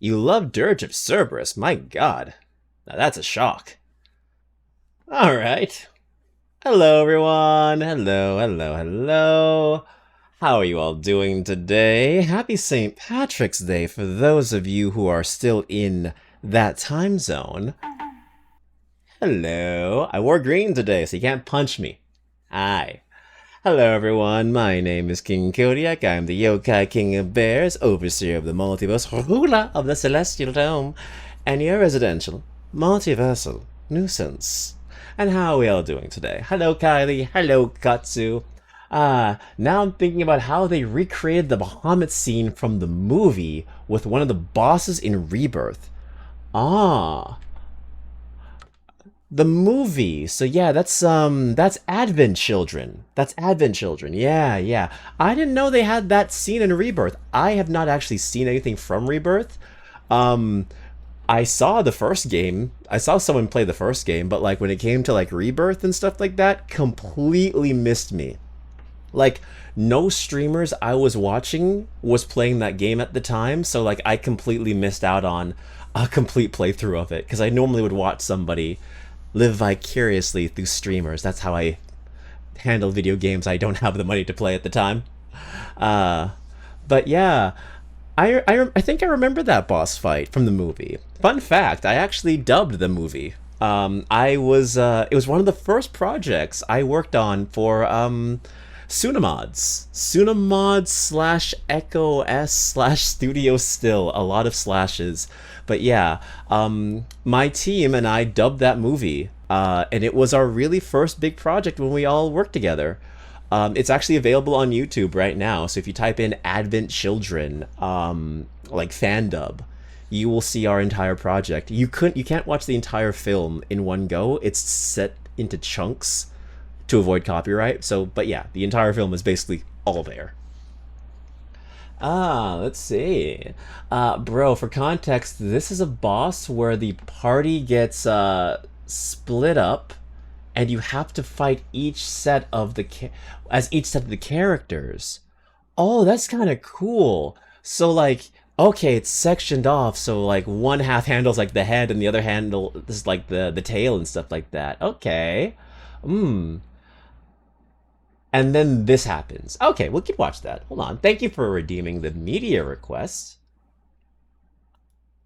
You love Dirge of Cerberus, my god. Now that's a shock. Alright. Hello everyone. Hello. How are you all doing today? Happy St. Patrick's Day for those of you who are still in that time zone. Hello. I wore green today, so you can't punch me. Hi. Hello everyone, my name is King Kodiak, I am the Yokai King of Bears, Overseer of the Multiverse, Hula of the Celestial Dome, and your residential, multiversal nuisance. And how are we all doing today? Hello Kylie, hello Katsu. Now I'm thinking about how they recreated the Bahamut scene from the movie with one of the bosses in Rebirth. The movie. So yeah, that's Advent Children. That's Advent Children. Yeah. I didn't know they had that scene in Rebirth. I have not actually seen anything from Rebirth. Um I saw the first game. I saw someone play the first game, but like when it came to like Rebirth and stuff like that, completely missed me. Like no streamers I was watching was playing that game at the time, so like I completely missed out on a complete playthrough of it because I normally would watch somebody live vicariously through streamers. That's how I handle video games I don't have the money to play at the time. Uh, but yeah, I think I remember that boss fight from the movie. Fun fact, I actually dubbed the movie. It was one of the first projects I worked on for Sunamods slash Echo S slash Studio Still, a lot of slashes. But yeah, my team and I dubbed that movie, and it was our really first big project when we all worked together. It's actually available on YouTube right now, so if you type in Advent Children, like fan dub, you will see our entire project. You can't watch the entire film in one go. It's set into chunks to avoid copyright. So, but yeah, the entire film is basically all there. Let's see. Bro, for context, this is a boss where the party gets split up and you have to fight each set of each set of the characters. Oh, that's kind of cool. So like, okay, it's sectioned off, so like one half handles like the head and the other handle is like the tail and stuff like that. Okay. Hmm. And then this happens. Okay, we could watch that. Hold on. Thank you for redeeming the media request.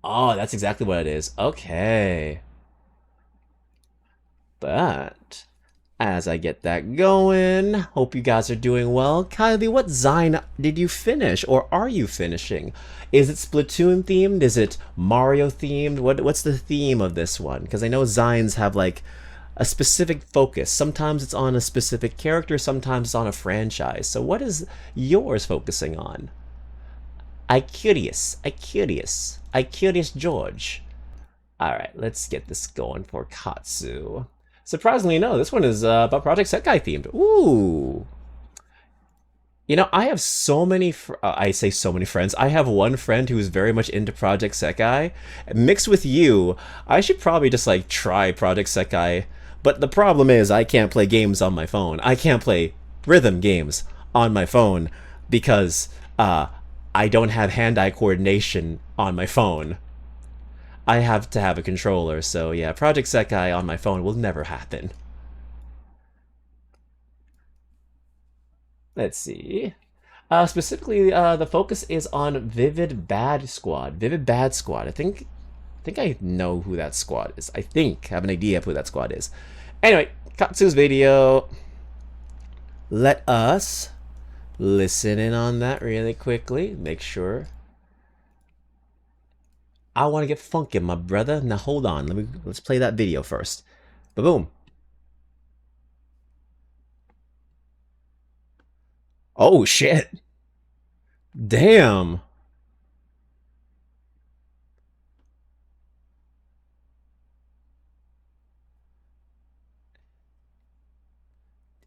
Oh, that's exactly what it is. Okay. But as I get that going, hope you guys are doing well. Kylie, what Zine did you finish, or are you finishing? Is it Splatoon themed? Is it Mario themed? What's the theme of this one? Because I know Zines have like a specific focus. Sometimes it's on a specific character, sometimes it's on a franchise. So what is yours focusing on? I curious George. Alright, let's get this going for Katsu. Surprisingly, no, this one is about Project Sekai themed. Ooh. You know, I have so many, I say so many friends. I have one friend who is very much into Project Sekai. Mixed with you, I should probably just like try Project Sekai. But the problem is I can't play games on my phone. I can't play rhythm games on my phone because I don't have hand-eye coordination on my phone. I have to have a controller, so yeah, Project Sekai on my phone will never happen. Let's see. Specifically, the focus is on Vivid Bad Squad. Vivid Bad Squad. I think I know who that squad is. I have an idea of who that squad is. Anyway, Katsu's video. Let us listen in on that really quickly. Make sure. I want to get funky, my brother. Now hold on. Let's play that video first. Ba-boom. Oh shit. Damn.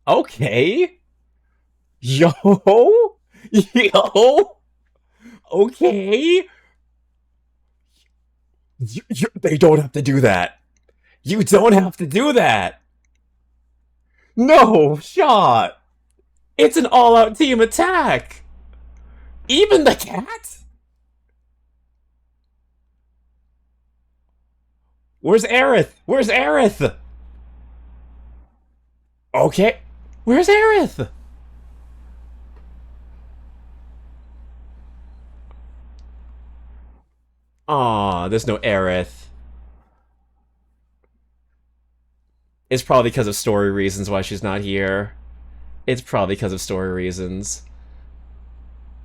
Okay. Yo. Yo. Okay. They don't have to do that. You don't have to do that. No shot. It's an all-out team attack. Even the cat? Where's Aerith? Where's Aerith? Okay. Where's Aerith? Aw, there's no Aerith. It's probably because of story reasons why she's not here. It's probably because of story reasons.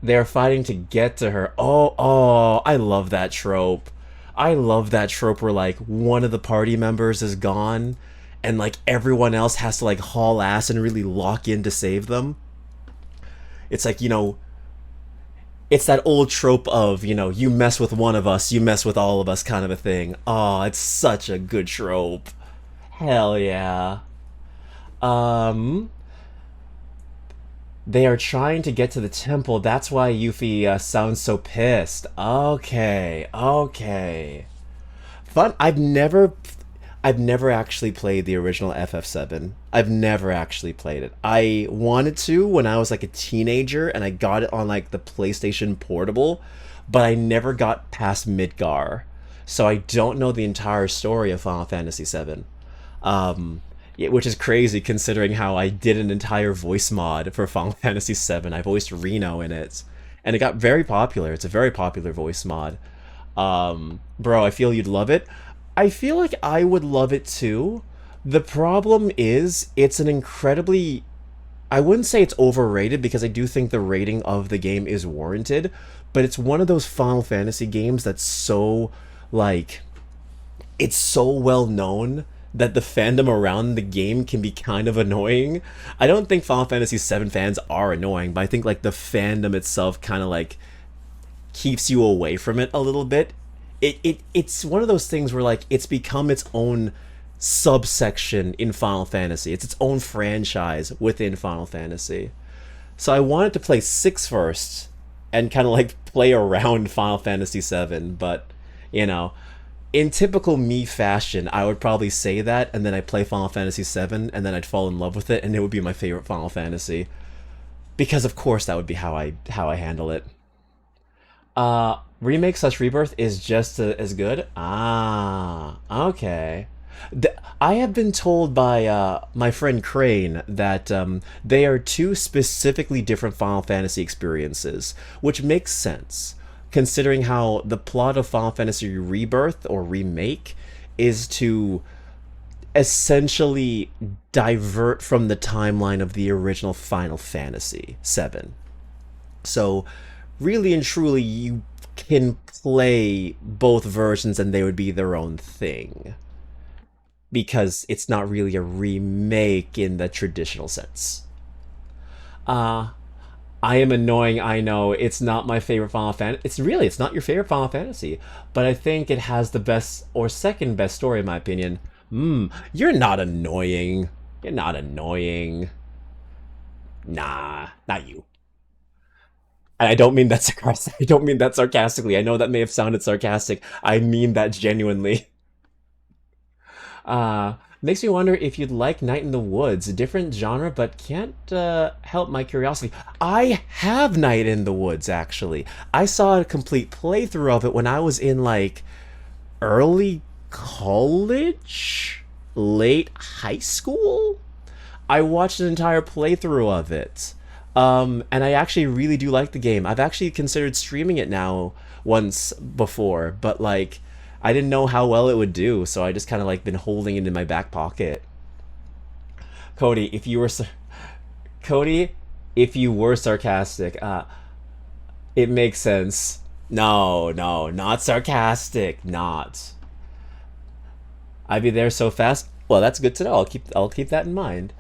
They're fighting to get to her. Oh, I love that trope. I love that trope where, like, one of the party members is gone and, like, everyone else has to, like, haul ass and really lock in to save them. It's like, it's that old trope of, you mess with one of us, you mess with all of us kind of a thing. Oh, it's such a good trope. Hell yeah. Um, they are trying to get to the temple. That's why Yuffie sounds so pissed. Okay, okay. Fun. I've never actually played the original FF7. I've never actually played it. I wanted to when I was like a teenager and I got it on like the PlayStation Portable, but I never got past Midgar. So I don't know the entire story of Final Fantasy VII. Yeah, which is crazy considering how I did an entire voice mod for Final Fantasy VII. I voiced Reno in it, and it got very popular. It's a very popular voice mod. Bro, I feel you'd love it. I feel like I would love it too. The problem is, it's an incredibly... I wouldn't say it's overrated because I do think the rating of the game is warranted, but it's one of those Final Fantasy games that's so, like... It's so well known that the fandom around the game can be kind of annoying. I don't think Final Fantasy VII fans are annoying, but I think like the fandom itself kind of like keeps you away from it a little bit. It's one of those things where like it's become its own subsection in Final Fantasy. It's its own franchise within Final Fantasy. So I wanted to play 6 first and kind of like play around Final Fantasy VII, but you know, in typical me fashion, I would probably say that, and then I'd play Final Fantasy VII, and then I'd fall in love with it, and it would be my favorite Final Fantasy. Because of course that would be how I handle it. Remake slash rebirth is just as good. Ah, okay. I have been told by my friend Crane that they are two specifically different Final Fantasy experiences, which makes sense considering how the plot of Final Fantasy Rebirth or Remake is to essentially divert from the timeline of the original Final Fantasy VII. So, really and truly, you can play both versions and they would be their own thing. Because it's not really a remake in the traditional sense. Uh, I am annoying, I know. It's not my favorite Final Fantasy. It's not your favorite Final Fantasy, but I think it has the best or second best story in my opinion. You're not annoying. You're not annoying. Nah, not you. And I don't mean that sarcastic. I don't mean that sarcastically. I know that may have sounded sarcastic. I mean that genuinely. Makes me wonder if you'd like Night in the Woods, a different genre, but can't help my curiosity. I have Night in the Woods, actually. I saw a complete playthrough of it when I was in, like, early college? Late high school? I watched an entire playthrough of it. And I actually really do like the game. I've actually considered streaming it now once before, but, like, I didn't know how well it would do, so I just kind of like been holding it in my back pocket. Cody, if you were Cody, if you were sarcastic, it makes sense. No, no, not sarcastic, not. I'd be there so fast. Well, that's good to know. I'll keep that in mind.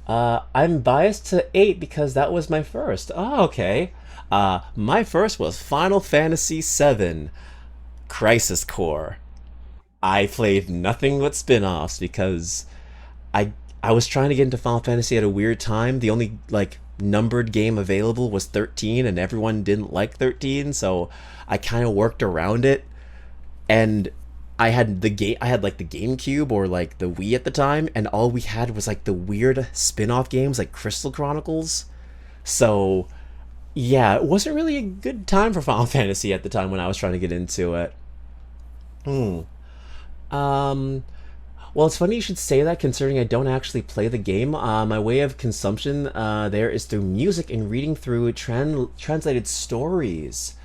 I'm biased to 8 because that was my first. Oh, okay. My first was Final Fantasy VII. Crisis Core. I played nothing but spin-offs because I I was trying to get into Final Fantasy at a weird time. The only like numbered game available was 13 and everyone didn't like 13, so I kind of worked around it. And I had like the GameCube or like the Wii at the time, and all we had was like the weird spin-off games like Crystal Chronicles. So yeah, it wasn't really a good time for Final Fantasy at the time when I was trying to get into it. Hmm. Um, well, it's funny you should say that, considering I don't actually play the game. My way of consumption there is through music and reading through translated stories.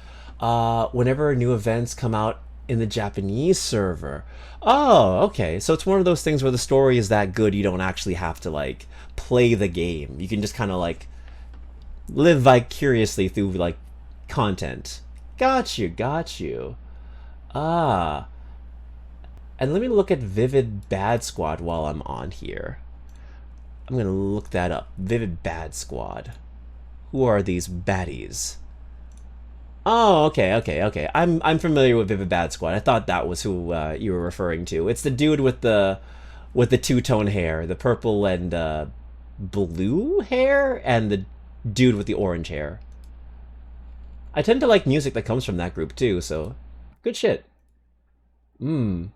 Whenever new events come out in the Japanese server. Oh, okay. So it's one of those things where the story is that good you don't actually have to like play the game. You can just kind of like live vicariously through like content. Got you, got you. Ah, and let me look at Vivid Bad Squad while I'm on here. I'm gonna look that up. Vivid Bad Squad. Who are these baddies? Oh, okay, okay, okay. I'm familiar with Vivid Bad Squad. I thought that was who you were referring to. It's the dude with the two-tone hair, the purple and blue hair, and the dude with the orange hair. I tend to like music that comes from that group too, so good shit. Hmm.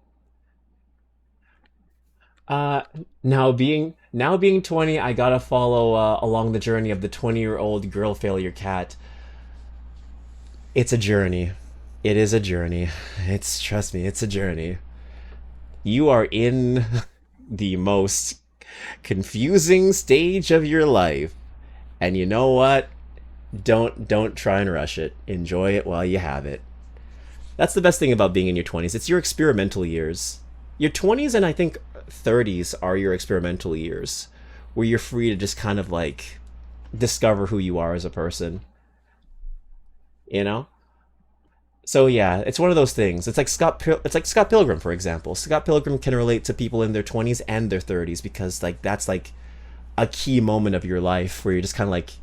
Uh, now being 20, I gotta follow along the journey of the 20-year-old girl failure cat. It's a journey. It is a journey. It's trust me, it's a journey. You are in the most confusing stage of your life, and you know what? Don't try and rush it. Enjoy it while you have it. That's the best thing about being in your 20s. It's your experimental years. Your 20s and I think 30s are your experimental years, where you're free to just kind of like discover who you are as a person, you know? So yeah, it's one of those things. It's like Scott Pilgrim, for example. Scott Pilgrim can relate to people in their 20s and their 30s because like that's like a key moment of your life where you're just kind of like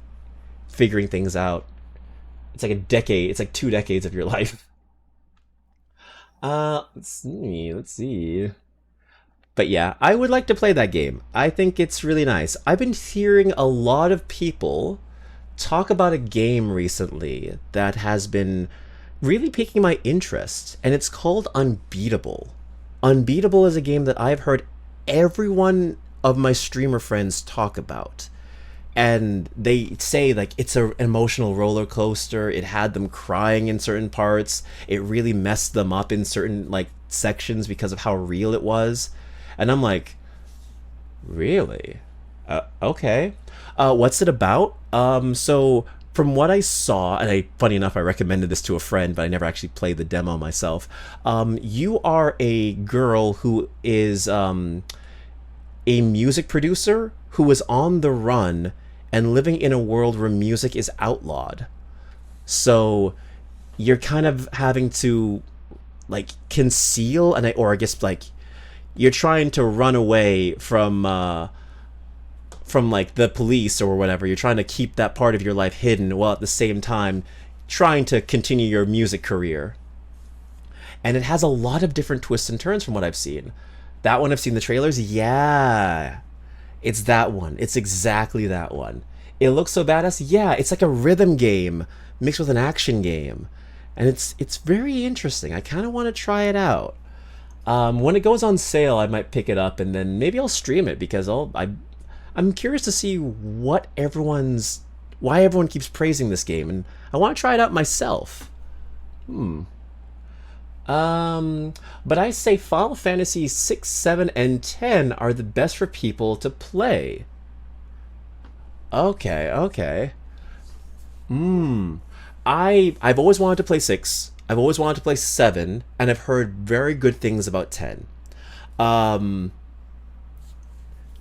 figuring things out. It's like a decade, it's like 2 decades of your life. Let's see. Let's see. But yeah, I would like to play that game. I think it's really nice. I've been hearing a lot of people talk about a game recently that has been really piquing my interest, and it's called Unbeatable. Unbeatable is a game that I've heard everyone of my streamer friends talk about. And they say like it's an emotional roller coaster. It had them crying in certain parts. It really messed them up in certain like sections because of how real it was. And I'm like, really? Okay. What's it about? So from what I saw, and funny enough, I recommended this to a friend, but I never actually played the demo myself. You are a girl who is a music producer who is on the run and living in a world where music is outlawed. So you're kind of having to like conceal or I guess like you're trying to run away from like the police or whatever. You're trying to keep that part of your life hidden while at the same time trying to continue your music career. And it has a lot of different twists and turns from what I've seen. That one I've seen the trailers. Yeah, it's that one. It's exactly that one. It looks so badass. Yeah, it's like a rhythm game mixed with an action game, and it's very interesting. I kind of want to try it out. When it goes on sale, I might pick it up and then maybe I'll stream it because I'm curious to see why everyone keeps praising this game, and I want to try it out myself. Hmm. But I say Final Fantasy 6, 7, and 10 are the best for people to play. Okay, okay. Hmm. I've always wanted to play 6. I've always wanted to play 7, and I've heard very good things about 10. Um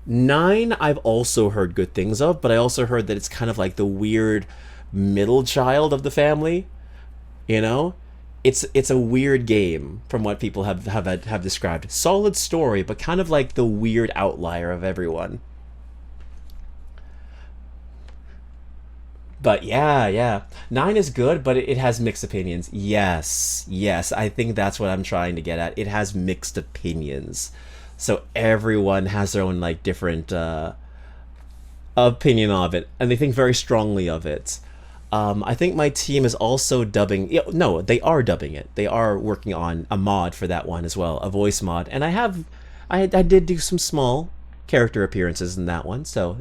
9 I've also heard good things of, but I also heard that it's kind of like the weird middle child of the family, you know? It's a weird game from what people have described. Solid story, but kind of like the weird outlier of everyone. But yeah, yeah. 9 is good, but it has mixed opinions. Yes, yes. I think that's what I'm trying to get at. It has mixed opinions. So everyone has their own like different opinion of it, and they think very strongly of it. I think my team is also dubbing. Yeah, no, they are dubbing it. They are working on a mod for that one as well, a voice mod. And I did do some small character appearances in that one. So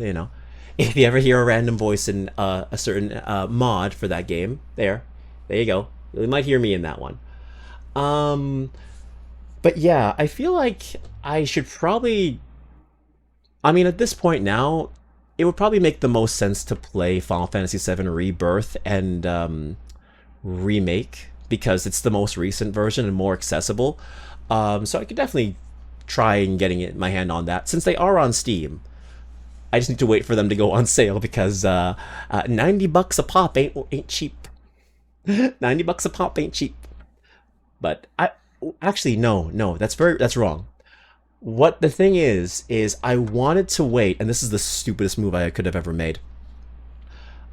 if you ever hear a random voice in a certain mod for that game, there you go. You might hear me in that one. Um, But yeah, I feel like I should probably. I mean, at this point now, it would probably make the most sense to play Final Fantasy VII Rebirth and Remake because it's the most recent version and more accessible. So I could definitely try and getting it my hand on that since they are on Steam. I just need to wait for them to go on sale because $90 a pop ain't cheap. $90 a pop ain't cheap. But I actually no, that's wrong. What the thing is I wanted to wait, and this is the stupidest move I could have ever made.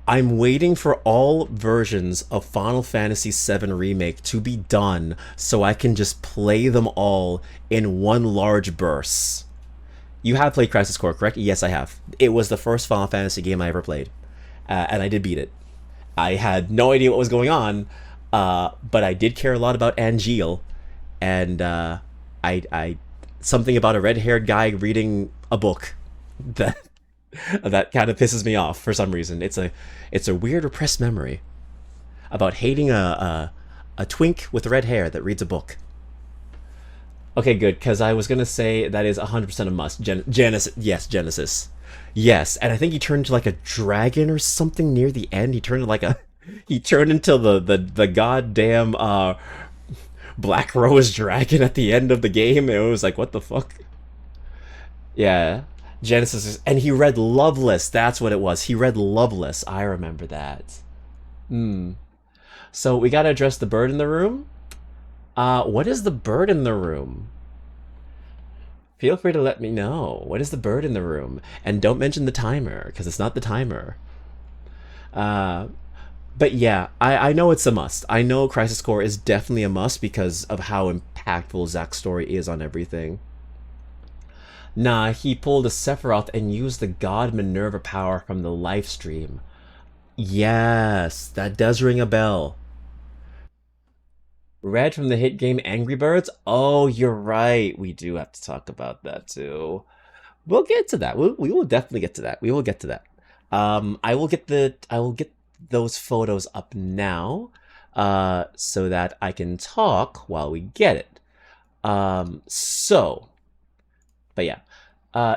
I'm waiting for all versions of Final Fantasy VII Remake to be done so I can just play them all in one large burst. You have played Crisis Core, correct? Yes, I have. It was the first Final Fantasy game I ever played, and I did beat it. I had no idea what was going on, but I did care a lot about Angeal, and I something about a red-haired guy reading a book that that kind of pisses me off for some reason. It's a weird repressed memory about hating a twink with red hair that reads a book. Okay, good, because I was gonna say that is 100% a must. Genesis, yes, Genesis, yes, and I think he turned into like a dragon or something near the end. He turned into like a he turned into the goddamn Black Rose dragon at the end of the game. It was like, what the fuck? Yeah, and he read Loveless. That's what it was. He read Loveless. I remember that. Hmm. So we gotta address the bird in the room. What is the bird in the room? Feel free to let me know. What is the bird in the room? And don't mention the timer, because it's not the timer. Uh, but yeah, I know it's a must. I know Crisis Core is definitely a must because of how impactful Zack's story is on everything. Nah, he pulled a Sephiroth and used the God Minerva power from the live stream. Yes, that does ring a bell. Red from the hit game Angry Birds? Oh, you're right. We do have to talk about that too. We'll get to that. We will definitely get to that. We will get to that. I will get those photos up now, so that I can talk while we get it. So, but yeah,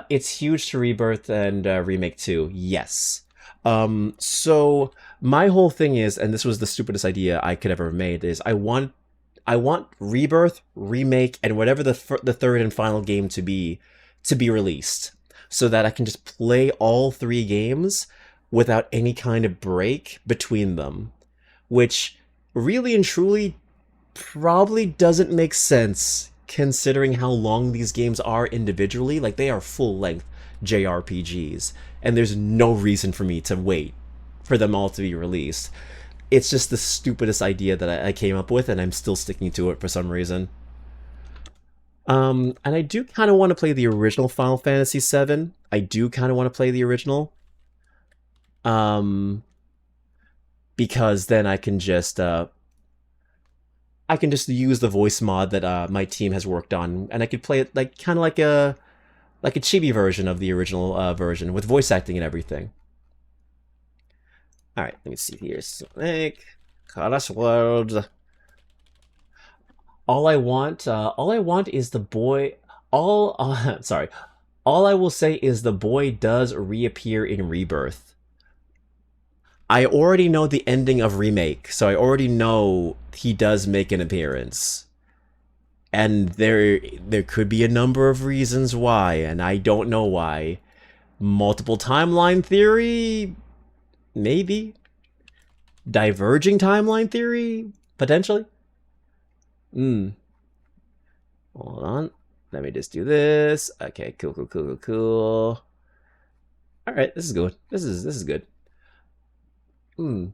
it's huge to Rebirth and Remake 2. Yes. So my whole thing is, and this was the stupidest idea I could ever have made, is I want Rebirth, Remake, and whatever the third and final game to be released, so that I can just play all three games without any kind of break between them, which really and truly probably doesn't make sense considering how long these games are individually. Like, they are full-length JRPGs, and there's no reason for me to wait for them all to be released. It's just the stupidest idea that I came up with, and I'm still sticking to it for some reason. And I do kind of want to play the original Final Fantasy VII. I do kind of want to play the original. Um, because then I can just use the voice mod that my team has worked on, and I could play it like kind of like a chibi version of the original version with voice acting and everything. All right, let me see here. Sonic, Colors World. All I want is the boy. Sorry. All I will say is the boy does reappear in Rebirth. I already know the ending of Remake, so I already know he does make an appearance. And there could be a number of reasons why, and I don't know why. Multiple timeline theory? Maybe. Diverging timeline theory? Potentially? Hmm. Hold on. Let me just do this. Okay, cool. Alright, this is good. This is good. Hmm.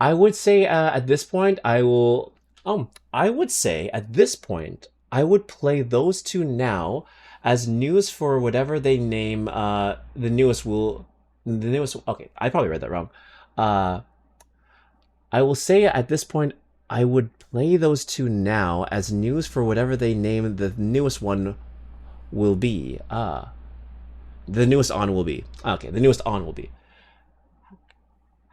I would say at this point I would say at this point I would play those two now as news for whatever they name the newest. Okay, I probably read that wrong. Uh I will say at this point I would play those two now as news for whatever they name the newest one will be. The newest on will be. Okay, the newest on will be.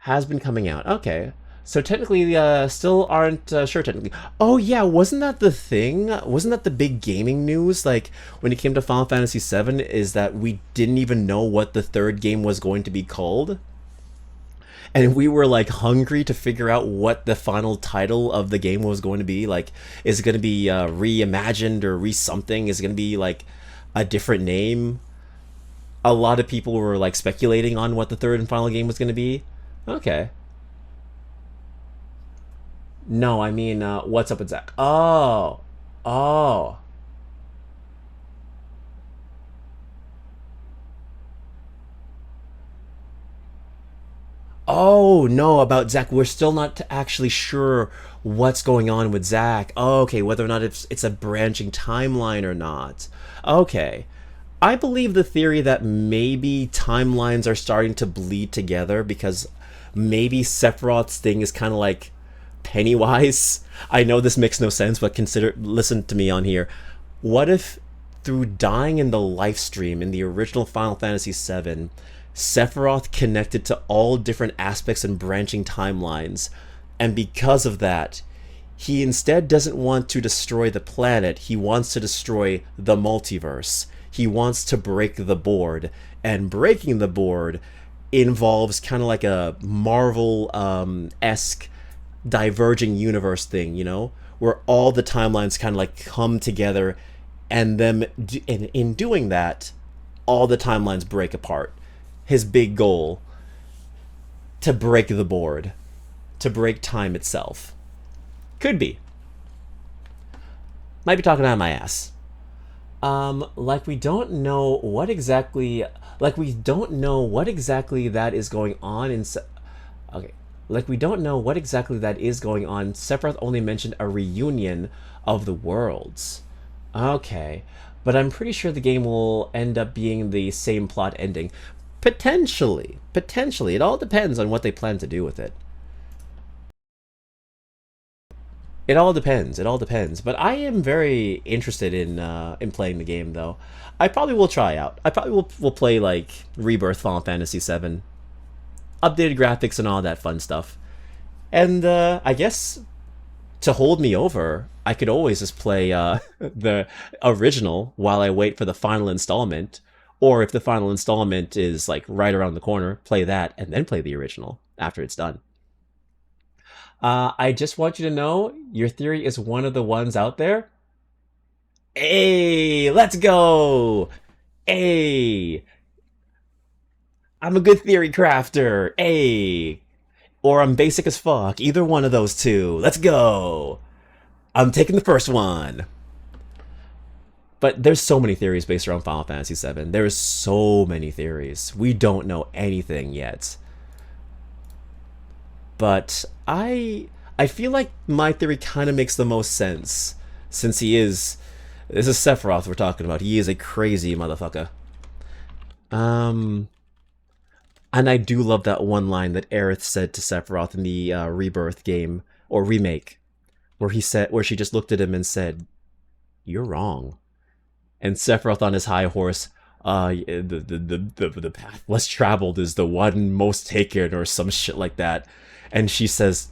Has been coming out. Okay. So technically, still aren't sure technically. Oh yeah, wasn't that the thing? Wasn't that the big gaming news? Like when it came to Final Fantasy VII, is that we didn't even know what the third game was going to be called, and we were like hungry to figure out what the final title of the game was going to be. Like, is it going to be reimagined or re something? Is it going to be like a different name? A lot of people were like speculating on what the third and final game was going to be. Okay. No, I mean, what's up with Zach? Oh, oh, oh, no, about Zach. We're still not actually sure what's going on with Zach. Oh, okay, whether or not it's a branching timeline or not. Okay. I believe the theory that maybe timelines are starting to bleed together because maybe Sephiroth's thing is kind of like Pennywise. I know this makes no sense, but listen to me on here. What if through dying in the life stream in the original Final Fantasy VII, Sephiroth connected to all different aspects and branching timelines, and because of that, he instead doesn't want to destroy the planet, he wants to destroy the multiverse. He wants to break the board, and breaking the board involves kind of like a Marvel esque diverging universe thing, you know, where all the timelines kind of like come together, and in doing that, all the timelines break apart. His big goal: to break the board, to break time itself. Could be. Might be talking out of my ass. Like we don't know what exactly, like we don't know what exactly that is going on in. Okay, like we don't know what exactly that is going on. Sephiroth only mentioned a reunion of the worlds. Okay, but I'm pretty sure the game will end up being the same plot ending. Potentially, potentially. It all depends on what they plan to do with it. It all depends. It all depends. But I am very interested in playing the game, though. I probably will try out. I probably will play like Rebirth Final Fantasy VII, updated graphics and all that fun stuff. And I guess to hold me over, I could always just play the original while I wait for the final installment. Or if the final installment is like right around the corner, play that and then play the original after it's done. I just want you to know your theory is one of the ones out there. Hey, let's go! Hey, I'm a good theory crafter. Hey, or I'm basic as fuck. Either one of those two. Let's go. I'm taking the first one. But there's so many theories based around Final Fantasy VII. There's so many theories. We don't know anything yet. But I feel like my theory kind of makes the most sense since he is, this is Sephiroth we're talking about. He is a crazy motherfucker. Um and I do love that one line that Aerith said to Sephiroth in the Rebirth game or remake, where she just looked at him and said, "You're wrong." And Sephiroth on his high horse, the path less traveled is the one most taken, or some shit like that. And she says,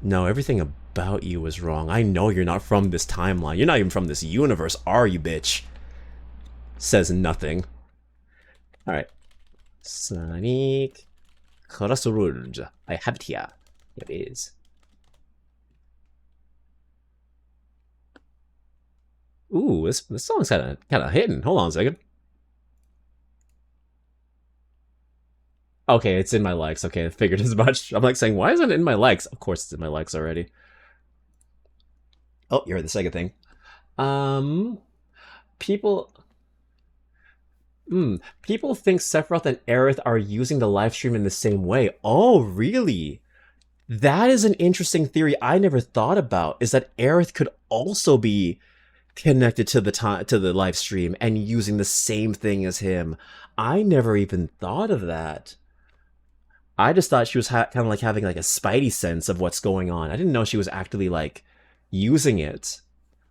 "No, everything about you is wrong. I know you're not from this timeline. You're not even from this universe, are you, bitch?" Says nothing. Alright. Sonic Crossroads. I have it here. It is. Ooh, this song's kinda hidden. Hold on a second. Okay, it's in my likes. Okay, I figured as much. I'm like saying, why isn't it in my likes? Of course it's in my likes already. Oh, you heard the second thing. Um, people, people think Sephiroth and Aerith are using the live stream in the same way. Oh, really? That is an interesting theory I never thought about. Is that Aerith could also be connected to the live stream and using the same thing as him. I never even thought of that. I just thought she was kind of like having like a spidey sense of what's going on. I didn't know she was actively like using it,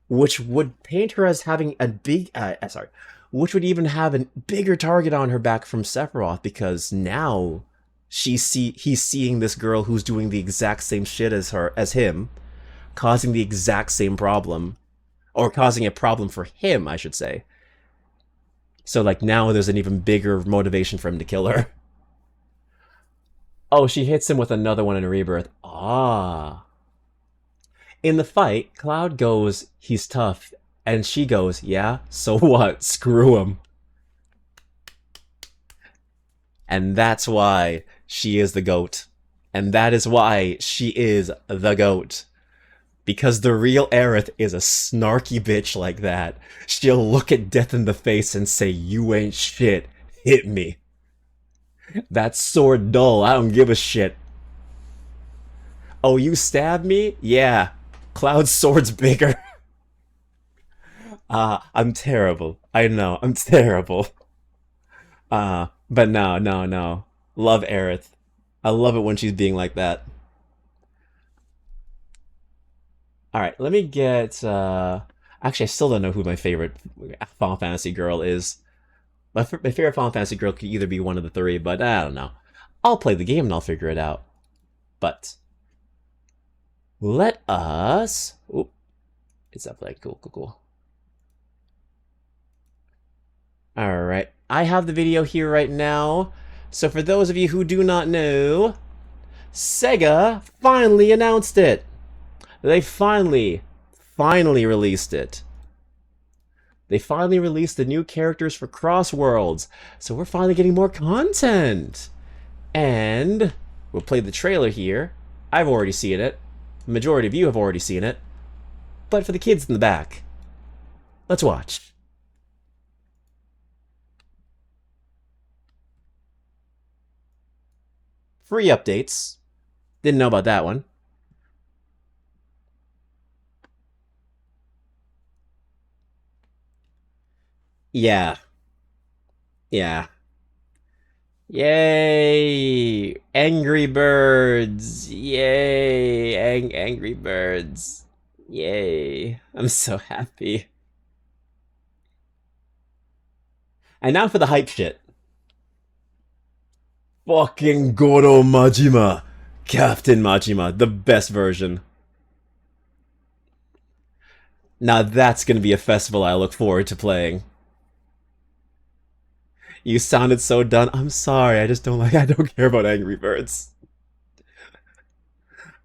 which would paint her as having a big, which would even have a bigger target on her back from Sephiroth because now He's seeing this girl who's doing the exact same shit as him, causing the exact same problem, or causing a problem for him, I should say. So like now there's an even bigger motivation for him to kill her. Oh, she hits him with another one in Rebirth. Ah. In the fight, Cloud goes, he's tough, and she goes, yeah, so what? Screw him. And that's why she is the GOAT. And that is why she is the GOAT. Because the real Aerith is a snarky bitch like that. She'll look at death in the face and say, you ain't shit. Hit me. That sword dull. I don't give a shit. Oh, you stabbed me? Yeah. Cloud's sword's bigger. I'm terrible. I know, I'm terrible. But no, no, no. Love Aerith. I love it when she's being like that. Alright, let me get, actually, I still don't know who my favorite Final Fantasy girl is. My favorite Final Fantasy girl could either be one of the three, but I don't know. I'll play the game and I'll figure it out. But let us... Oop. It's up like cool, cool, cool. Alright, I have the video here right now. So for those of you who do not know, Sega finally announced it. They finally released it. They finally released the new characters for Cross Worlds. So we're finally getting more content. And we'll play the trailer here. I've already seen it. The majority of you have already seen it. But for the kids in the back, let's watch. Free updates. Didn't know about that one. Yeah. Yeah. Yay! Angry Birds! Yay! Angry Birds! Yay! I'm so happy. And now for the hype shit. Fucking Goro Majima! Captain Majima, the best version. Now that's gonna be a festival I look forward to playing. You sounded so done. I'm sorry, I don't care about Angry Birds.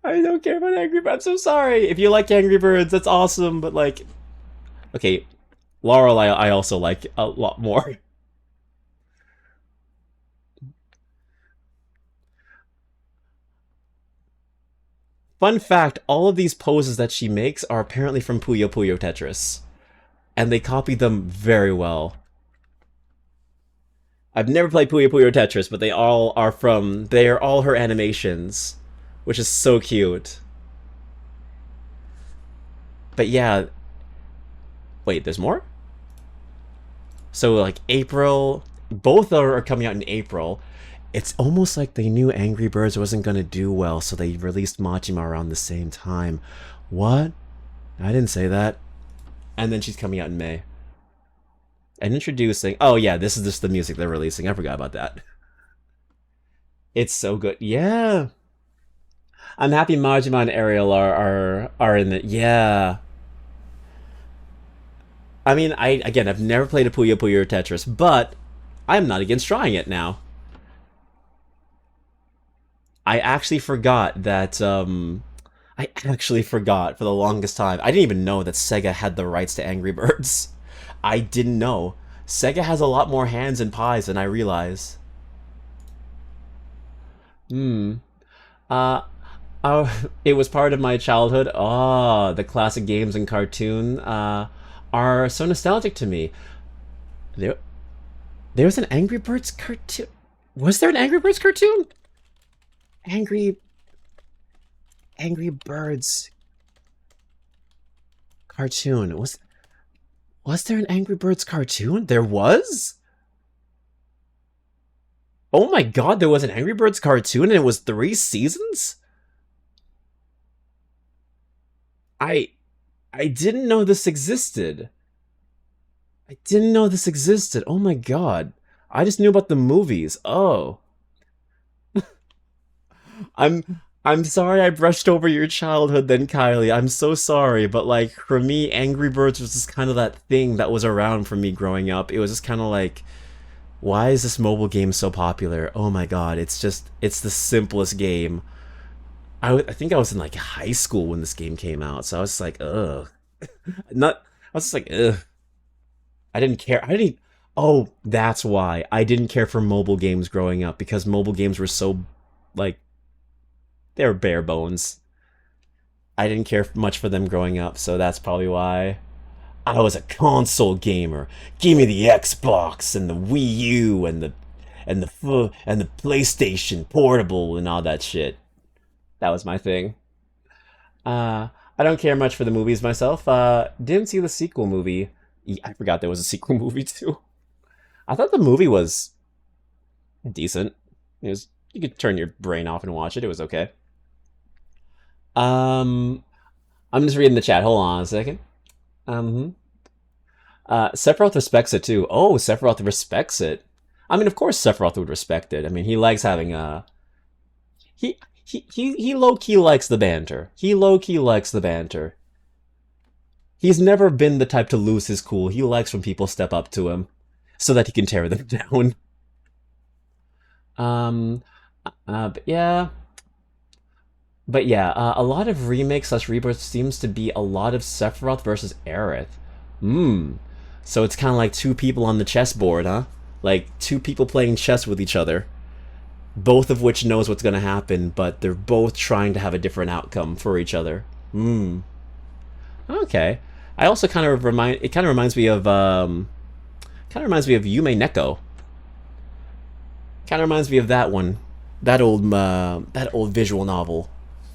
I don't care about Angry Birds. I'm so sorry. If you like Angry Birds, that's awesome, but like... Okay, Laurel I also like a lot more. Fun fact, all of these poses that she makes are apparently from Puyo Puyo Tetris. And they copied them very well. I've never played Puyo Puyo Tetris, but they are all her animations, which is so cute. But yeah, wait, there's more? So like April, both are coming out in April. It's almost like they knew Angry Birds wasn't gonna do well, so they released Majima around the same time. What? I didn't say that. And then she's coming out in May. And introducing... Oh yeah, this is just the music they're releasing. I forgot about that. It's so good. Yeah. I'm happy Majima and Ariel are in it. Yeah. I mean, I've never played a Puyo Puyo Tetris, but I'm not against trying it now. I actually forgot that, I actually forgot for the longest time. I didn't even know that Sega had the rights to Angry Birds. I didn't know. Sega has a lot more hands and pies than I realize. Uh, it was part of my childhood. Oh, the classic games and cartoon, are so nostalgic to me. There's an Angry Birds cartoon. Was there an Angry Birds cartoon? Angry Birds cartoon. Was there an Angry Birds cartoon? There was? Oh my god, there was an Angry Birds cartoon and it was 3 seasons? I didn't know this existed. I didn't know this existed. Oh my god. I just knew about the movies. Oh. I'm sorry I brushed over your childhood then, Kylie. I'm so sorry, but like for me, Angry Birds was just kind of that thing that was around for me growing up. It was just kind of like, why is this mobile game so popular? Oh my god, it's the simplest game. I think I was in like high school when this game came out, so I was just like, ugh. Not I was just like, ugh. I didn't care. I didn't. Oh, that's why I didn't care for mobile games growing up because mobile games were so like they were bare bones. I didn't care much for them growing up, so that's probably why. I was a console gamer. Give me the Xbox and the Wii U and the PlayStation Portable and all that shit. That was my thing. I don't care much for the movies myself. Didn't see the sequel movie. I forgot there was a sequel movie too. I thought the movie was decent. It was you could turn your brain off and watch it. It was okay. Um, I'm just reading the chat. Hold on a second. Um, Sephiroth respects it too. Oh, Sephiroth respects it. I mean, of course, Sephiroth would respect it. I mean, he likes having he low key likes the banter. He low key likes the banter. He's never been the type to lose his cool. He likes when people step up to him so that he can tear them down. Um, but yeah, a lot of remakes slash rebirths seems to be a lot of Sephiroth versus Aerith. Hmm. So it's kind of like two people on the chessboard, huh? Like two people playing chess with each other, both of which knows what's going to happen, but they're both trying to have a different outcome for each other. Hmm. Okay. I also kind of remind it kind of reminds me of kind of reminds me of Yume Neko. Kind of reminds me of that one, that old visual novel,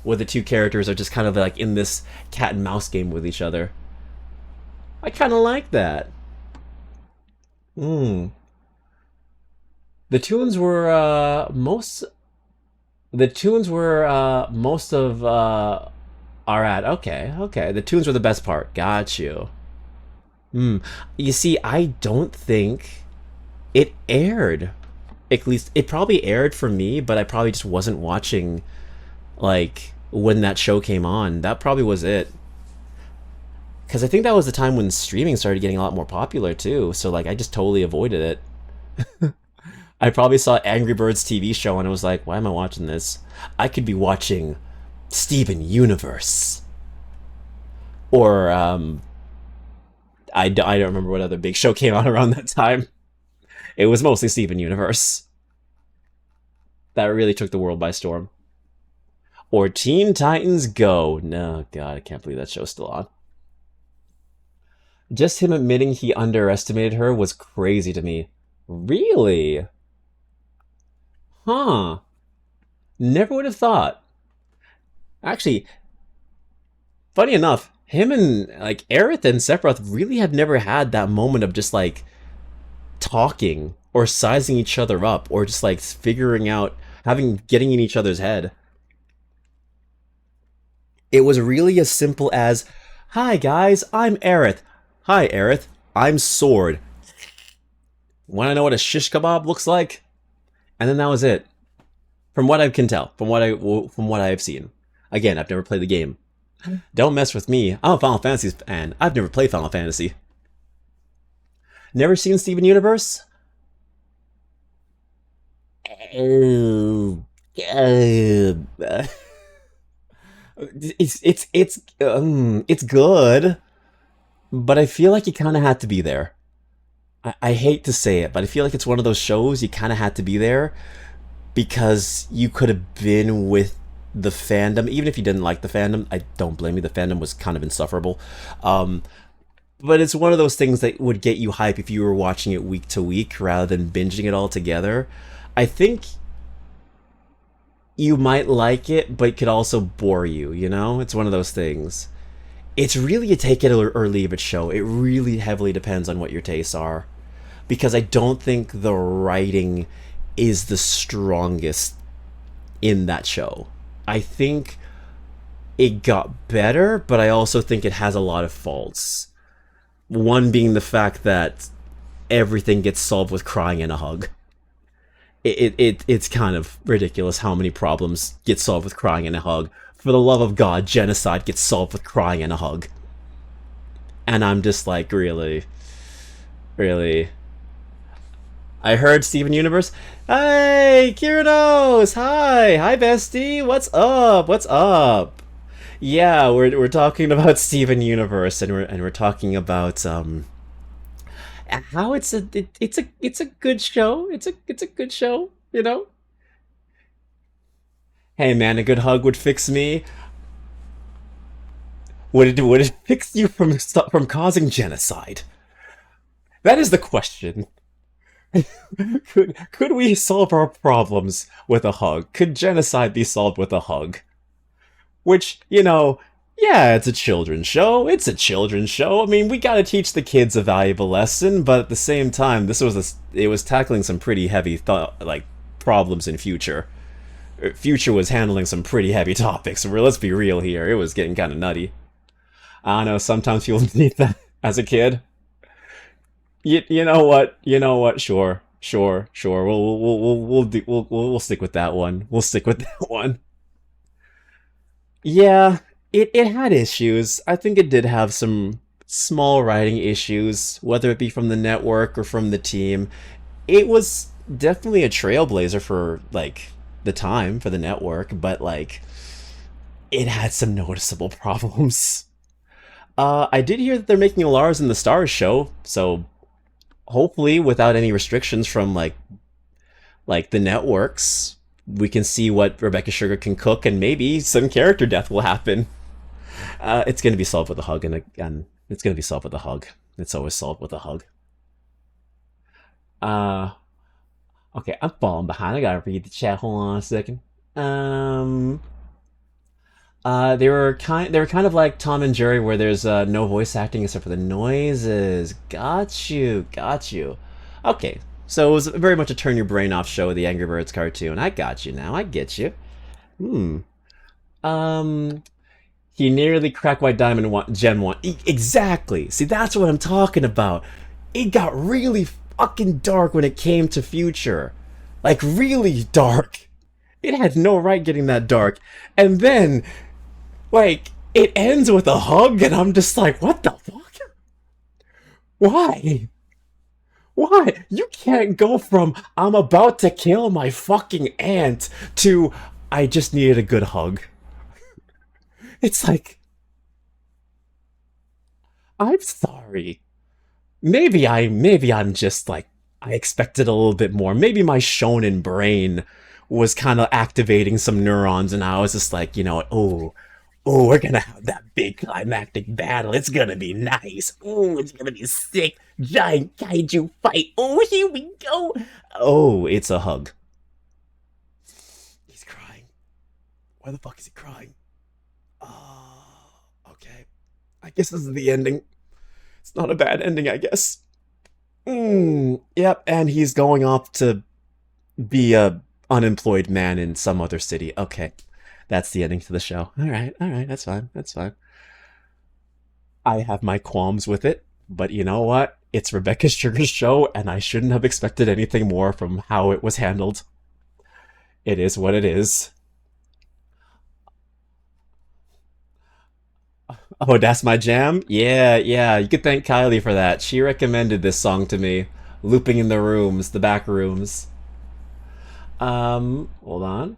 where the two characters are just kind of like in this cat and mouse game with each other. I kind of like that. Hmm. The tunes were most. The tunes were most of are at okay, okay. The tunes were the best part. Got you. Hmm. You see, I don't think it aired. At least it probably aired for me, but I probably just wasn't watching like when that show came on. That probably was it. Because I think that was the time when streaming started getting a lot more popular too. So like I just totally avoided it. I probably saw Angry Birds TV show and I was like, why am I watching this? I could be watching Steven Universe. Or I don't remember what other big show came out around that time. It was mostly Steven Universe. That really took the world by storm. Or Teen Titans Go. No, God, I can't believe that show's still on. Just him admitting he underestimated her was crazy to me. Really? Huh. Never would have thought. Actually, funny enough, him and like Aerith and Sephiroth really have never had that moment of just like talking or sizing each other up or just like figuring out having getting in each other's head. It was really as simple as, "Hi guys, I'm Aerith. Hi Aerith, I'm Sword. Want to know what a shish kebab looks like?" And then that was it. From what I can tell, from what I've seen. Again, I've never played the game. Don't mess with me. I'm a Final Fantasy fan. I've never played Final Fantasy. Never seen Steven Universe? It's good, but I feel like you kind of had to be there. I hate to say it, but I feel like it's one of those shows you kind of had to be there because you could have been with the fandom, even if you didn't like the fandom. I don't blame you. The fandom was kind of insufferable. Um, but it's one of those things that would get you hype if you were watching it week to week rather than binging it all together. I think you might like it, but it could also bore you, you know? It's one of those things. It's really a take it or leave it show. It really heavily depends on what your tastes are. Because I don't think the writing is the strongest in that show. I think it got better, but I also think it has a lot of faults. One being the fact that everything gets solved with crying and a hug. it's kind of ridiculous how many problems get solved with crying and a hug. For the love of God, genocide gets solved with crying and a hug. And I'm just like, really? Really? I heard Steven Universe. Hey, Kiranos! Hi, bestie. What's up? What's up? Yeah, we're talking about Steven Universe, and we're talking about how it's a good show. It's a good show. You know. Hey man, a good hug would fix me. Would it fix you from causing genocide? That is the question. Could we solve our problems with a hug? Could genocide be solved with a hug? Which, yeah, it's a children's show. It's a children's show. I mean, we gotta teach the kids a valuable lesson, but at the same time, it was tackling some pretty heavy problems in future. Future was handling some pretty heavy topics. So let's be real here. It was getting kind of nutty. I don't know. Sometimes people need that as a kid. You know what? You know what? Sure, sure, sure. We'll stick with that one. We'll stick with that one. Yeah, it had issues. I think it did have some small writing issues, whether it be from the network or from the team. It was definitely a trailblazer for the time for the network, but it had some noticeable problems. I did hear that they're making a Lars in the Stars show, so hopefully without any restrictions from the networks, we can see what Rebecca Sugar can cook, and maybe some character death will happen. It's going to be solved with a hug, and again, it's going to be solved with a hug. It's always solved with a hug. Uh, okay, I'm falling behind. I gotta read the chat. Hold on a second. Um, they were kind of like Tom and Jerry, where there's no voice acting except for the noises. Got you, got you. Okay, so it was very much a turn your brain off show, the Angry Birds cartoon. I got you now. I get you. Hmm. Um, he nearly cracked White Diamond Gen 1. Exactly. See, that's what I'm talking about. It got really fucking dark when it came to Future. Like, really dark. It had no right getting that dark. And then, it ends with a hug, and I'm just like, what the fuck? Why? Why? You can't go from, I'm about to kill my fucking aunt, to, I just needed a good hug. It's like, I'm sorry. Maybe I'm just I expected a little bit more. Maybe my shonen brain was kind of activating some neurons, and I was just like, oh, we're gonna have that big climactic battle. It's gonna be nice. Oh, it's gonna be sick. Giant kaiju fight. Oh, here we go. Oh, it's a hug. He's crying. Why the fuck is he crying? Oh, okay. I guess this is the ending. It's not a bad ending, I guess. Yep, and he's going off to be a unemployed man in some other city. Okay, that's the ending to the show. All right, that's fine, that's fine. I have my qualms with it, but you know what? It's Rebecca Sugar's show, and I shouldn't have expected anything more from how it was handled. It is what it is. Oh, that's my jam? Yeah, yeah, you could thank Kylie for that. She recommended this song to me. Looping in the rooms, the back rooms. Hold on.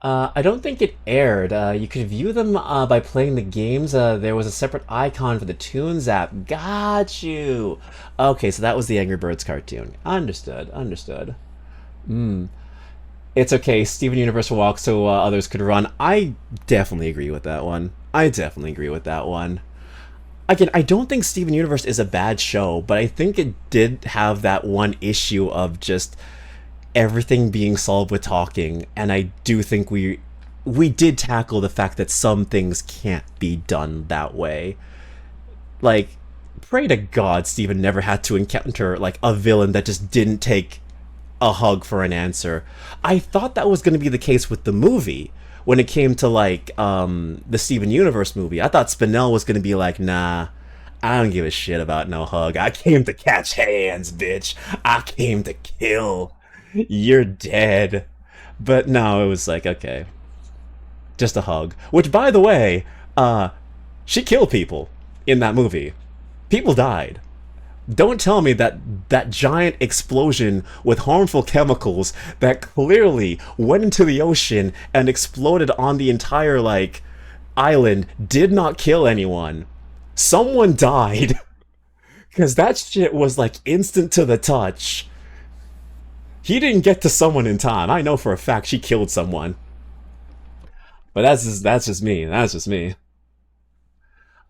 I don't think it aired. You could view them by playing the games. There was a separate icon for the Tunes app. Got you! Okay, so that was the Angry Birds cartoon. Understood, understood. It's okay, Steven Universe will walk so others could run. I definitely agree with that one. I definitely agree with that one. Again, I don't think Steven Universe is a bad show, but I think it did have that one issue of just everything being solved with talking, and I do think we did tackle the fact that some things can't be done that way. Like, pray to God Steven never had to encounter a villain that just didn't take a hug for an answer. I thought that was going to be the case with the movie. When it came to the Steven Universe movie, I thought Spinell was gonna be like, nah, I don't give a shit about no hug. I came to catch hands, bitch. I came to kill. You're dead. But no, it was like, okay, just a hug. Which, by the way, she killed people in that movie. People died. Don't tell me that that giant explosion with harmful chemicals that clearly went into the ocean and exploded on the entire, like, island did not kill anyone. Someone died. Because that shit was, like, instant to the touch. He didn't get to someone in time. I know for a fact she killed someone. But that's just me. That's just me.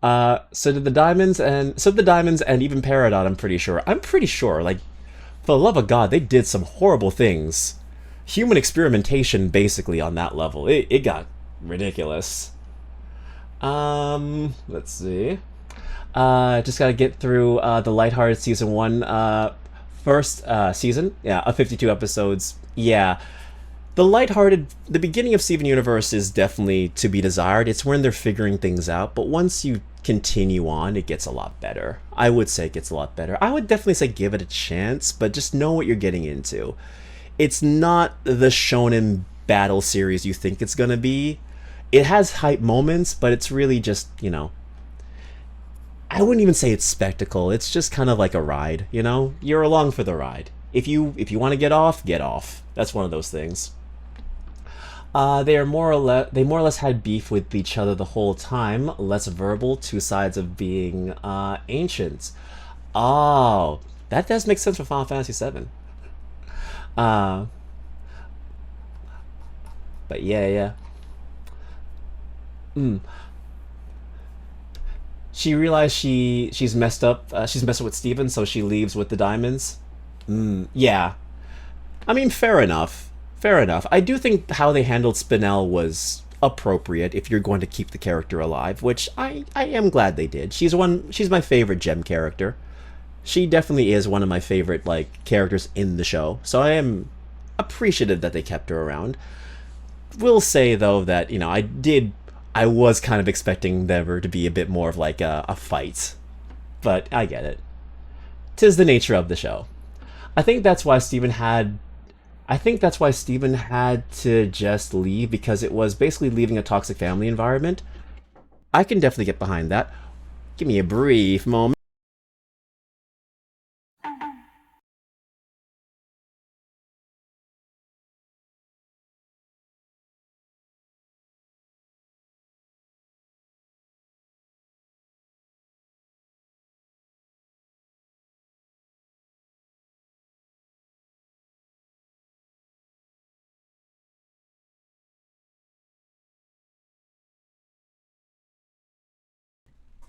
So did the diamonds and even Peridot, I'm pretty sure. I'm pretty sure, like, for the love of God, they did some horrible things. Human experimentation, basically, on that level. It got ridiculous. Let's see. Just gotta get through the lighthearted season one, first season. Yeah, of 52 episodes. Yeah, the beginning of Steven Universe is definitely to be desired. It's when they're figuring things out, but once you continue on, it gets a lot better. I would say it gets a lot better. I would definitely say give it a chance, but just know what you're getting into. It's not the shonen battle series you think it's gonna be. It has hype moments, but it's really just, I wouldn't even say it's spectacle. It's just kind of like a ride, You're along for the ride. If you want to get off, get off. That's one of those things. They more or less had beef with each other the whole time. Less verbal, two sides of being ancient. Oh, that does make sense for Final Fantasy VII. Uh, but yeah, yeah. Mm. She realized she's messed up. She's messing with Steven, so she leaves with the diamonds. Yeah, I mean, fair enough. Fair enough. I do think how they handled Spinel was appropriate if you're going to keep the character alive, which I am glad they did. She's my favorite gem character. She definitely is one of my favorite, like, characters in the show. So I am appreciative that they kept her around. Will say though that, I was kind of expecting there to be a bit more of like a fight. But I get it. 'Tis the nature of the show. I think that's why Steven had I think that's why Steven had to just leave, because it was basically leaving a toxic family environment. I can definitely get behind that. Give me a brief moment.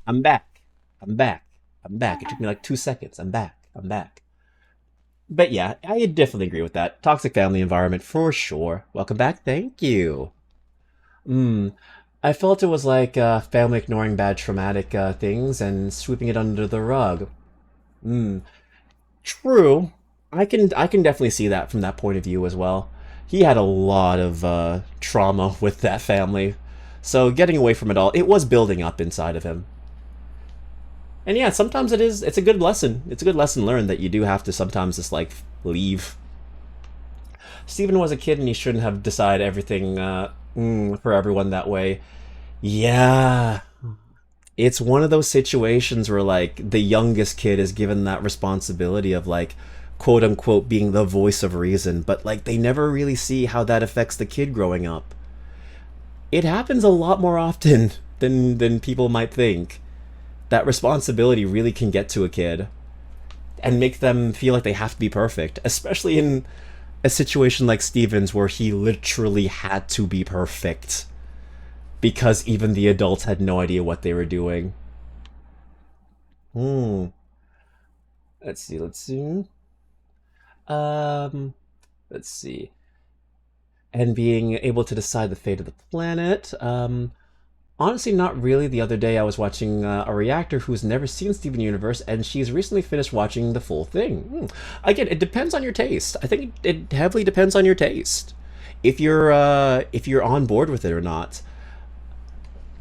I'm back. I'm back. I'm back. It took me like 2 seconds. I'm back. I'm back. But yeah, I definitely agree with that. Toxic family environment for sure. Welcome back. Thank you. Hmm. I felt it was like family ignoring bad traumatic things and sweeping it under the rug. Hmm. True. I can definitely see that from that point of view as well. He had a lot of trauma with that family. So getting away from it all, it was building up inside of him. And yeah, sometimes it's a good lesson. It's a good lesson learned that you do have to sometimes just like leave. Stephen was a kid and he shouldn't have decided everything for everyone that way. Yeah, it's one of those situations where like the youngest kid is given that responsibility of like quote unquote being the voice of reason, but like they never really see how that affects the kid growing up. It happens a lot more often than people might think. That responsibility really can get to a kid and make them feel like they have to be perfect, especially in a situation like Steven's where he literally had to be perfect because even the adults had no idea what they were doing. Hmm. Let's see. Um. Let's see. And being able to decide the fate of the planet. Honestly, not really. The other day I was watching a reactor who's never seen Steven Universe, and she's recently finished watching the full thing. Again, it depends on your taste. I think it heavily depends on your taste. If you're on board with it or not.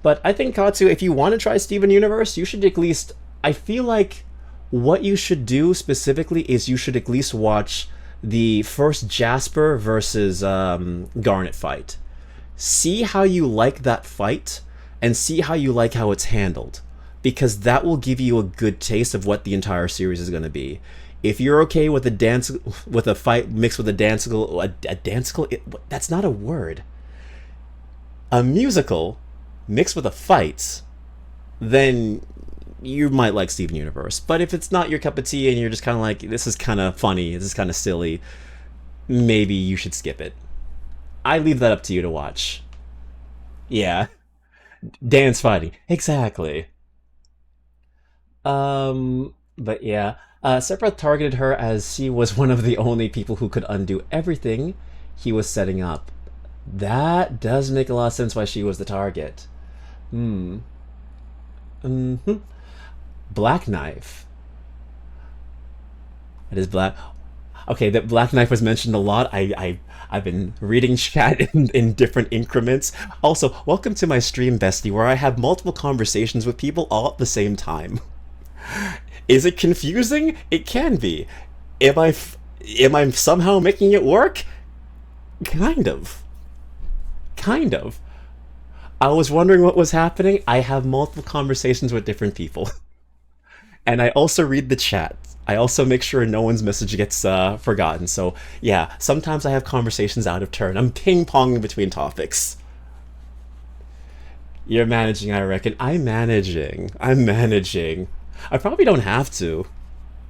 But I think Katsu, if you want to try Steven Universe, you should at least. I feel like what you should do specifically is you should at least watch the first Jasper versus Garnet fight. See how you like that fight, and see how you like how it's handled, because that will give you a good taste of what the entire series is going to be. If you're okay with a dance, with a fight mixed with a danceicle, a danceicle, that's not a word. A musical mixed with a fight, then you might like Steven Universe. But if it's not your cup of tea and you're just kind of like, this is kind of funny, this is kind of silly, maybe you should skip it. I leave that up to you to watch. Yeah, dance fighting, exactly. But yeah, Sephiroth targeted her as she was one of the only people who could undo everything he was setting up. That does make a lot of sense why she was the target. Hmm. Mm-hmm. Black Knife. It is Black. Okay, that Black Knife was mentioned a lot. I've been reading chat in different increments. Also, welcome to my stream, bestie, where I have multiple conversations with people all at the same time. Is it confusing? It can be. Am I somehow making it work? Kind of. Kind of. I was wondering what was happening. I have multiple conversations with different people. And I also read the chat. I also make sure no one's message gets forgotten. So, yeah, sometimes I have conversations out of turn. I'm ping-ponging between topics. You're managing, I reckon. I'm managing. I'm managing. I probably don't have to,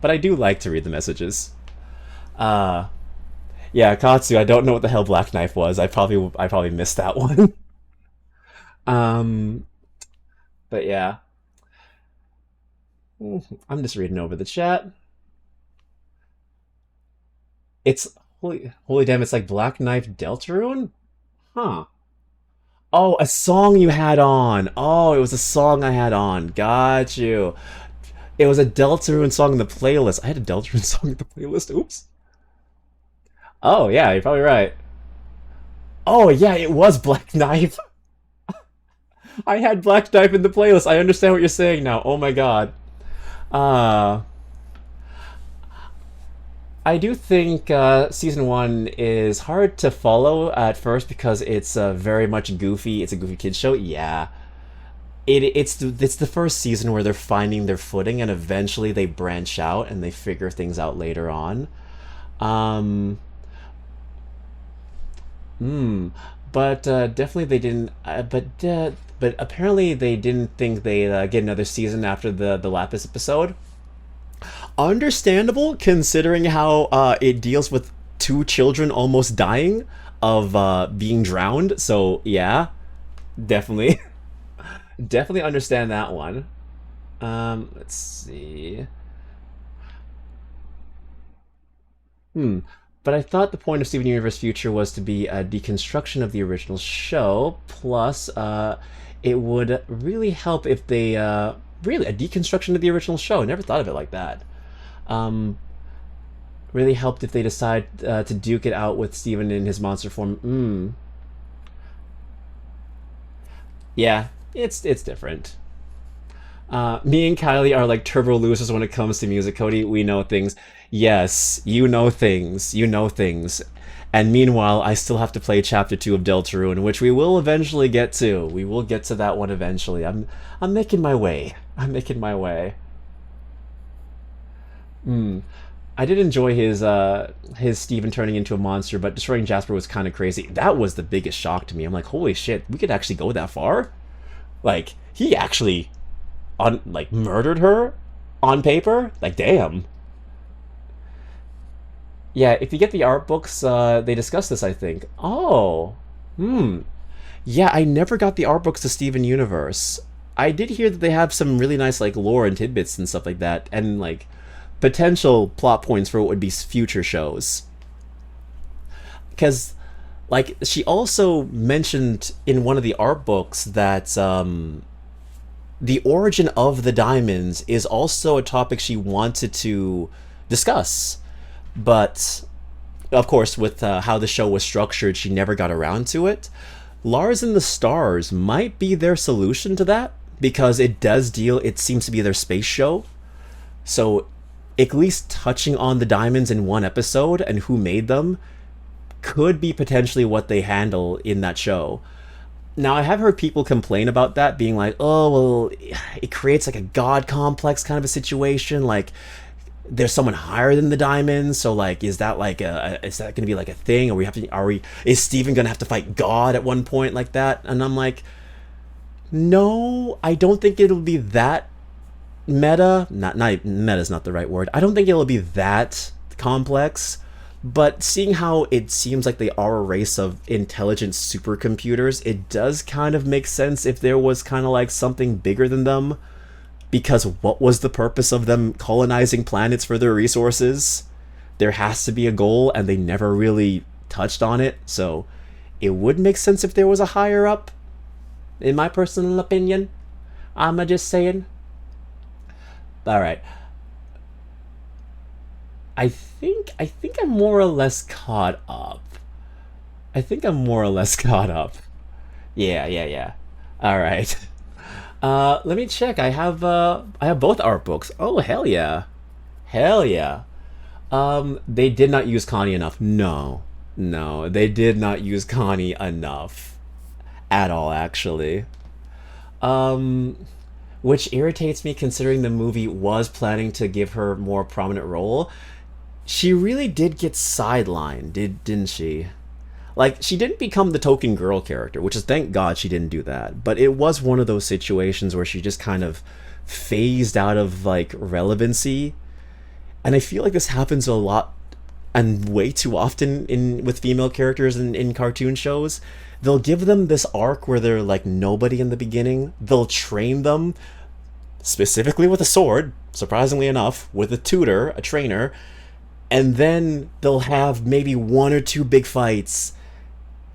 but I do like to read the messages. Uh, yeah, Katsu, I don't know what the hell Black Knife was. I probably missed that one. um, but yeah, I'm just reading over the chat. It's holy damn, it's like Black Knife Deltarune? Huh. Oh, a song you had on. Oh, it was a song I had on. Got you. It was a Deltarune song in the playlist. I had a Deltarune song in the playlist. Oops. Oh, yeah, you're probably right. Oh, yeah, it was Black Knife. I had Black Knife in the playlist. I understand what you're saying now. Oh my god. Uh, I do think season one is hard to follow at first because it's very much goofy. It's a goofy kids show. Yeah, it's the first season where they're finding their footing, and eventually they branch out and they figure things out later on. Um, hmm. But definitely they didn't. But apparently they didn't think they'd get another season after the Lapis episode. Understandable considering how it deals with two children almost dying of being drowned. So yeah, definitely, definitely understand that one. Let's see. Hmm. But I thought the point of Steven Universe Future was to be a deconstruction of the original show. Plus, it would really help if they really a deconstruction of the original show. I never thought of it like that. Um, really helped if they decide to duke it out with Steven in his monster form. Yeah, it's different. Me and Kylie are like turbo losers when it comes to music, Cody. We know things. Yes, you know things. You know things. And meanwhile, I still have to play Chapter 2 of Deltarune, which we will eventually get to. We will get to that one eventually. I'm making my way. I'm making my way. Hmm. I did enjoy his Steven turning into a monster, but destroying Jasper was kind of crazy. That was the biggest shock to me. I'm like, holy shit, we could actually go that far? Like, he actually on like murdered her on paper? Like, damn. Yeah, if you get the art books, they discuss this, I think. Oh. Hmm. Yeah, I never got the art books to Steven Universe. I did hear that they have some really nice like lore and tidbits and stuff like that, and like potential plot points for what would be future shows. Because, like, she also mentioned in one of the art books that the origin of the diamonds is also a topic she wanted to discuss. But, of course, with how the show was structured, she never got around to it. Lars in the Stars might be their solution to that, because it does deal, it seems to be their space show. So at least touching on the diamonds in one episode and who made them could be potentially what they handle in that show. Now, I have heard people complain about that, being like, oh, well, it creates like a god complex kind of a situation. Like, there's someone higher than the diamonds, so like, is that going to be like a thing? Is Steven going to have to fight God at one point like that? And I'm like, no, I don't think it'll be that meta. Not meta's not the right word. I don't think it'll be that complex. But seeing how it seems like they are a race of intelligent supercomputers, it does kind of make sense if there was kind of like something bigger than them. Because what was the purpose of them colonizing planets for their resources? There has to be a goal, and they never really touched on it. So it would make sense if there was a higher up, in my personal opinion. I'm just saying. Alright. I think I'm more or less caught up. Yeah. All right. Let me check. I have both art books. Oh, hell yeah. Hell yeah. They did not use Connie enough. No. No, they did not use Connie enough at all, actually. Which irritates me considering the movie was planning to give her a more prominent role. She really did get sidelined, didn't she? Like, she didn't become the token girl character, which is thank God she didn't do that. But it was one of those situations where she just kind of phased out of, like, relevancy. And I feel like this happens a lot and way too often with female characters in cartoon shows. They'll give them this arc where they're, like, nobody in the beginning. They'll train them, specifically with a sword, surprisingly enough, with a tutor, a trainer, and then they'll have maybe one or two big fights,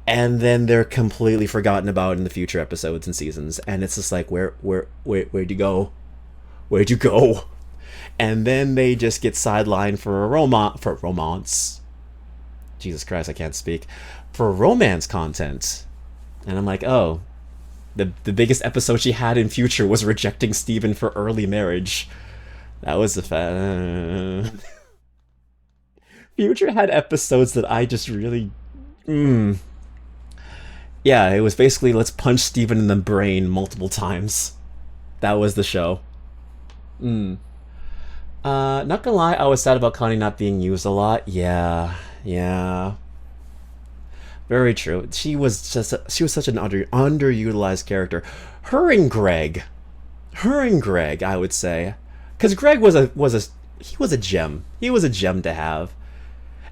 and then they're completely forgotten about in the future episodes and seasons. And it's just like, where'd you go? Where'd you go? And then they just get sidelined for romance. Jesus Christ, I can't speak. For romance content. And I'm like, oh, the biggest episode she had in Future was rejecting Steven for early marriage. That was the Future had episodes that I just really... Yeah, it was basically let's punch Steven in the brain multiple times. That was the show. Not gonna lie, I was sad about Connie not being used a lot. Yeah. Very true. She was such an underutilized character. Her and Greg, I would say, because Greg was a gem. He was a gem to have.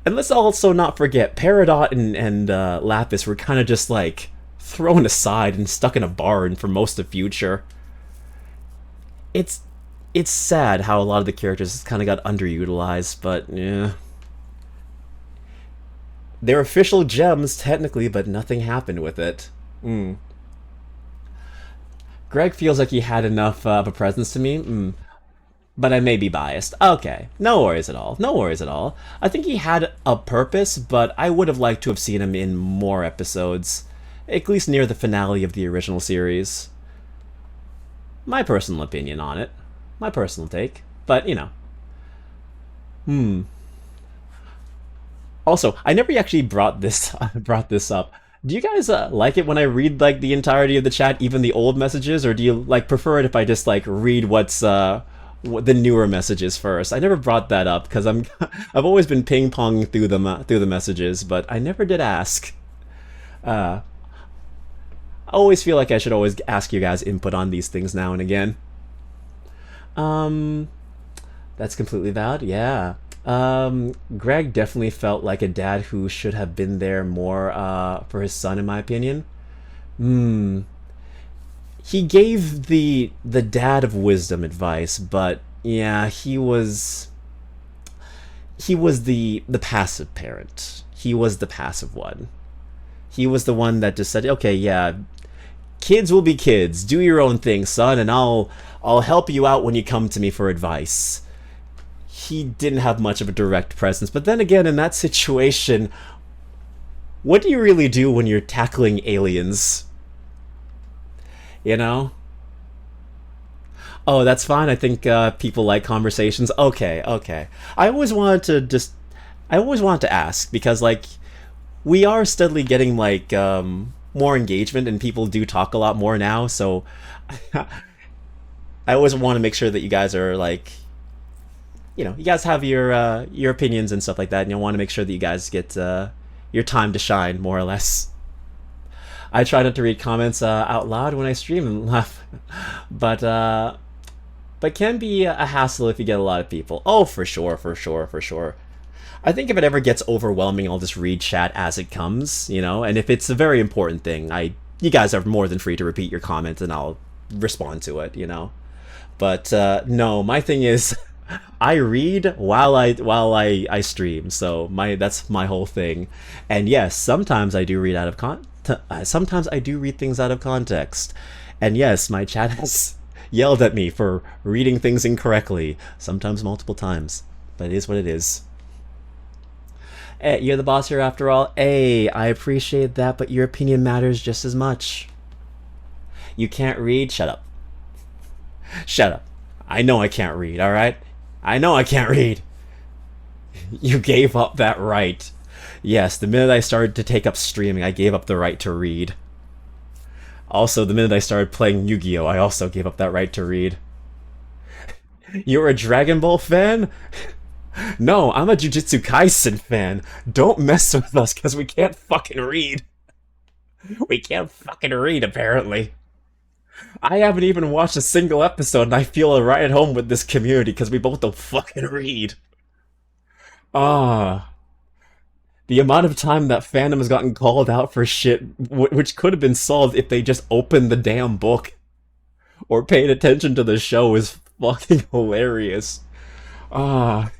And let's also not forget, Peridot and Lapis were kind of just like thrown aside and stuck in a barn for most of Future. It's sad how a lot of the characters kind of got underutilized, but yeah. They're official gems, technically, but nothing happened with it. Greg feels like he had enough of a presence to me. But I may be biased. Okay, no worries at all. I think he had a purpose, but I would have liked to have seen him in more episodes. At least near the finale of the original series. My personal opinion on it. My personal take. But, you know. Also, I never actually brought this up. Do you guys like it when I read like the entirety of the chat, even the old messages, or do you like prefer it if I just like read what's the newer messages first? I never brought that up because I've always been ping ponging through the messages, but I never did ask. I always feel like I should always ask you guys input on these things now and again. That's completely valid. Yeah. Greg definitely felt like a dad who should have been there more for his son, in my opinion. He gave the dad of wisdom advice, but yeah, he was the passive parent. He was the passive one. He was the one that just said, okay, yeah, kids will be kids. Do your own thing, son, and I'll help you out when you come to me for advice. He didn't have much of a direct presence, but then again, in that situation, what do you really do when you're tackling aliens? You know? Oh, that's fine. I think people like conversations. Okay, okay. I always wanted to just, I always wanted to ask because like we are steadily getting like more engagement and people do talk a lot more now. So I always want to make sure that you guys are like, you guys have your opinions and stuff like that, and you want to make sure that you guys get your time to shine more or less. I try not to read comments out loud when I stream and laugh, but can be a hassle if you get a lot of people. Oh, for sure, for sure, for sure. I think if it ever gets overwhelming, I'll just read chat as it comes, and if it's a very important thing, you guys are more than free to repeat your comments and I'll respond to it. But no, my thing is, I read while I stream, so that's my whole thing. And yes, sometimes I do read sometimes I do read things out of context. And yes, my chat has yelled at me for reading things incorrectly, sometimes multiple times. But it is what it is. Hey, you're the boss here after all. Hey, I appreciate that, but your opinion matters just as much. You can't read? Shut up. Shut up. I know I can't read, alright? I know I can't read. You gave up that right. Yes, the minute I started to take up streaming, I gave up the right to read. Also, the minute I started playing Yu-Gi-Oh, I also gave up that right to read. You're a Dragon Ball fan? No, I'm a Jujutsu Kaisen fan. Don't mess with us, because we can't fucking read. We can't fucking read, apparently. I haven't even watched a single episode, and I feel right at home with this community, because we both don't fucking read. Ah. The amount of time that fandom has gotten called out for shit, which could have been solved if they just opened the damn book. Or paid attention to the show, is fucking hilarious. Ah.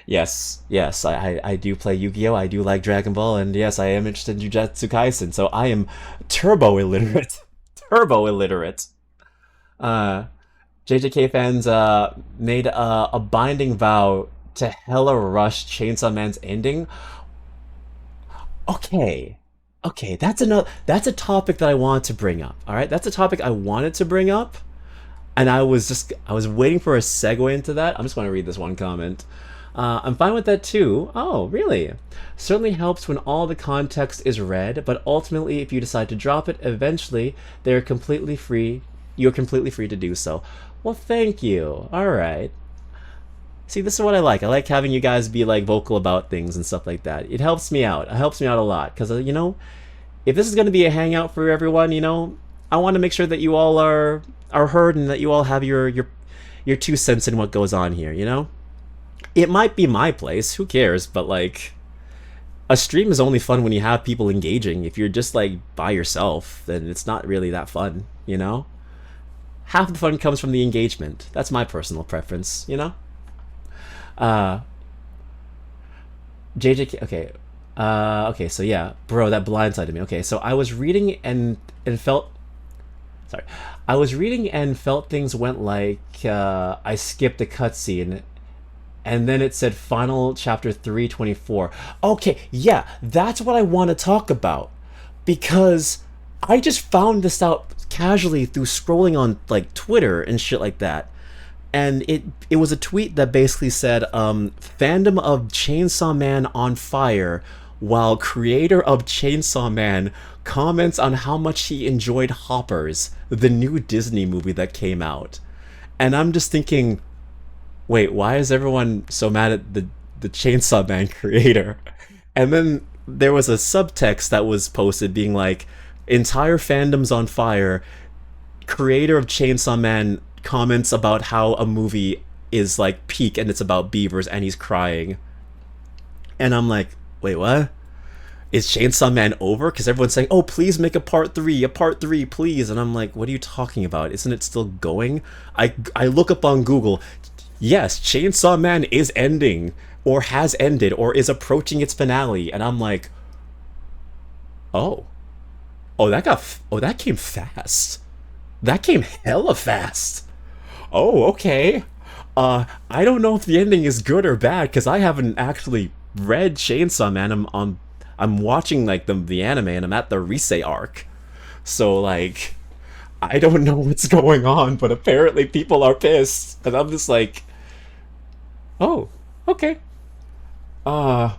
Yes, yes, I do play Yu-Gi-Oh! I do like Dragon Ball, and yes, I am interested in Jujutsu Kaisen, so I am turbo illiterate. Turbo illiterate. Uh, JJK fans made a binding vow to hella rush Chainsaw Man's ending. Okay. Okay, that's a topic that I wanted to bring up. All right? That's a topic I wanted to bring up, and I was waiting for a segue into that. I'm just going to read this one comment. I'm fine with that too. Oh, really? Certainly helps when all the context is read, but ultimately, if you decide to drop it, eventually, they're completely free. You're completely free to do so. Well, thank you. All right. See, this is what I like. I like having you guys be like vocal about things and stuff like that. It helps me out. It helps me out a lot because if this is going to be a hangout for everyone, I want to make sure that you all are heard and that you all have your 2 cents in what goes on here. It might be my place, who cares, but like a stream is only fun when you have people engaging. If you're just like by yourself, then it's not really that fun. Half the fun comes from the engagement. That's my personal preference. Uh JJK, okay. Okay, so yeah, bro, that blindsided me. Okay, so I was reading and felt sorry. I was reading and felt things went like I skipped a cutscene and then it said final chapter 324. Okay, yeah, that's what I want to talk about because I just found this out casually through scrolling on like Twitter and shit like that. And it was a tweet that basically said fandom of Chainsaw Man on fire while creator of Chainsaw Man comments on how much he enjoyed Hoppers, the new Disney movie that came out. And I'm just thinking, wait, why is everyone so mad at the Chainsaw Man creator? And then there was a subtext that was posted being like, entire fandom's on fire, creator of Chainsaw Man comments about how a movie is like peak and it's about beavers and he's crying. And I'm like, wait, what? Is Chainsaw Man over? Because everyone's saying, oh, please make a part 3, please. And I'm like, what are you talking about? Isn't it still going? I look up on Google. Yes, Chainsaw Man is ending, or has ended, or is approaching its finale. And I'm like, oh. That came fast. That came hella fast. Oh, okay. I don't know if the ending is good or bad, because I haven't actually read Chainsaw Man. I'm watching like the anime and I'm at the Rise arc. So like I don't know what's going on, but apparently people are pissed. And I'm just like, oh, okay. Uh,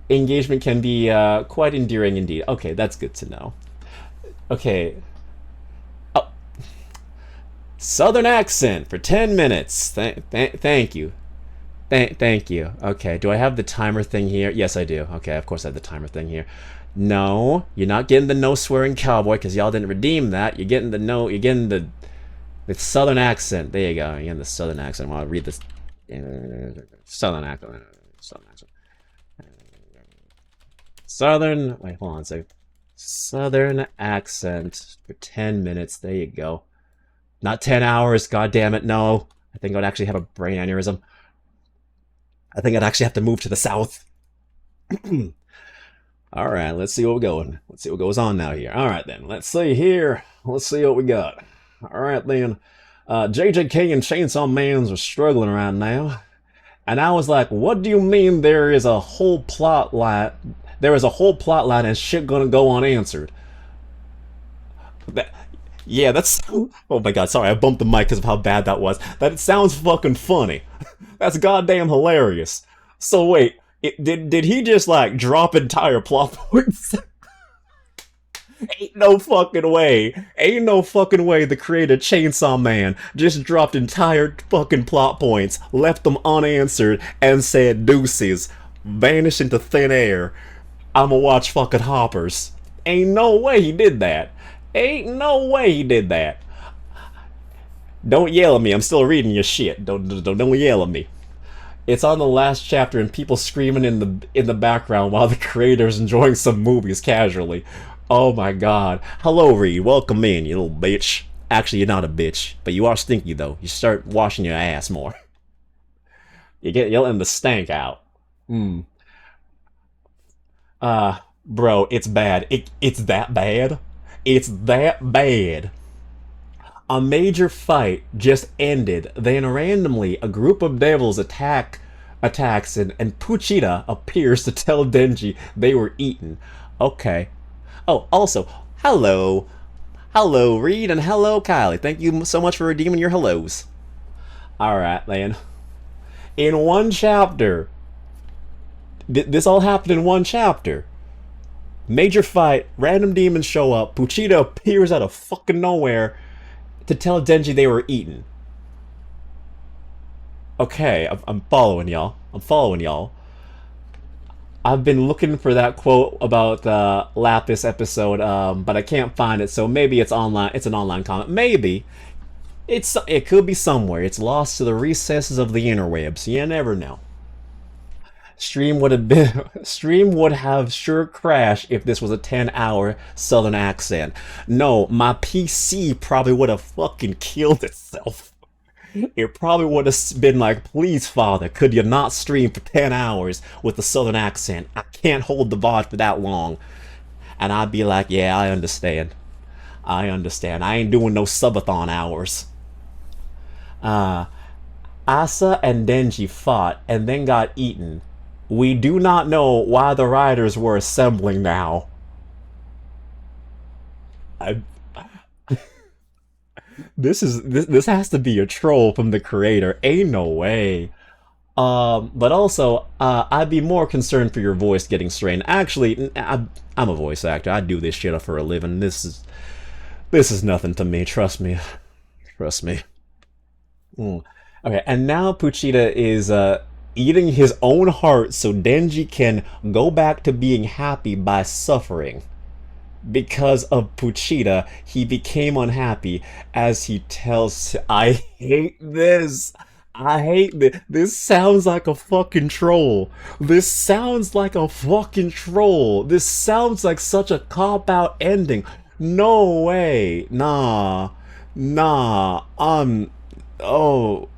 engagement can be quite endearing indeed. Okay, that's good to know. Okay. Oh, Southern accent for 10 minutes. Thank you. Thank you. Okay, do I have the timer thing here? Yes, I do. Okay, of course I have the timer thing here. No, you're not getting the no swearing cowboy because y'all didn't redeem that. You're getting the no. You're getting the southern accent. There you go. You're getting the southern accent. I'll read this. Southern accent. Southern accent. Southern. Wait, hold on a second. Southern accent for 10 minutes. There you go. Not 10 hours. God damn it. No. I think I would actually have a brain aneurysm. I think I'd actually have to move to the south. All right, let's see what we're going. Let's see what goes on now here. All right, then. Let's see here. Let's see what we got. All right, then. JJK and Chainsaw Mans are struggling right now. And I was like, what do you mean there is a whole plot line? There is a whole plot line and shit gonna go unanswered. That, yeah, that's... Oh my god, sorry, I bumped the mic because of how bad that was. That sounds fucking funny. That's goddamn hilarious. So wait, did he just like drop entire plot points? Ain't no fucking way. Ain't no fucking way the creator Chainsaw Man just dropped entire fucking plot points, left them unanswered, and said deuces, vanished into thin air. I'ma watch fucking Hoppers. Ain't no way he did that. Ain't no way he did that. Don't yell at me. I'm still reading your shit. Don't yell at me. It's on the last chapter and people screaming in the background while the creator's enjoying some movies casually. Oh my god. Hello, Reed. Welcome in, you little bitch. Actually, you're not a bitch, but you are stinky though. You start washing your ass more. You're letting the stank out. Bro, it's bad. It's that bad. It's that bad. A major fight just ended. Then randomly, a group of devils attacks and Puchita appears to tell Denji they were eaten. Okay. Oh, also, hello. Hello, Reed, and hello, Kylie. Thank you so much for redeeming your hellos. Alright, then. In one chapter. This all happened in one chapter. Major fight, random demons show up, Puchita appears out of fucking nowhere to tell Denji they were eaten. Okay, I'm following y'all. I'm following y'all. I've been looking for that quote about the Lapis episode, but I can't find it, so maybe it's online. It's an online comment. Maybe. It could be somewhere. It's lost to the recesses of the interwebs. You never know. Stream would have sure crashed if this was a 10-hour southern accent. No, my PC probably would have fucking killed itself. It probably would have been like, please, Father, could you not stream for 10 hours with the southern accent? I can't hold the VOD for that long. And I'd be like, yeah, I understand. I understand. I ain't doing no subathon hours. Asa and Denji fought and then got eaten. We do not know why the riders were assembling now. This has to be a troll from the creator. Ain't no way. But also, I'd be more concerned for your voice getting strained. Actually, I'm a voice actor. I do this shit for a living. This is nothing to me. Trust me. Trust me. Okay, and now Puchita is eating his own heart so Denji can go back to being happy by suffering. Because of Puchita, he became unhappy as he tells... I hate this. I hate this. This sounds like a fucking troll. This sounds like a fucking troll. This sounds like such a cop-out ending. No way. Nah. Nah. Oh.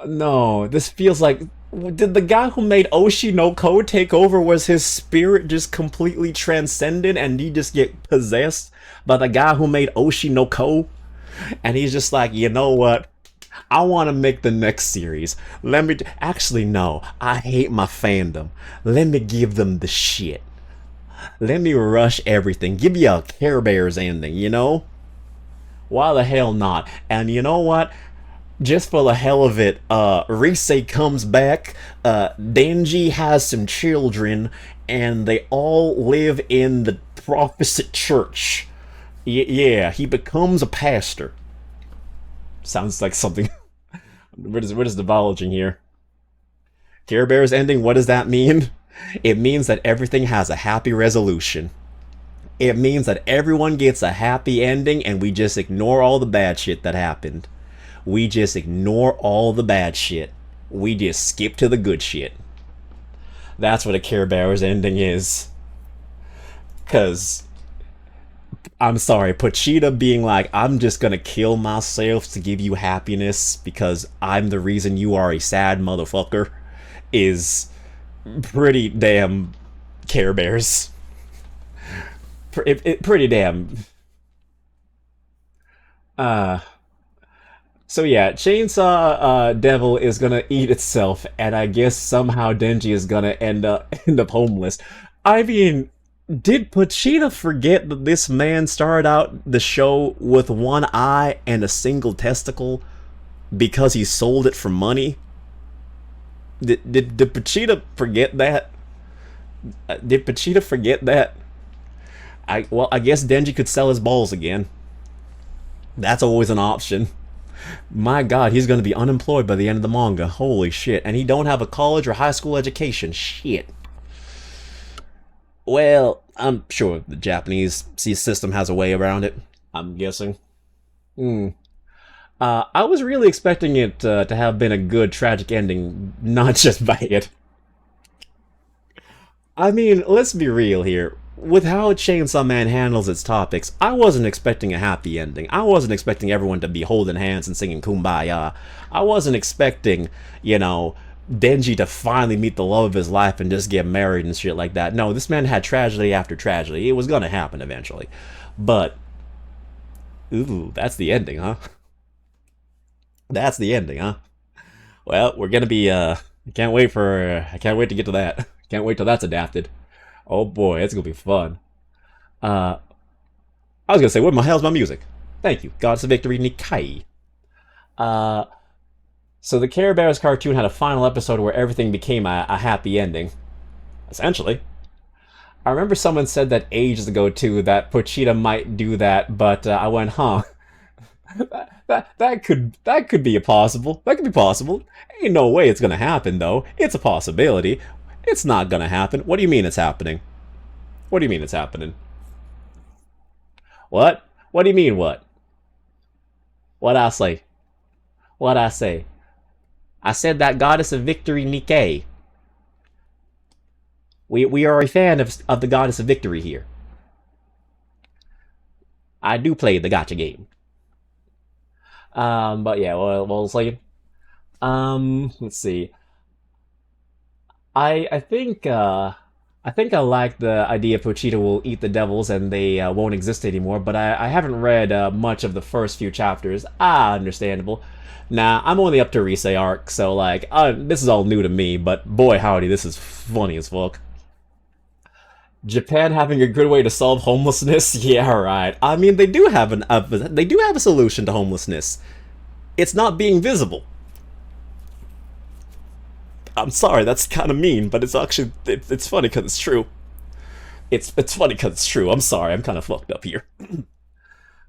No, this feels like... Did the guy who made Oshi no Ko take over? Was his spirit just completely transcended and he just get possessed by the guy who made Oshi no Ko? And he's just like, you know what? I want to make the next series. Let me... Actually, no. I hate my fandom. Let me give them the shit. Let me rush everything. Give me a Care Bears ending, you know? Why the hell not? And you know what? Just for the hell of it, Rise comes back, Denji has some children, and they all live in the opposite church. Yeah, he becomes a pastor. Sounds like something. What is divulging here? Care Bears ending, what does that mean? It means that everything has a happy resolution. It means that everyone gets a happy ending and we just ignore all the bad shit that happened. We just ignore all the bad shit. We just skip to the good shit. That's what a Care Bears ending is. Cause I'm sorry, Pochita being like, I'm just gonna kill myself to give you happiness because I'm the reason you are a sad motherfucker is pretty damn Care Bears. Pretty damn. So yeah, Chainsaw Devil is gonna eat itself, and I guess somehow Denji is gonna end up homeless. I mean, did Pochita forget that this man started out the show with one eye and a single testicle because he sold it for money? Did Pochita forget that? Did Pochita forget that? I guess Denji could sell his balls again. That's always an option. My god, he's gonna be unemployed by the end of the manga. Holy shit. And he don't have a college or high school education. Shit. Well, I'm sure the Japanese system has a way around it. I'm guessing. I was really expecting it to have been a good, tragic ending, not just bad. I mean, let's be real here. With how Chainsaw Man handles its topics, I wasn't expecting a happy ending. I wasn't expecting everyone to be holding hands and singing Kumbaya. I wasn't expecting, you know, Denji to finally meet the love of his life and just get married and shit like that. No, this man had tragedy after tragedy. It was gonna happen eventually. But, ooh, that's the ending, huh? That's the ending, huh? Well, we're gonna be, I can't wait to get to that. Can't wait till that's adapted. Oh boy, it's gonna be fun. I was gonna say, what the hell's my music? Thank you. Goddess of Victory, Nikai. So the Care Bears cartoon had a final episode where everything became a happy ending. Essentially. I remember someone said that ages ago too, that Pochita might do that, but I went, huh. that could be possible. That could be possible. Ain't no way it's gonna happen though. It's a possibility. It's not gonna happen. What do you mean it's happening? What do you mean it's happening? What? What do you mean what? What I say? What I say? I said that Goddess of Victory Nikkei. We are a fan of the Goddess of Victory here. I do play the gacha game. But yeah, we'll see. Let's see. I think I like the idea Pochita will eat the devils and they won't exist anymore, but I haven't read much of the first few chapters. Understandable. Nah, I'm only up to Rise arc, so like, this is all new to me, but boy howdy, this is funny as fuck. Japan having a good way to solve homelessness? Yeah, right. I mean, they do have a solution to homelessness. It's not being visible. I'm sorry, that's kind of mean, but it's actually it's funny because it's true. It's funny because it's true. I'm sorry, I'm kind of fucked up here.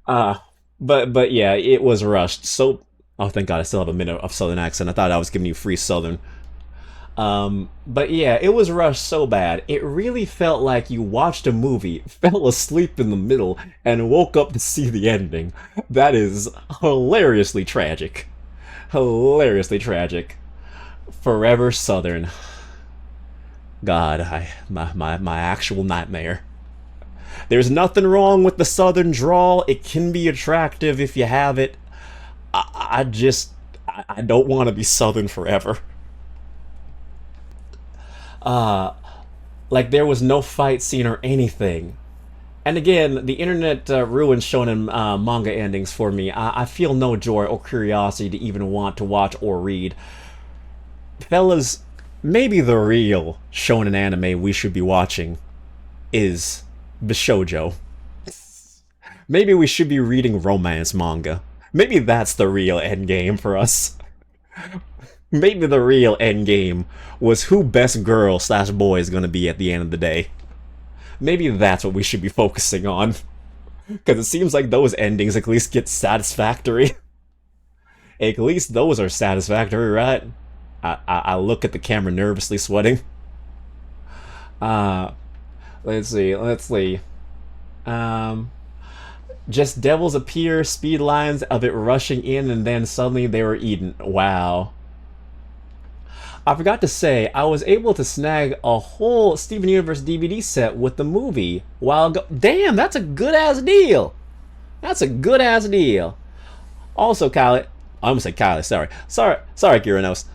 But yeah, it was rushed. So, oh, thank God, I still have a minute of Southern accent. I thought I was giving you free Southern. But yeah, it was rushed so bad. It really felt like you watched a movie, fell asleep in the middle, and woke up to see the ending. That is hilariously tragic. Hilariously tragic. Forever Southern. God, my actual nightmare. There's nothing wrong with the Southern drawl. It can be attractive if you have it. I don't want to be Southern forever. Like there was no fight scene or anything. And again, the internet ruined shonen manga endings for me. I feel no joy or curiosity to even want to watch or read. Fellas, maybe the real shonen anime we should be watching is Bishoujo. Maybe we should be reading romance manga. Maybe that's the real endgame for us. Maybe the real endgame was who best girl slash boy is gonna be at the end of the day. Maybe that's what we should be focusing on. Because it seems like those endings at least get satisfactory. At least those are satisfactory, right? I look at the camera nervously sweating. Let's see. Just devils appear, speed lines of it rushing in, and then suddenly they were eaten. Wow. I forgot to say, I was able to snag a whole Steven Universe DVD set with the movie while ago. Damn, that's a good-ass deal! That's a good-ass deal. Also, Kylie... I almost said Kylie, sorry, Kiranos.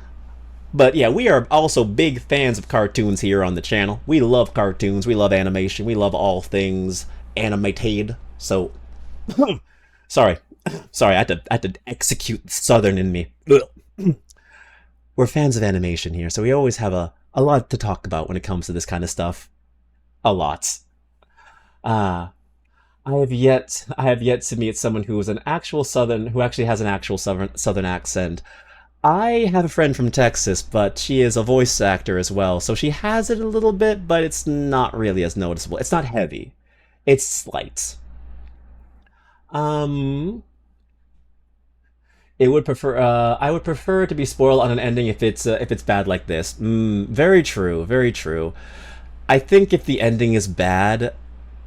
But yeah, we are also big fans of cartoons here on the channel. We love cartoons, we love animation, we love all things animated. So, sorry, I had to execute the Southern in me. We're fans of animation here, so we always have a lot to talk about when it comes to this kind of stuff. A lot. I have yet to meet someone who is an actual Southern, who actually has an actual Southern accent. I have a friend from Texas, but she is a voice actor as well, so she has it a little bit, but it's not really as noticeable. It's not heavy. It's slight. It would prefer. I would prefer to be spoiled on an ending if it's bad like this. Very true. Very true. I think if the ending is bad,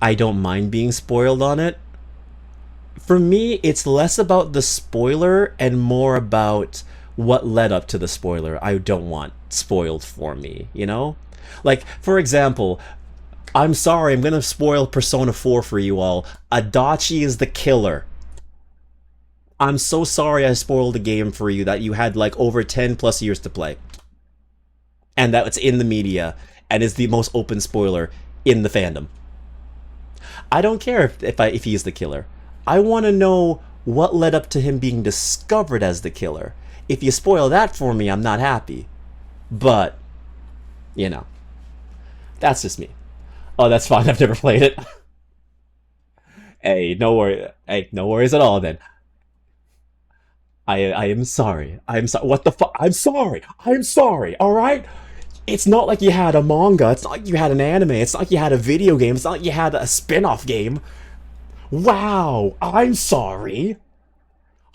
I don't mind being spoiled on it. For me, it's less about the spoiler and more about what led up to the spoiler. I don't want spoiled for me, you know? Like, for example, I'm sorry, I'm gonna spoil Persona 4 for you all. Adachi is the killer. I'm so sorry I spoiled the game for you that you had like over 10 plus years to play. And that it's in the media and is the most open spoiler in the fandom. I don't care if he is the killer. I want to know what led up to him being discovered as the killer. If you spoil that for me, I'm not happy. But, you know, that's just me. Oh, that's fine. I've never played it. Hey, no worries at all then. I am sorry. I'm sorry. What the fuck? I'm sorry. All right? It's not like you had a manga. It's not like you had an anime. It's not like you had a video game. It's not like you had a spin-off game. Wow. I'm sorry.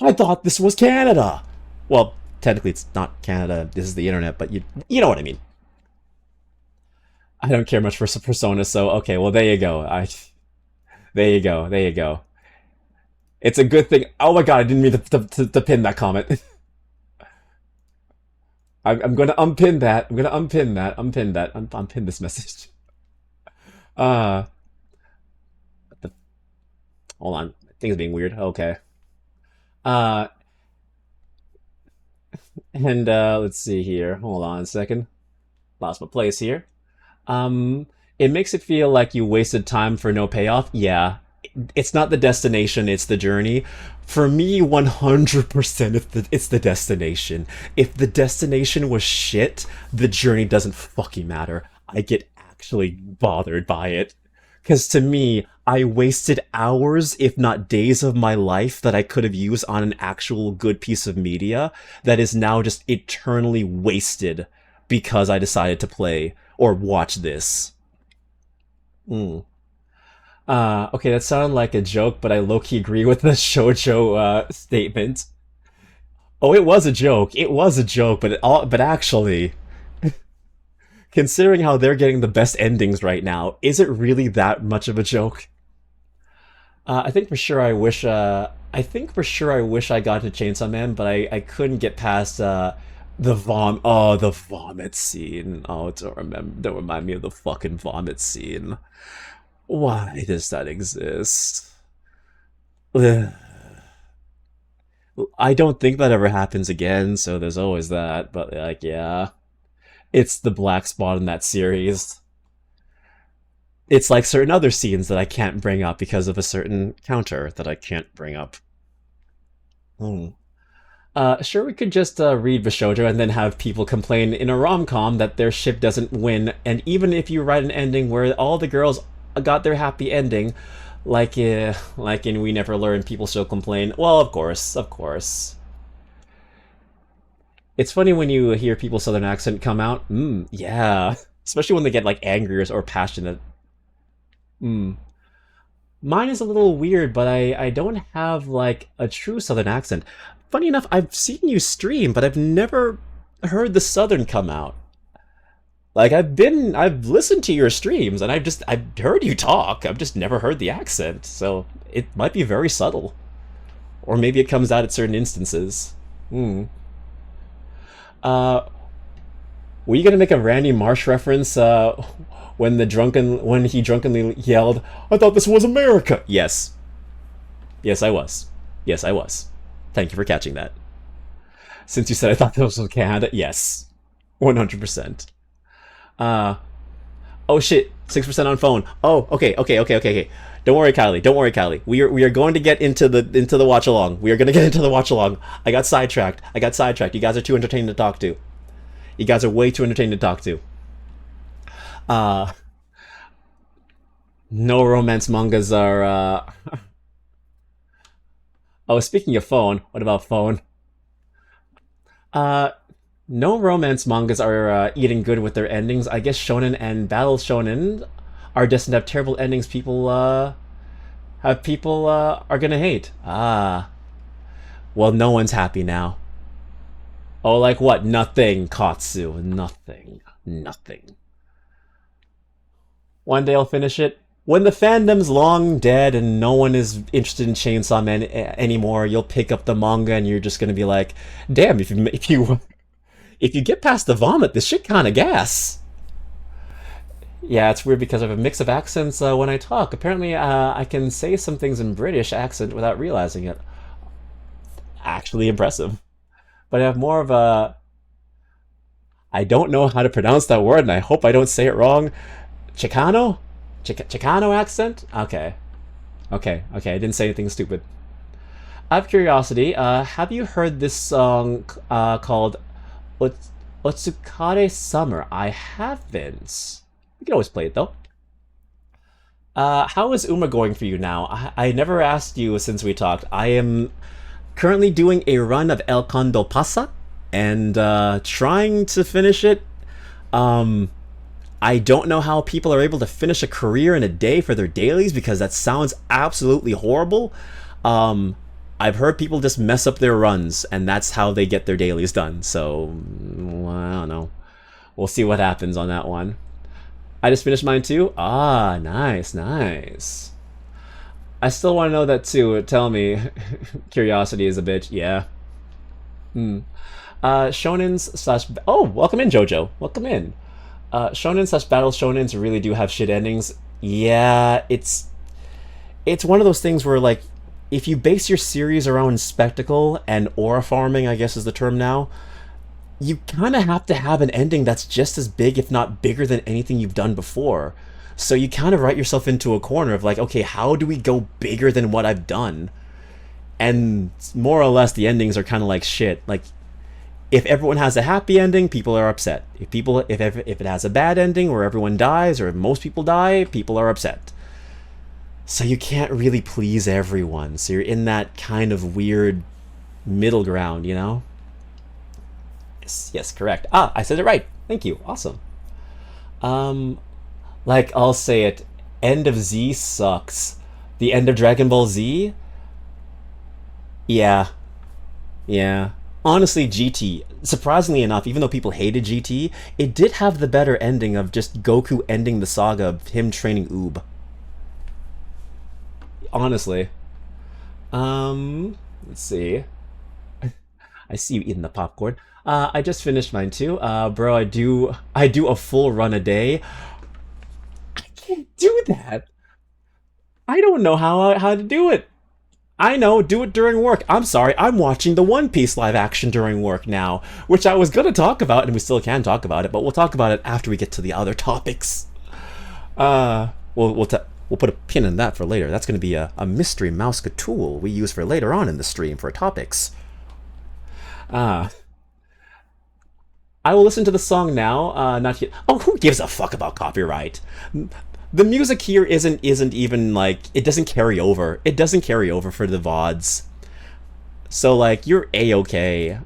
I thought this was Canada. Well, technically it's not Canada. This is the internet, but you know what I mean. I don't care much for Persona, so okay, well, there you go. There you go. It's a good thing. Oh my god, I didn't mean to pin that comment. I'm going to unpin that. Unpin this message. Hold on. Things being weird. Okay. And let's see here. Hold on a second. Lost my place here. It makes it feel like you wasted time for no payoff. Yeah. It's not the destination, it's the journey. For me, 100% it's the destination. If the destination was shit, the journey doesn't fucking matter. I get actually bothered by it. Because to me, I wasted hours, if not days of my life that I could have used on an actual good piece of media that is now just eternally wasted because I decided to play or watch this. Okay, that sounded like a joke, but I low-key agree with the shoujo statement. Oh, it was a joke, but actually, considering how they're getting the best endings right now, is it really that much of a joke? I think for sure I wish I got to Chainsaw Man, but I couldn't get past the vomit scene. Oh, don't remind me of the fucking vomit scene. Why does that exist? Ugh. I don't think that ever happens again, so there's always that, but like, yeah. It's the black spot in that series. It's like certain other scenes that I can't bring up because of a certain counter that I can't bring up. Sure, we could just read Bishoujo and then have people complain in a rom-com that their ship doesn't win, and even if you write an ending where all the girls got their happy ending, like in We Never Learn, people still complain. Well, of course, of course. It's funny when you hear people's southern accent come out. Yeah, especially when they get like angry or passionate. Mm. Mine is a little weird, but I don't have like a true southern accent. Funny enough, I've seen you stream, but I've never heard the southern come out. Like I've listened to your streams and I've heard you talk. I've just never heard the accent. So it might be very subtle. Or maybe it comes out at certain instances. Hmm. Uh were you gonna make a Randy Marsh reference when he drunkenly yelled, "I thought this was America"? Yes. Yes, I was. Yes, I was. Thank you for catching that. Since you said I thought this was Canada, yes. 100%. Uh Oh shit, 6% on phone. Oh, okay. Don't worry, Kylie. Don't worry, Kylie. We are going to get into the watch along. We are going to get into the watch along. I got sidetracked. You guys are too entertaining to talk to. You guys are way too entertaining to talk to. Uh no romance mangas are Oh, speaking of phone, what about phone? Uh no romance mangas are eating good with their endings. I guess shonen and battle shonen are destined to have terrible endings. People are gonna hate. Ah, well, no one's happy now. Oh, like what? Nothing, Katsu. Nothing. Nothing. One day I'll finish it. When the fandom's long dead and no one is interested in Chainsaw Man anymore, you'll pick up the manga and you're just gonna be like, "Damn! If you get past the vomit, this shit kind of gas." Yeah, it's weird because I have a mix of accents when I talk. Apparently, I can say some things in British accent without realizing it. Actually impressive. But I have more of a... I don't know how to pronounce that word, and I hope I don't say it wrong. Chicano? Chicano accent? Okay. Okay, I didn't say anything stupid. Out of curiosity, have you heard this song called Otsukare Summer? I haven't. We can always play it though. How is Uma going for you now? I never asked you since we talked. I am currently doing a run of El Condo Pasa and trying to finish it. Um, I don't know how people are able to finish a career in a day for their dailies because that sounds absolutely horrible. Um, I've heard people just mess up their runs and that's how they get their dailies done. So, I don't know. We'll see what happens on that one. I just finished mine too? Ah, nice, nice. I still want to know that too. Tell me. Curiosity is a bitch. Yeah. Hmm. Shonens slash... Oh, welcome in, Jojo. Welcome in. Shonen slash battle shonens really do have shit endings. Yeah, it's one of those things where, like, if you base your series around spectacle and aura farming, I guess is the term now, you kind of have to have an ending that's just as big, if not bigger, than anything you've done before. So you kind of write yourself into a corner of like, okay, how do we go bigger than what I've done? And more or less, the endings are kind of like shit. Like, if everyone has a happy ending, people are upset. If it has a bad ending where everyone dies or if most people die, people are upset. So you can't really please everyone. So you're in that kind of weird middle ground, you know? Yes, correct. Ah, I said it right. Thank you. Awesome. Um, like I'll say it. End of Z sucks. The end of Dragon Ball Z? Yeah. Yeah. Honestly, GT, surprisingly enough, even though people hated GT, it did have the better ending of just Goku ending the saga of him training Oob. Honestly. Let's see. I see you eating the popcorn. I just finished mine too. Bro, I do a full run a day. I can't do that. I don't know how to do it. I know, do it during work. I'm sorry, I'm watching the One Piece live action during work now, which I was gonna talk about, and we still can talk about it, but we'll talk about it after we get to the other topics. We'll put a pin in that for later. That's gonna be a mystery mouse tool we use for later on in the stream for topics. Uh, I will listen to the song now, not yet. Oh, who gives a fuck about copyright? The music here isn't even like, it doesn't carry over. It doesn't carry over for the VODs. So like you're a-okay.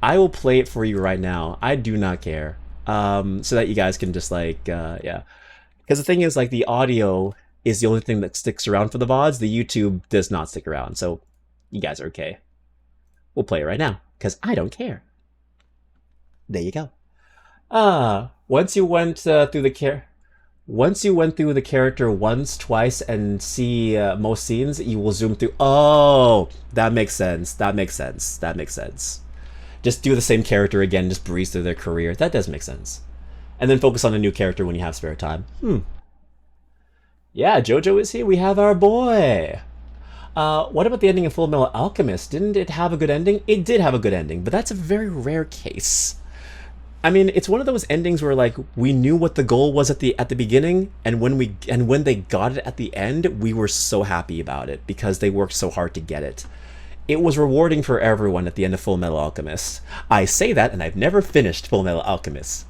I will play it for you right now. I do not care. So that you guys can just like yeah. Because the thing is, like, the audio is the only thing that sticks around for the VODs. The YouTube does not stick around, so you guys are okay. We'll play it right now, because I don't care. There you go. Once you went through the once you went through the character once, twice, and see most scenes, you will zoom through. Oh, that makes sense. That makes sense. That makes sense. Just do the same character again, just breeze through their career. That does make sense. And then focus on a new character when you have spare time. Yeah, Jojo is here. We have our boy. What about the ending of Full Metal Alchemist? Didn't it have a good ending? It did have a good ending, but that's a very rare case. I mean, it's one of those endings where like we knew what the goal was at the beginning, and when they got it at the end, we were so happy about it because they worked so hard to get it. It was rewarding for everyone at the end of Full Metal Alchemist. I say that, and I've never finished Full Metal Alchemist.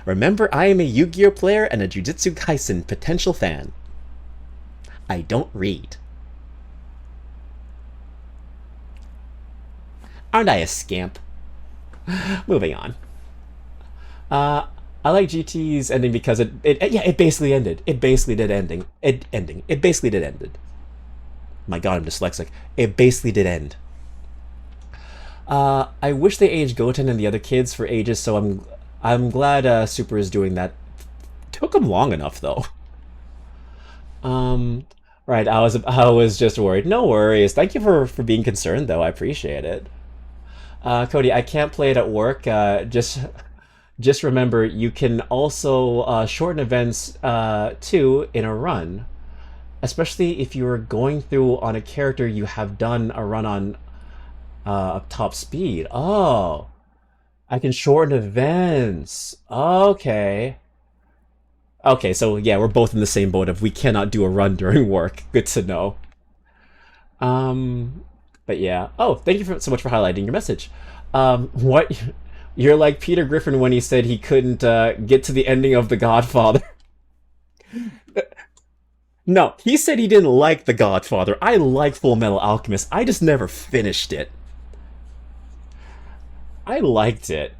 Remember, I am a Yu-Gi-Oh player and a Jujutsu Kaisen potential fan. I don't read. Aren't I a scamp? Moving on. I like GT's ending because it basically ended. It basically did ending. It basically did ended. My god, I'm dyslexic. It basically did end. I wish they aged Goten and the other kids for ages, so I'm glad Super is doing that. Took him long enough though. Right, I was just worried. No worries. Thank you for being concerned though. I appreciate it. Cody, I can't play it at work. Just remember, you can also shorten events too in a run, especially if you're going through on a character you have done a run on top speed. Oh, I can shorten events. Okay. Okay, so yeah, we're both in the same boat of we cannot do a run during work. Good to know. But yeah. Oh, thank you so much for highlighting your message. What? You're like Peter Griffin when he said he couldn't get to the ending of The Godfather. No, he said he didn't like The Godfather. I like Full Metal Alchemist. I just never finished it. I liked it.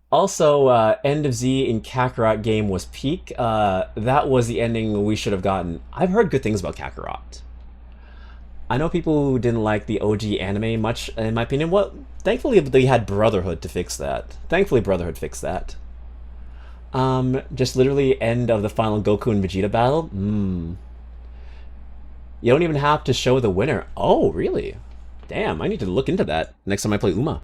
Also, End of Z in Kakarot game was peak. That was the ending we should have gotten. I've heard good things about Kakarot. I know people who didn't like the OG anime much, in my opinion. Well, thankfully they had Brotherhood to fix that. Thankfully Brotherhood fixed that. Just literally end of the final Goku and Vegeta battle? You don't even have to show the winner. Oh, really? Damn, I need to look into that next time I play Uma.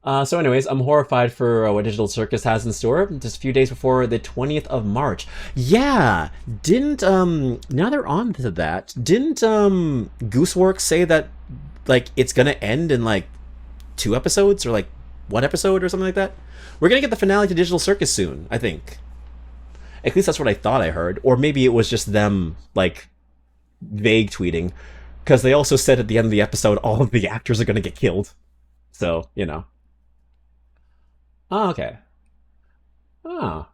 So anyways, I'm horrified for what Digital Circus has in store just a few days before the 20th of March. Yeah, didn't, now they're on to that, didn't, Gooseworks say that, like, it's gonna end in, like, 2 episodes, or, like, 1 episode, or something like that? We're gonna get the finale to Digital Circus soon, I think. At least that's what I thought I heard. Or maybe it was just them, like, vague tweeting. Because they also said at the end of the episode all of the actors are gonna get killed. So, you know. Oh, okay. Ah.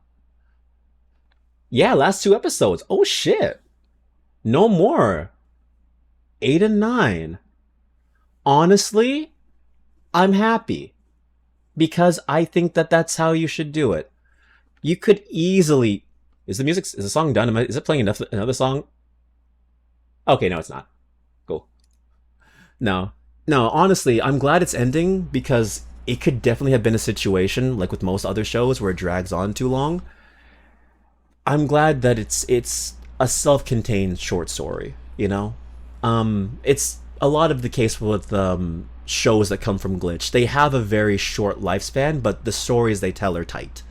Yeah, last 2 episodes. Oh, shit. No more. 8 and 9. Honestly, I'm happy. Because I think that that's how you should do it. You could easily... Is the song done? Is it playing another song? Okay, no, it's not. Cool. No. No, honestly, I'm glad it's ending because it could definitely have been a situation, like with most other shows, where it drags on too long. I'm glad that it's a self-contained short story, you know? It's a lot of the case with shows that come from Glitch. They have a very short lifespan, but the stories they tell are tight.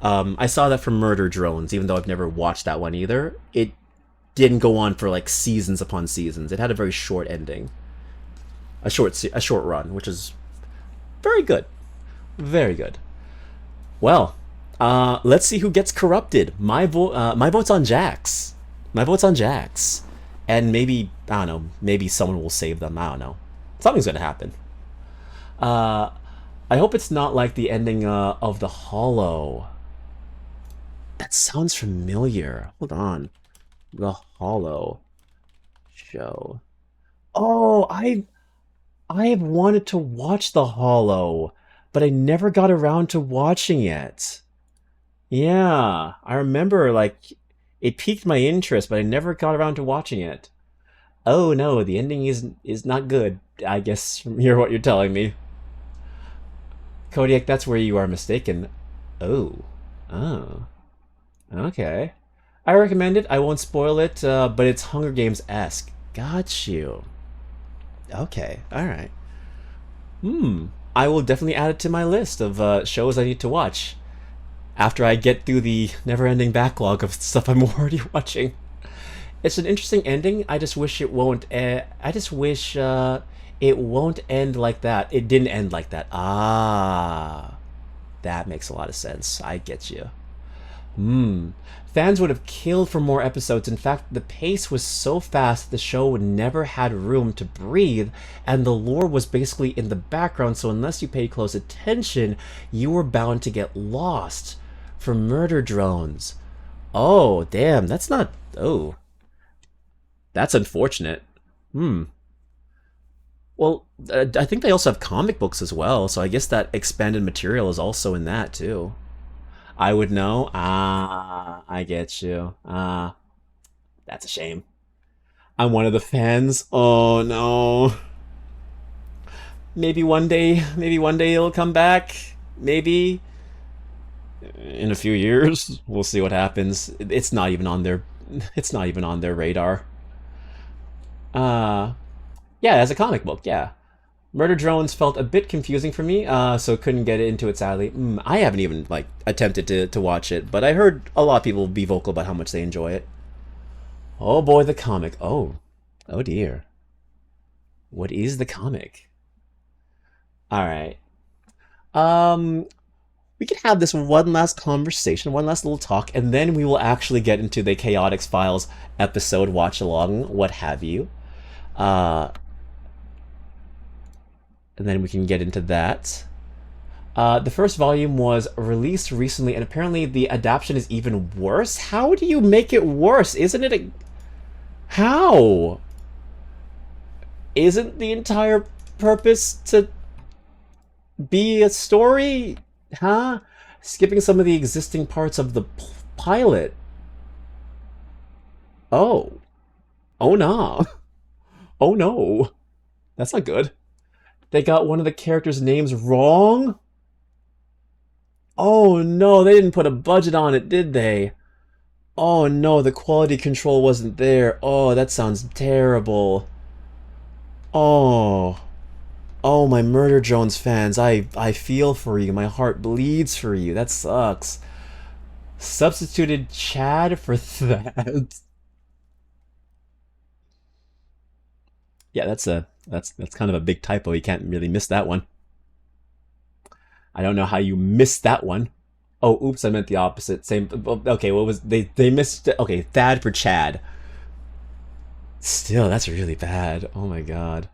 I saw that from Murder Drones, even though I've never watched that one either. It didn't go on for like seasons upon seasons. It had a very short ending. A short run, which is very good. Very good. Well, let's see who gets corrupted. My vote's on Jax. My vote's on Jax. And maybe, I don't know, maybe someone will save them. I don't know. Something's gonna happen. I hope it's not like the ending of The Hollow. That sounds familiar. Hold on. The Hollow show. Oh, I have wanted to watch The Hollow, but I never got around to watching it. Yeah, I remember like it piqued my interest, but I never got around to watching it. Oh no, the ending is not good. I guess from here what you're telling me. Kodiak, that's where you are mistaken. Oh. Oh. Okay. I recommend it. I won't spoil it, but it's Hunger Games-esque. Got you. Okay. Alright. I will definitely add it to my list of shows I need to watch after I get through the never-ending backlog of stuff I'm already watching. It's an interesting ending. I just wish it won't. I just wish it won't end like that. It didn't end like that. Ah, that makes a lot of sense. I get you. Fans would have killed for more episodes. In fact, the pace was so fast the show never had room to breathe, and the lore was basically in the background, so unless you paid close attention, you were bound to get lost for murder drones. Oh, damn, that's not... Oh, that's unfortunate. Well, I think they also have comic books as well, so I guess that expanded material is also in that, too. I would know. Ah, I get you. Ah, that's a shame. I'm one of the fans. Oh no. Maybe one day it'll come back. Maybe in a few years. We'll see what happens. It's not even on their it's not even on their radar. Uh yeah, as a comic book, yeah. Murder Drones felt a bit confusing for me, so couldn't get into it sadly. I haven't even like attempted to watch it, but I heard a lot of people be vocal about how much they enjoy it. Oh boy, the comic. Oh dear. What is the comic? All right. We could have this one last conversation, one last little talk, and then we will actually get into the Chaotix Files episode, watch along, what have you. And then we can get into that. The first volume was released recently, and apparently the adaptation is even worse. How do you make it worse? Isn't it a... How? Isn't the entire purpose to be a story? Huh? Skipping some of the existing parts of the pilot. Oh. Oh no. Oh no. That's not good. They got one of the characters' names wrong? Oh no, they didn't put a budget on it, did they? Oh no, the quality control wasn't there. Oh, that sounds terrible. Oh. Oh, my Murder Jones fans, I feel for you. My heart bleeds for you. That sucks. Substituted Chad for that. Yeah, that's kind of a big typo. You can't really miss that one. I don't know how you missed that one. Oh, oops, I meant the opposite. Same. Okay, what was they missed? Okay, Thad for Chad. Still, that's really bad. Oh my god.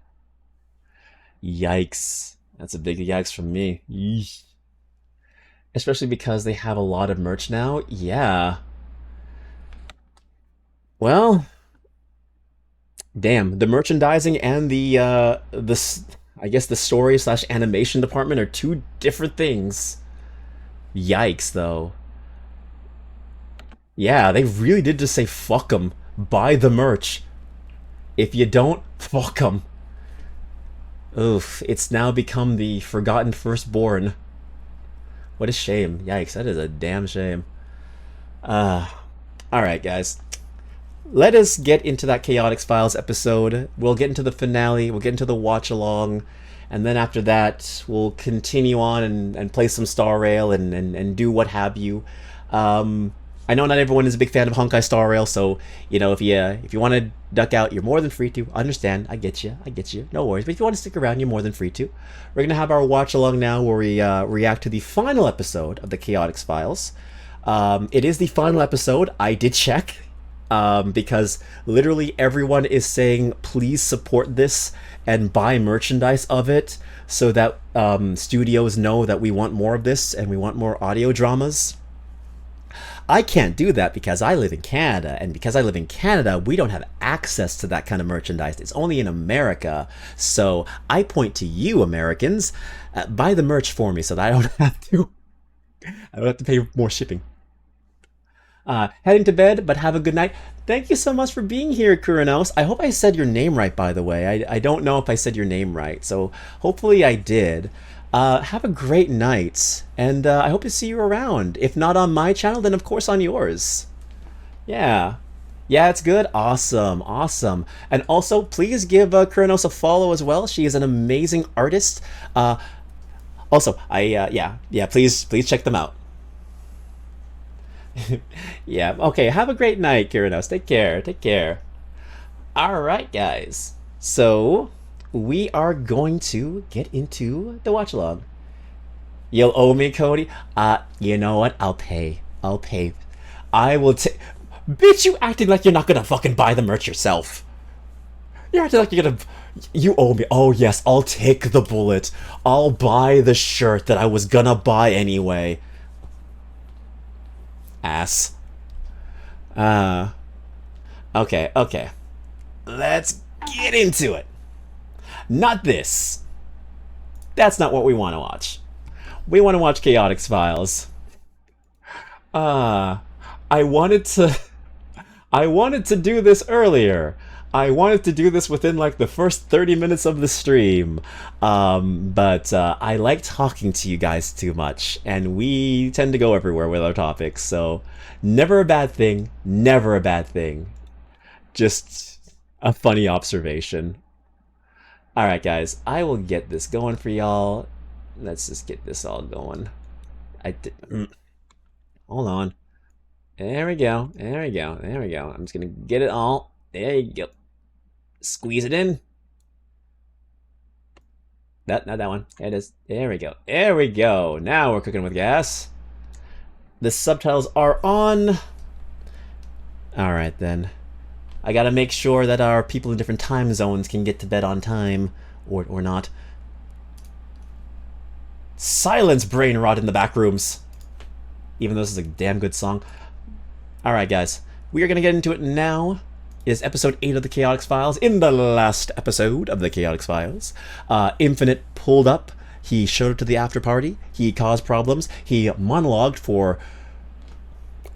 Yikes. That's a big yikes from me. Yeesh. Especially because they have a lot of merch now. Yeah. Well, damn. The merchandising and I guess the story slash animation department are two different things. Yikes, though. Yeah, they really did just say fuck 'em. Buy the merch. If you don't, fuck 'em. Oof, it's now become the forgotten firstborn. What a shame. Yikes, that is a damn shame. Alright, guys. Let us get into that Chaotix Files episode. We'll get into the finale, we'll get into the watch along, and then after that, we'll continue on and play some Star Rail and do what have you. I know not everyone is a big fan of Honkai Star Rail, so you know if you want to duck out, you're more than free to. Understand? I get you. No worries. But if you want to stick around, you're more than free to. We're gonna have our watch along now, where we react to the final episode of the Chaotix Files. It is the final episode. I did check. because literally everyone is saying, please support this and buy merchandise of it so that studios know that we want more of this and we want more audio dramas. I can't do that because I live in Canada, and because I live in Canada, we don't have access to that kind of merchandise. It's only in America. So I point to you, Americans, buy the merch for me so that I don't have to pay more shipping. Heading to bed, but have a good night. Thank you so much for being here, Kuranos. I hope I said your name right, by the way. I don't know if I said your name right, so hopefully I did. Have a great night, and I hope to see you around. If not on my channel, then of course on yours. Yeah. Yeah, it's good. Awesome, awesome. And also, please give Kuranos a follow as well. She is an amazing artist. Also, yeah, please check them out. Yeah, okay, have a great night, Kuranos. Take care. Alright, guys. So, we are going to get into the watch log. You'll owe me, Cody? You know what? I'll pay. I will take... Bitch, you acting like you're not gonna fucking buy the merch yourself. You're acting like you're gonna... You owe me. Oh, yes, I'll take the bullet. I'll buy the shirt that I was gonna buy anyway. Ass. Okay. Let's get into it. Not this. That's not what we want to watch. We want to watch Chaotix Files. I wanted to do this earlier. I wanted to do this within like the first 30 minutes of the stream. But I like talking to you guys too much, and we tend to go everywhere with our topics, so never a bad thing, never a bad thing. Just a funny observation. Alright guys, I will get this going for y'all. Let's just get this all going. Hold on. There we go. I'm just gonna get it all. There you go. Squeeze it in. Not that one. There it is. There we go. Now we're cooking with gas. The subtitles are on. Alright then. I gotta make sure that our people in different time zones can get to bed on time. Or not. Silence, brain rot in the back rooms. Even though this is a damn good song. Alright guys. We are gonna get into it now. It is episode 8 of the Chaotix Files. In the last episode of the Chaotix Files, Infinite pulled up. He showed up to the after party. He caused problems. He monologued for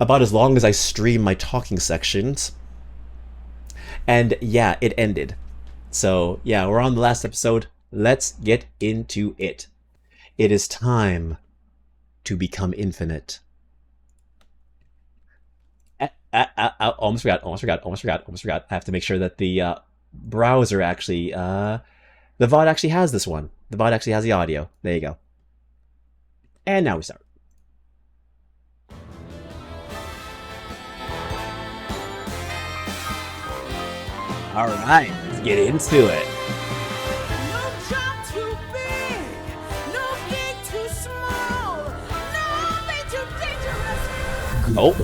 about as long as I stream my talking sections. And yeah, it ended. So yeah, we're on the last episode. Let's get into it. It is time to become infinite. Almost forgot. I have to make sure that the browser actually, the VOD actually has this one. The VOD actually has the audio. There you go. And now we start. All right, let's get into it. No job too big, no gig too small, no way too dangerous. Oh.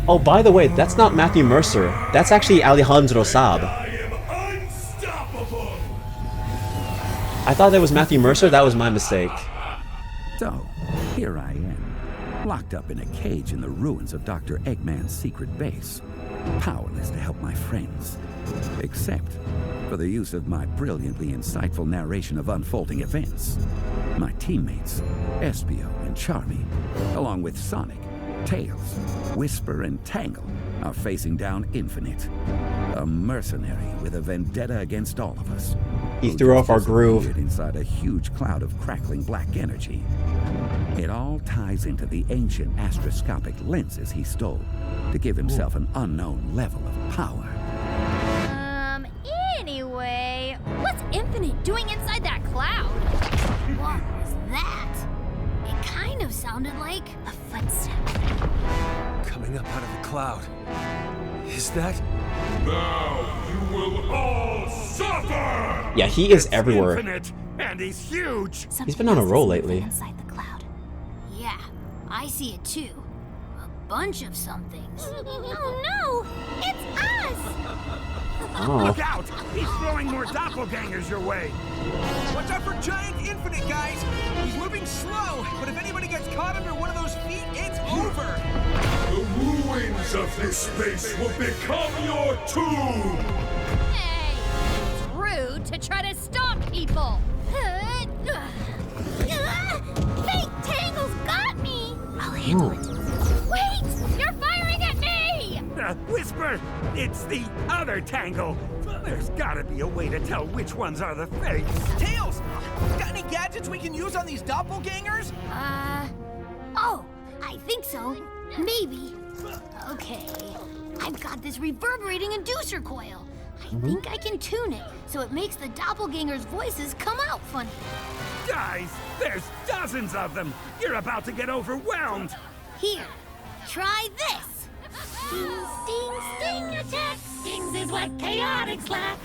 Oh, by the way, that's not Matthew Mercer. That's actually Alejandro Saab. I am unstoppable. I thought that was Matthew Mercer. That was my mistake. So, here I am, locked up in a cage in the ruins of Dr. Eggman's secret base, powerless to help my friends, except for the use of my brilliantly insightful narration of unfolding events. My teammates, Espio and Charmy, along with Sonic, Tails, Whisper, and Tangle, are facing down Infinite, a mercenary with a vendetta against all of us. He threw off our groove. Inside a huge cloud of crackling black energy. It all ties into the ancient astroscopic lenses he stole to give himself an unknown level of power. Anyway, what's Infinite doing inside that cloud? What was that? It kind of sounded like a footstep. Coming up out of the cloud. Is that? Now you will all suffer! Yeah, he is everywhere. Infinite, and he's huge. He's been on a roll lately. Inside the cloud. I see it too. A bunch of somethings. Oh no! It's us! Look out! He's throwing more doppelgangers your way! Watch out for Giant Infinite, guys! He's moving slow, but if anybody gets caught under one of those feet, it's over! The ruins of this space will become your tomb! Hey! It's rude to try to stop people! Fake tangles got me! I'll handle it. Wait! You're firing at me! Whisper! It's the other tangle! There's gotta be a way to tell which ones are the fakes. Tails! Got any gadgets we can use on these doppelgangers? Oh, I think so. Maybe. Okay. I've got this reverberating inducer coil. I think I can tune it so it makes the doppelgangers' voices come out funny. Guys, there's dozens of them! You're about to get overwhelmed! Here, try this. Sting, sting, sting attack. Stings is what chaotics lack.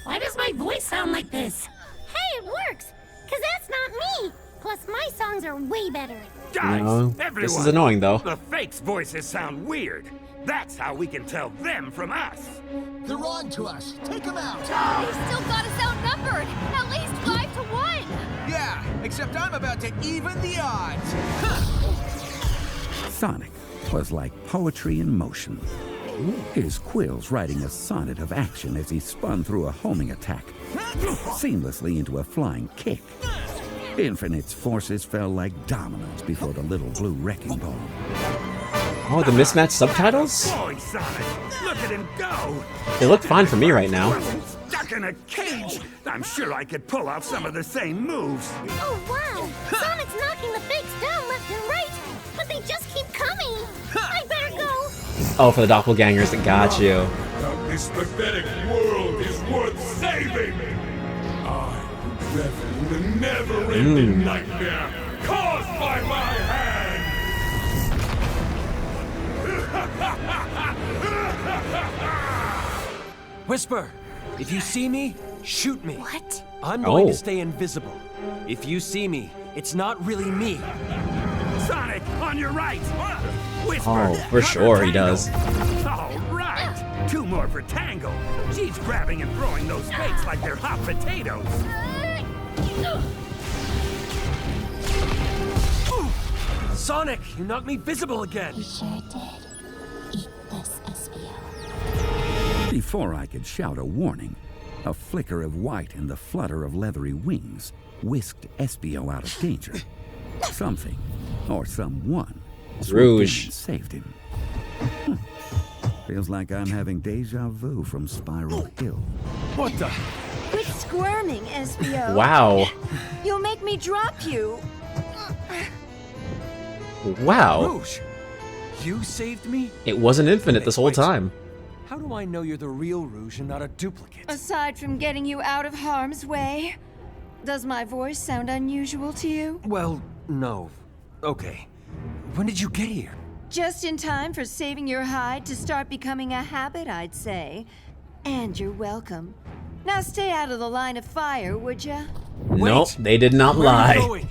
Why does my voice sound like this? Hey, it works. 'Cause that's not me. Plus, my songs are way better. Guys, No, everyone! this is annoying though. The fakes' voices sound weird. That's how we can tell them from us. They're on to us. Take them out! They've still got us outnumbered. At least 5-1. Yeah, except I'm about to even the odds. Sonic was like poetry in motion. His quills writing a sonnet of action as he spun through a homing attack, seamlessly into a flying kick. Infinite's forces fell like dominoes before the little blue wrecking ball. Oh, the mismatched subtitles? Boy, Sonic, look at him go! They look fine for me right now. Stuck in a cage! I'm sure I could pull off some of the same moves. Oh, wow. Sonic's knocking the fakes down left and right. But they just keep coming. I better go. Oh, for the doppelgangers that got you. Now this pathetic world is worth saving! I revel in the never-ending nightmare caused by my hand! Whisper, if you see me, shoot me. What? I'm going Oh. to stay invisible. If you see me, it's not really me. Sonic, on your right! Whisper! Oh, for sure he does. All right! 2 more for Tangle. She's grabbing and throwing those fakes like they're hot potatoes. Sonic, you knocked me visible again. Sure did. Eat this, SBO. Before I could shout a warning, a flicker of white and the flutter of leathery wings whisked Espio out of danger. Something, or someone, swooped in Rouge. and saved him. Feels like I'm having deja vu from Spiral Hill. What the? Quit squirming, SBO. Wow. You'll make me drop you. Wow. Rouge, you saved me? It wasn't infinite this whole Wait. time. How do I know you're the real Rouge and not a duplicate? Aside from getting you out of harm's way, does my voice sound unusual to you? Well, no. Okay. When did you get here? Just in time for saving your hide to start becoming a habit, I'd say. And you're welcome. Now stay out of the line of fire, would ya? Nope, they did not Where are you lie. going?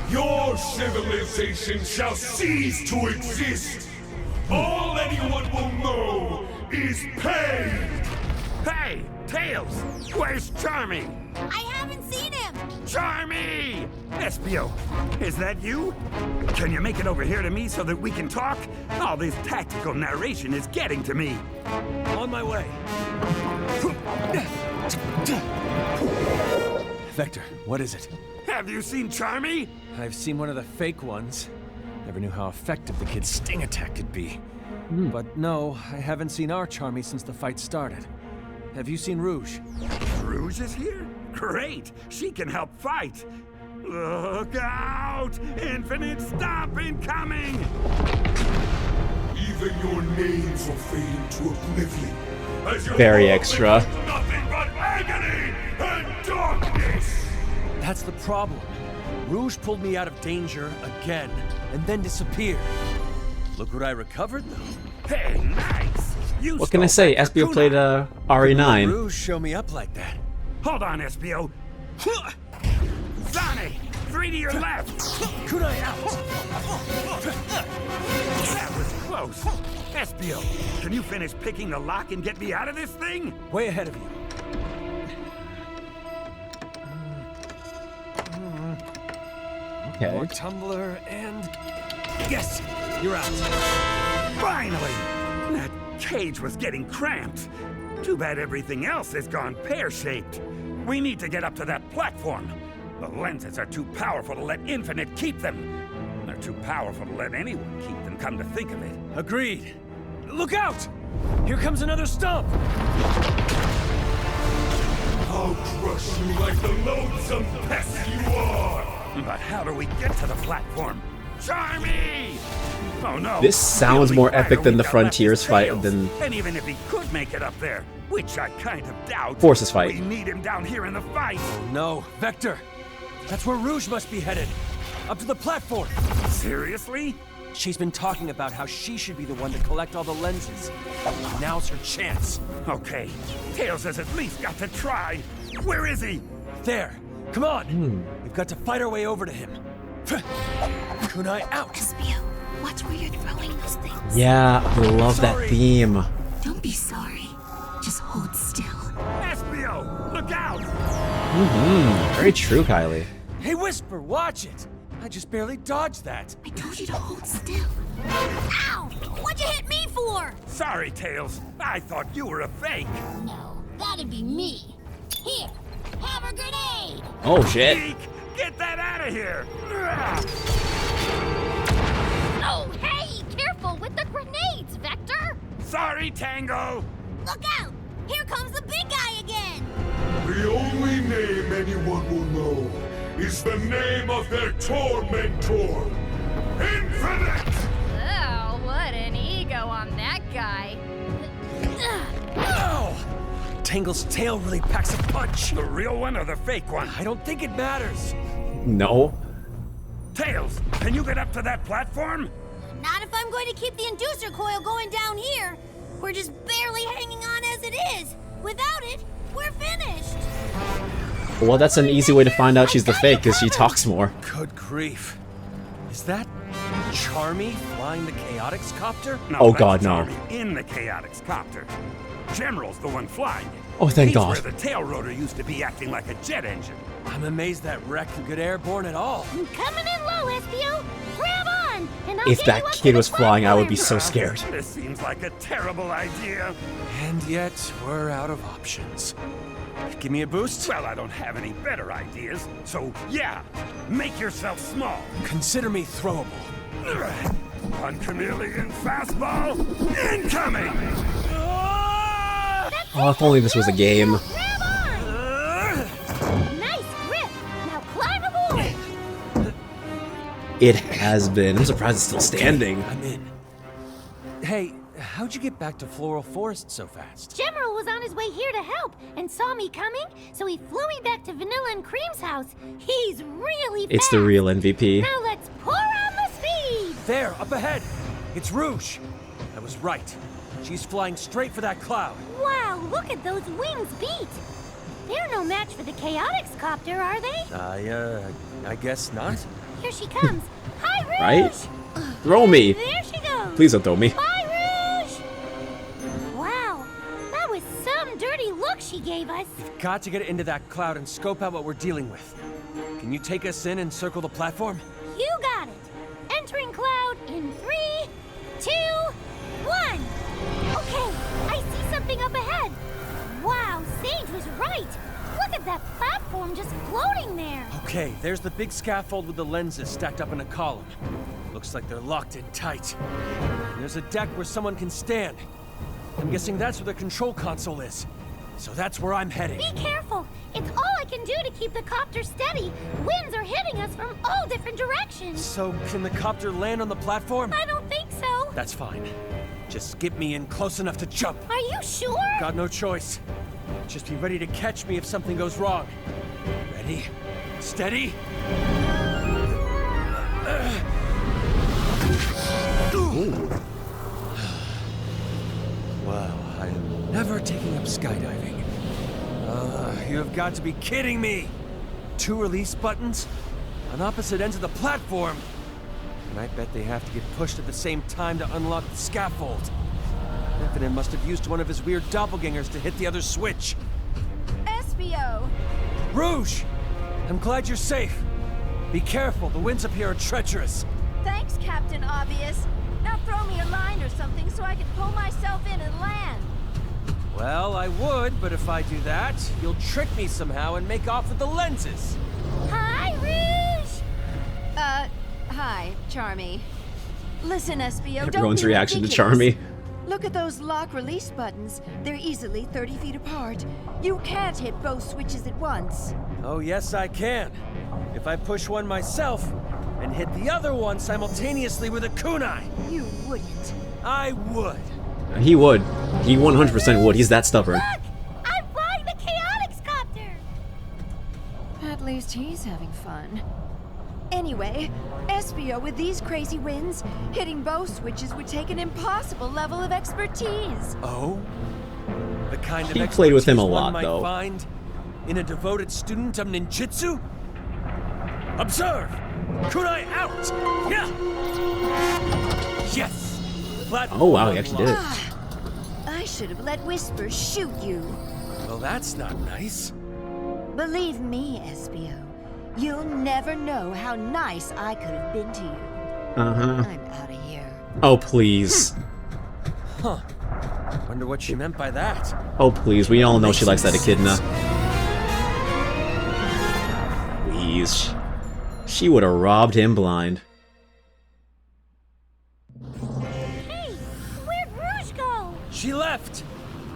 Your civilization shall cease to exist! All anyone will know is pain! Hey, Tails! Where's Charmy? I haven't seen him. Charmy! Espio, is that you? Can you make it over here to me so that we can talk? All this tactical narration is getting to me. On my way. Vector, what is it? Have you seen Charmy? I've seen one of the fake ones. Never knew how effective the kid's sting attack could be. But no, I haven't seen our Charmy since the fight started. Have you seen Rouge? Rouge is here? Great! She can help fight! Look out! Infinite stop incoming! Even your names will fade into oblivion as your Very world extra. becomes nothing but agony and darkness! That's the problem. Rouge pulled me out of danger again, and then disappeared. Look what I recovered, though. Hey, nice! You What can I stole say? that Espio Kakuna. played RE9. Rouge show me up like that. Hold on, Espio. Sonic! 3 to your left! Kunai out! That was close. Espio, can you finish picking the lock and get me out of this thing? Way ahead of you. Okay. More tumbler and... Yes! You're out. Finally! That cage was getting cramped. Too bad everything else has gone pear-shaped. We need to get up to that platform. The lenses are too powerful to let Infinite keep them. They're too powerful to let anyone keep them, come to think of it. Agreed. Look out! Here comes another stump! I'll crush you like the loathsome pest you are! But how do we get to the platform? Charmy! Oh no! This sounds The more only epic fighter than the we've got left Frontiers is fight Tails. than And even if he could make it up there, which I kind of doubt, Forces fight. we need him down here in the fight. No, Vector! That's where Rouge must be headed! Up to the platform! Seriously? She's been talking about how she should be the one to collect all the lenses. Now's her chance. Okay, Tails has at least got to try. Where is he? There! Come on! We've got to fight our way over to him. Kunai out! Espio, watch where you're throwing those things. Yeah, I love that Sorry. theme. Don't be sorry. Just hold still. Espio, look out! Very true, Kylie. Hey, Whisper, watch it! I just barely dodged that. I told you to hold still. Ow! What'd you hit me for? Sorry, Tails. I thought you were a fake. No, that'd be me. Here, have a grenade. Oh shit. Geek, get that out of here! Oh, hey! Careful with the grenades, Vector! Sorry, Tango! Look out! Here comes the big guy again! The only name anyone will know is the name of their tormentor, Infinite! Oh, what an ego on that guy. Ow! Tangle's tail really packs a punch. The real one or the fake one? I don't think it matters. No. Tails, can you get up to that platform? Not if I'm going to keep the inducer coil going down here. We're just barely hanging on as it is. Without it, we're finished. Well, that's an easy way to find out she's the fake, because she talks more. Good grief. Is that Charmy flying the Chaotix copter? No, Oh, that's God, no. Charmy in the Chaotix copter. General's the one flying it. Oh, thank He's God. where the tail rotor used to be, acting like a jet engine. I'm amazed that wreck could get airborne at all. I'm coming in low, Espio. Grab on, and I'll If get that you up to kid the was flying, I would be platform. so scared. This seems like a terrible idea. And yet, we're out of options. Give me a boost? Well, I don't have any better ideas, so yeah, make yourself small. Consider me throwable. One chameleon fastball incoming! Oh, if only this was a game. Grab on! Nice grip. Now climb aboard. It has been. I'm surprised it's still standing. I'm in. Hey, how'd you get back to Floral Forest so fast? General was on his way here to help and saw me coming, so he flew me back to Vanilla and Cream's house. He's really fast. It's the real MVP. Now let's pour on the speed. There, up ahead. It's Rouge. I was right. She's flying straight for that cloud. Wow, look at those wings beat. They're no match for the Chaotix copter, are they? I guess not. Here she comes. Hi, Rouge. Right? Throw me. There she goes. Please don't throw me. Bye, Rouge. Wow, that was some dirty look she gave us. Got to get into that cloud and scope out what we're dealing with. Can you take us in and circle the platform? You got it. Entering cloud in 3, 2, 1. Okay, I see something up ahead. Wow, Sage was right. Look at that platform just floating there. Okay, there's the big scaffold with the lenses stacked up in a column. Looks like they're locked in tight. And there's a deck where someone can stand. I'm guessing that's where the control console is. So that's where I'm heading. Be careful. It's all I can do to keep the copter steady. Winds are hitting us from all different directions. So can the copter land on the platform? I don't think so. That's fine. Just get me in close enough to jump. Are you sure? Got no choice. Just be ready to catch me if something goes wrong. Ready? Steady? Wow, I am never taking up skydiving. You have got to be kidding me! 2 release buttons? on opposite ends of the platform. And I bet they have to get pushed at the same time to unlock the scaffold. Infinite must have used one of his weird doppelgangers to hit the other switch. Espio! Rouge! I'm glad you're safe. Be careful, the winds up here are treacherous. Thanks, Captain Obvious. Now throw me a line or something so I can pull myself in and land. Well, I would, but if I do that, you'll trick me somehow and make off with the lenses. Hi, Rouge! Hi, Charmy. Listen, Espio, Everyone's don't be reaction to ridiculous. Charmy. Look at those lock-release buttons. They're easily 30 feet apart. You can't hit both switches at once. Oh, yes, I can. If I push one myself and hit the other one simultaneously with a kunai. You wouldn't. I would. He would. He 100% would. He's that stubborn. Look! I'm flying the Chaotix Copter! At least he's having fun. Anyway, Espio, with these crazy winds, hitting both switches would take an impossible level of expertise. Oh? The kind of He played with him a expertise one lot, might though. find in a devoted student of ninjutsu? Observe! Kunai out! Yeah! Yes! Platform Oh wow, he actually did it. I should have let Whisper shoot you. Well, that's not nice. Believe me, Espio, you'll never know how nice I could have been to you. Uh-huh. I'm out of here. Oh, please. Huh. Wonder what she meant by that. Oh, please. We all know she likes that echidna. Please. She would have robbed him blind. Hey, where'd Rouge go? She left!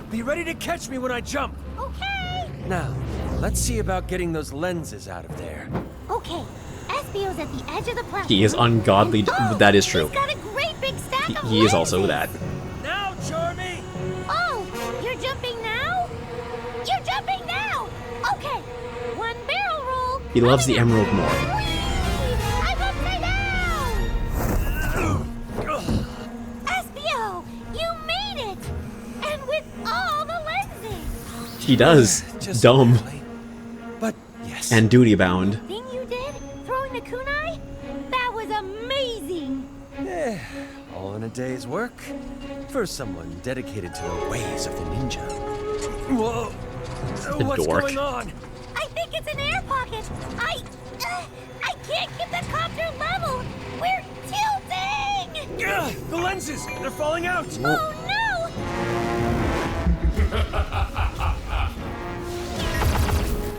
Be ready to catch me when I jump! Okay. Now, let's see about getting those lenses out of there. Okay, Espio's at the edge of the platform. He is ungodly. Oh, That is true. He's got a great big stack of He is also lenses. that. Now, Charmy! Oh, you're jumping now? You're jumping now! Okay, one barrel roll. He loves the emerald more. I'm upside down! Espio, you made it! And with all the lenses! He does. Just Dumb. barely. But yes. And duty bound. Thing you did? Throwing the kunai? That was amazing! All in a day's work for someone dedicated to the ways of the ninja. Whoa! What's dork. going on? I think it's an air pocket! I can't get the copter level! We're tilting! Ugh, the lenses! They're falling out! Oh no!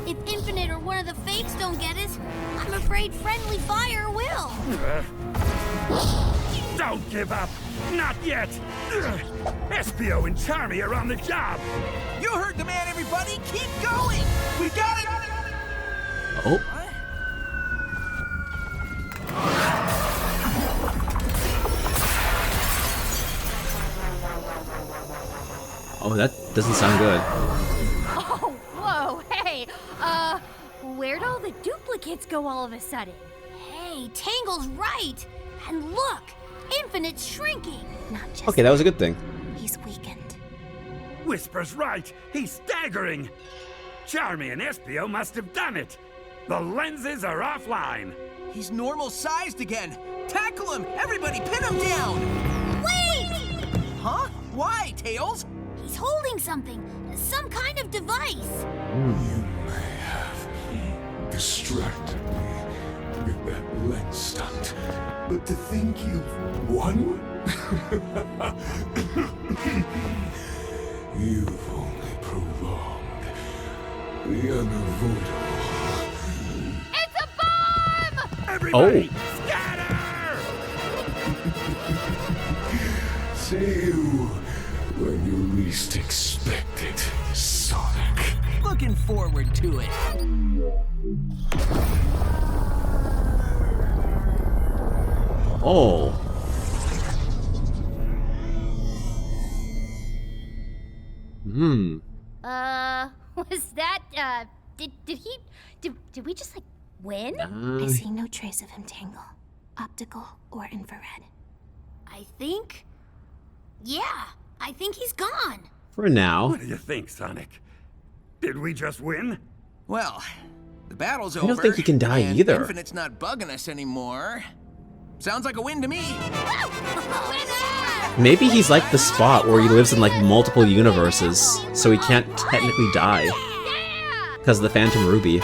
If Infinite or one of the fakes don't get us, I'm afraid friendly fire will. Don't give up! Not yet! Espio and Charmy are on the job! You heard the man, everybody! Keep going! We got it! Oh. Oh, that doesn't sound good. Oh, whoa, hey, Where'd all the duplicates go all of a sudden? Hey, Tangle's right! And look! Infinite's shrinking! Not just Okay, that was a good thing. he's weakened. Whisper's right! He's staggering! Charmy and Espio must have done it! The lenses are offline! He's normal sized again! Tackle him! Everybody pin him down! Wait! Huh? Why, Tails? He's holding something. Some kind of device. You may have distracted me with that lens stunt, but to think you've won? You've only prolonged the unavoidable. it's a bomb! Everybody, Oh. scatter! See you when you least expect it, Sonic. Looking forward to it. Oh. Hmm. Was that, did we just, like, win? I see no trace of him, Tangle. Optical or infrared. I think... Yeah, I think he's gone. For now. What do you think, Sonic? Did we just win? Well, The battle's I over. don't think he can die and either. Infinite's not bugging us anymore. Sounds like a win to me. Maybe he's like the Spot where he lives in like multiple universes, so he can't technically die. Because of the Phantom Ruby.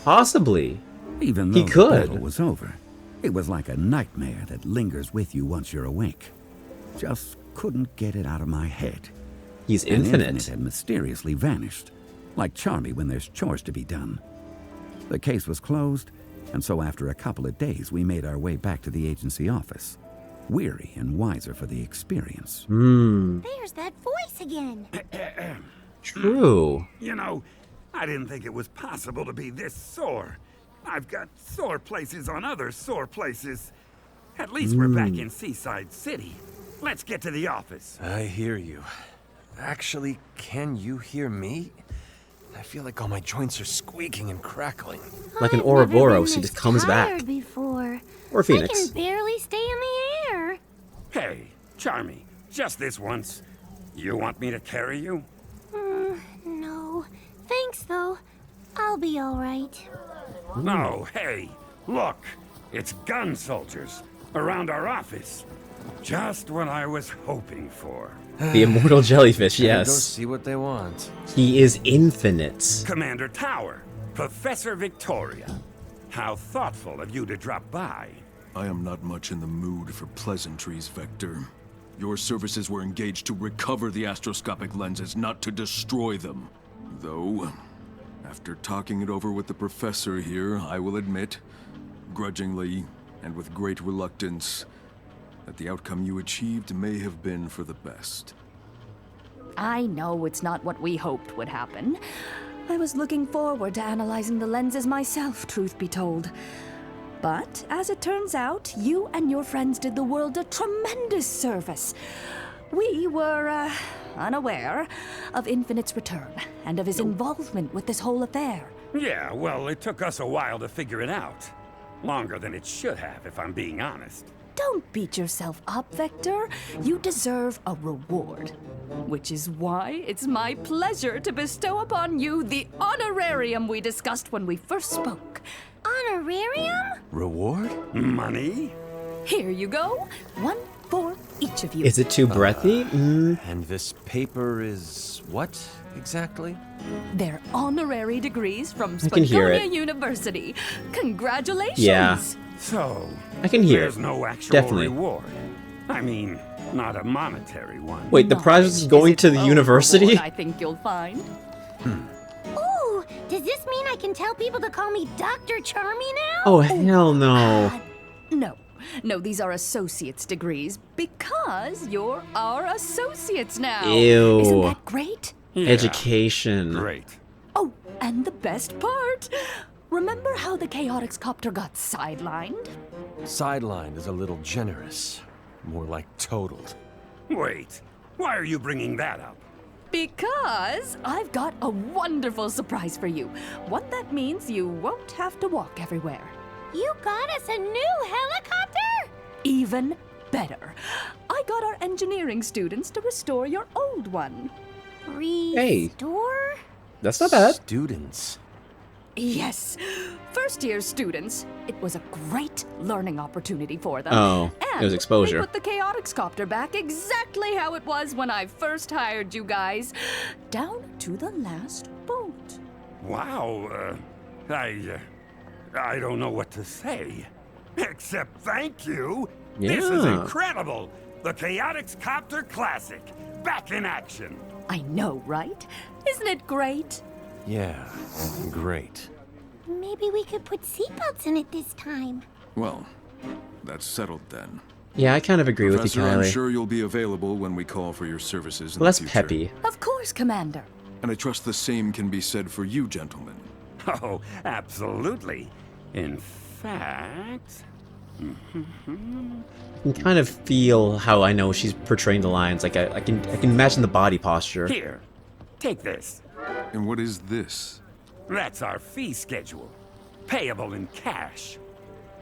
Possibly. Even though He the could. battle was over, it was like a nightmare that lingers with you once you're awake. Just couldn't get it out of my head. He's And infinite. had mysteriously vanished, like Charmy when there's chores to be done. The case was closed, and so after a couple of days we made our way back to the agency office, weary and wiser for the experience. There's that voice again. True. You know, I didn't think it was possible to be this sore. I've got sore places on other sore places. At least we're back in Seaside City. Let's get to the office. I hear you. Actually, can you hear me? I feel like all my joints are squeaking and crackling. Like an I've never been Ouroboros, he this just comes tired back. Before. Or Phoenix. I can barely stay in the air. Hey, Charmy, just this once. You want me to carry you? No. Thanks, though. I'll be all right. No, hey, look. It's gun soldiers around our office. Just what I was hoping for. The immortal jellyfish, Go yes. see what they want. He is infinite. Commander Tower, Professor Victoria. How thoughtful of you to drop by. I am not much in the mood for pleasantries, Vector. Your services were engaged to recover the astroscopic lenses, not to destroy them. Though, after talking it over with the professor here, I will admit, grudgingly and with great reluctance, that the outcome you achieved may have been for the best. I know it's not what we hoped would happen. I was looking forward to analyzing the lenses myself, truth be told. But, as it turns out, you and your friends did the world a tremendous service. We were, unaware of Infinite's return and of his involvement with this whole affair. Yeah, well, it took us a while to figure it out. Longer than it should have, if I'm being honest. Don't beat yourself up, Vector. You deserve a reward. Which is why it's my pleasure to bestow upon you the honorarium we discussed when we first spoke. Honorarium? Reward? Money? Here you go. One for each of you. Is it too breathy? And this paper is what exactly? They're honorary degrees from I can hear Spagonia it. University. Congratulations! Yeah. So, I can hear there's it. no actual Definitely. reward. I mean, not a monetary one. Wait, the prize is going to the university? Reward, I think you'll find. Ooh, does this mean I can tell people to call me Dr. Charmy now? Oh, hell no. No, these are associate's degrees because you're our associates now. Ew. Isn't that great? Yeah, Education. Great. Oh, and the best part. Remember how the Chaotix Copter got sidelined? Sidelined is a little generous. More like totaled. Wait, why are you bringing that up? Because I've got a wonderful surprise for you. One that means you won't have to walk everywhere. You got us a new helicopter? Even better. I got our engineering students to restore your old one. Restore? That's not bad. Students. Yes, first-year students. It was a great learning opportunity for them. Oh, and it was exposure. we put the Chaotix Copter back exactly how it was when I first hired you guys. Down to the last bolt. Wow, I don't know what to say. Except thank you. This is Yeah. incredible. The Chaotix Copter Classic. Back in action. I know, right? Isn't it great? Yeah, great. Maybe we could put seatbelts in it this time. Well, that's settled then. Yeah, I kind of agree with you, Professor, I'm Kylie. sure you'll be available when we call for your services in Well, that's the future. peppy. Of course, Commander. And I trust the same can be said for you, gentlemen. Oh, absolutely. In fact... I can kind of feel how I know she's portraying the lines. Like I can imagine the body posture. Here, take this. And what is this? That's our fee schedule. Payable in cash.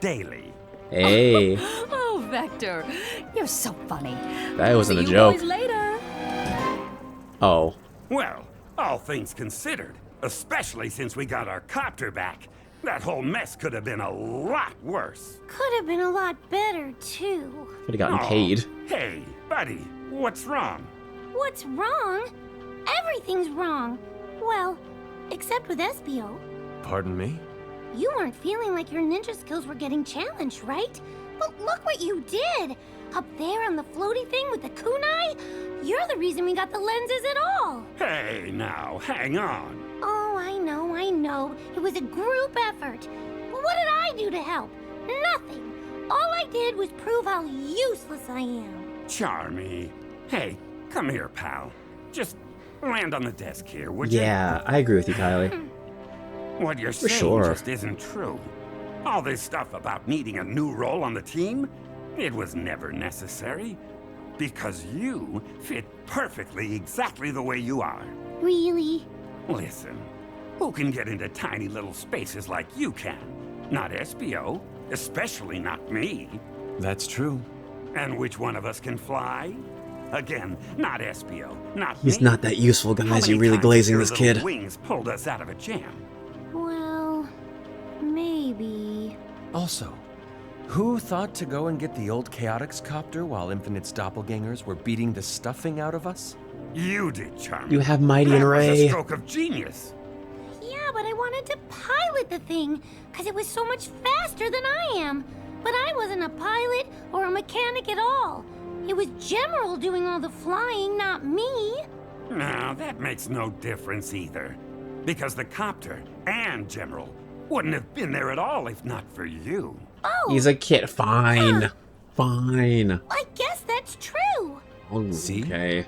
Daily. Hey, Oh, Vector, you're so funny. that wasn't See a you joke. boys later. Oh, Well, All things considered, especially since we got our copter back, that whole mess could have been a lot worse. Could have been a lot better, too. Could have gotten paid. Hey, buddy, what's wrong? What's wrong? Everything's wrong. Well, except with SBO. Pardon me? You weren't feeling like your ninja skills were getting challenged, right? But look what you did! Up there on the floaty thing with the kunai? You're the reason we got the lenses at all! Hey, now, hang on. Oh, I know. It was a group effort. But what did I do to help? Nothing. All I did was prove how useless I am. Charmy. Hey, come here, pal. Just land on the desk here, would you? Yeah, I agree with you, Kylie. What you're For saying sure. just isn't true. All this stuff about needing a new role on the team, it was never necessary. Because you fit perfectly exactly the way you are. Really? Listen, who can get into tiny little spaces like you can? Not SBO, especially not me. That's true. And which one of us can fly? Again, not SBO, not He's me. not that useful, How guys. many You're really times glazing your this little kid. Wings pulled us out of a jam. Well, maybe. Also, who thought to go and get the old Chaotix copter while Infinite's doppelgangers were beating the stuffing out of us? You did, Charmy. You have Mighty and That was a Ray. stroke of genius. Yeah, but I wanted to pilot the thing, because it was so much faster than I am. But I wasn't a pilot or a mechanic at all. It was General doing all the flying, not me. No, that makes no difference either. Because the copter and General wouldn't have been there at all if not for you. Oh, He's a kid. Fine. Fine. I guess that's true. Oh, See? Okay.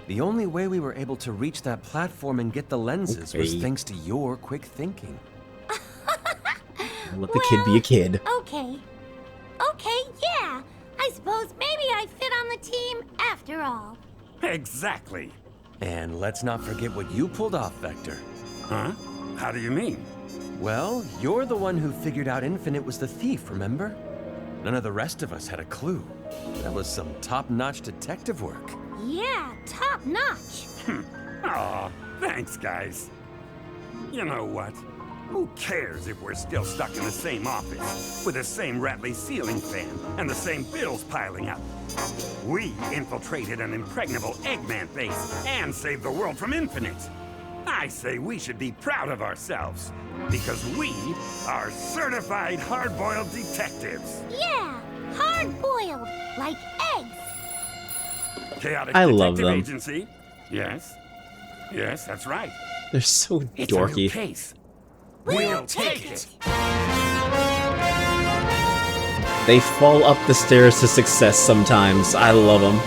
The only way we were able to reach that platform and get the lenses was Okay. thanks to your quick thinking. Let the kid be a kid. Okay. Okay, yeah. I suppose maybe I fit on the team after all. Exactly. And let's not forget what you pulled off, Vector. Huh? How do you mean? Well, you're the one who figured out Infinite was the thief, remember? None of the rest of us had a clue. That was some top-notch detective work. Yeah, top notch. Aw, thanks, guys. You know what? Who cares if we're still stuck in the same office, with the same rattly ceiling fan, and the same bills piling up? We infiltrated an impregnable Eggman base and saved the world from Infinite. I say we should be proud of ourselves, because we are certified hard-boiled detectives. Yeah, hard-boiled, like eggs. Chaotic I Detective love them. Agency. Yes. Yes, that's right. They're so It's a new dorky. case. We'll take it. They fall up the stairs to success sometimes. I love them.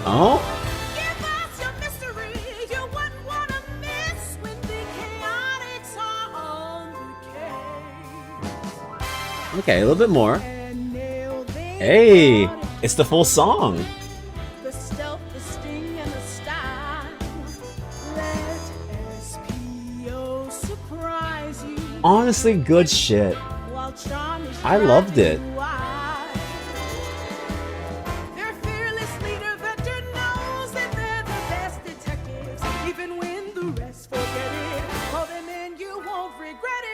Oh? Okay, a little bit more. Hey, it's the full song. The stealth, the sting, and the style. Let SPO surprise you. Honestly, good shit. While charm is I loved it. driving wild. Their fearless leader, Vector, knows that they're the best detectives. Even when the rest forget it, call them in, you won't regret it.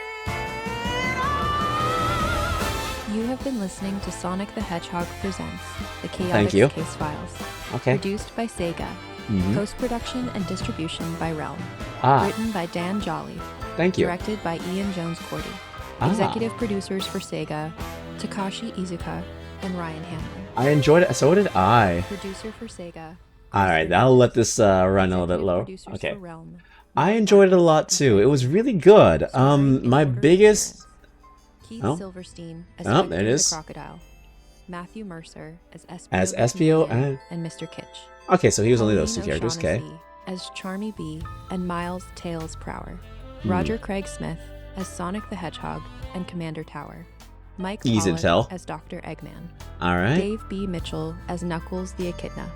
You have been listening to Sonic the Hedgehog Presents The Thank you. Chaotix Case Files. Okay. Produced by Sega. Mhm. Post-production and distribution by Realm. Ah. Written by Dan Jolly. Thank you. Directed by Ian Jones-Cordy. Ah. Executive producers for Sega, Takashi Izuka and Ryan Hanlon. I enjoyed it. So did I. Producer for Sega. Alright, I'll let this run a little bit low. Producers Okay. for Realm. I enjoyed it a lot too. It was really good. My biggest... Keith Oh. Silverstein as Oh, Hector there it the is. Crocodile. Matthew Mercer as SPO, As the SPO Comedian and Mr. Kitsch. Okay, so he was only those two Colleen characters, okay. O'Shaughnessy as Charmy B and Miles Tails Prower. Hmm. Roger Craig Smith as Sonic the Hedgehog and Commander Tower. Mike Easy to Pollock tell. as Dr. Eggman. Alright. Dave B. Mitchell as Knuckles the Echidna.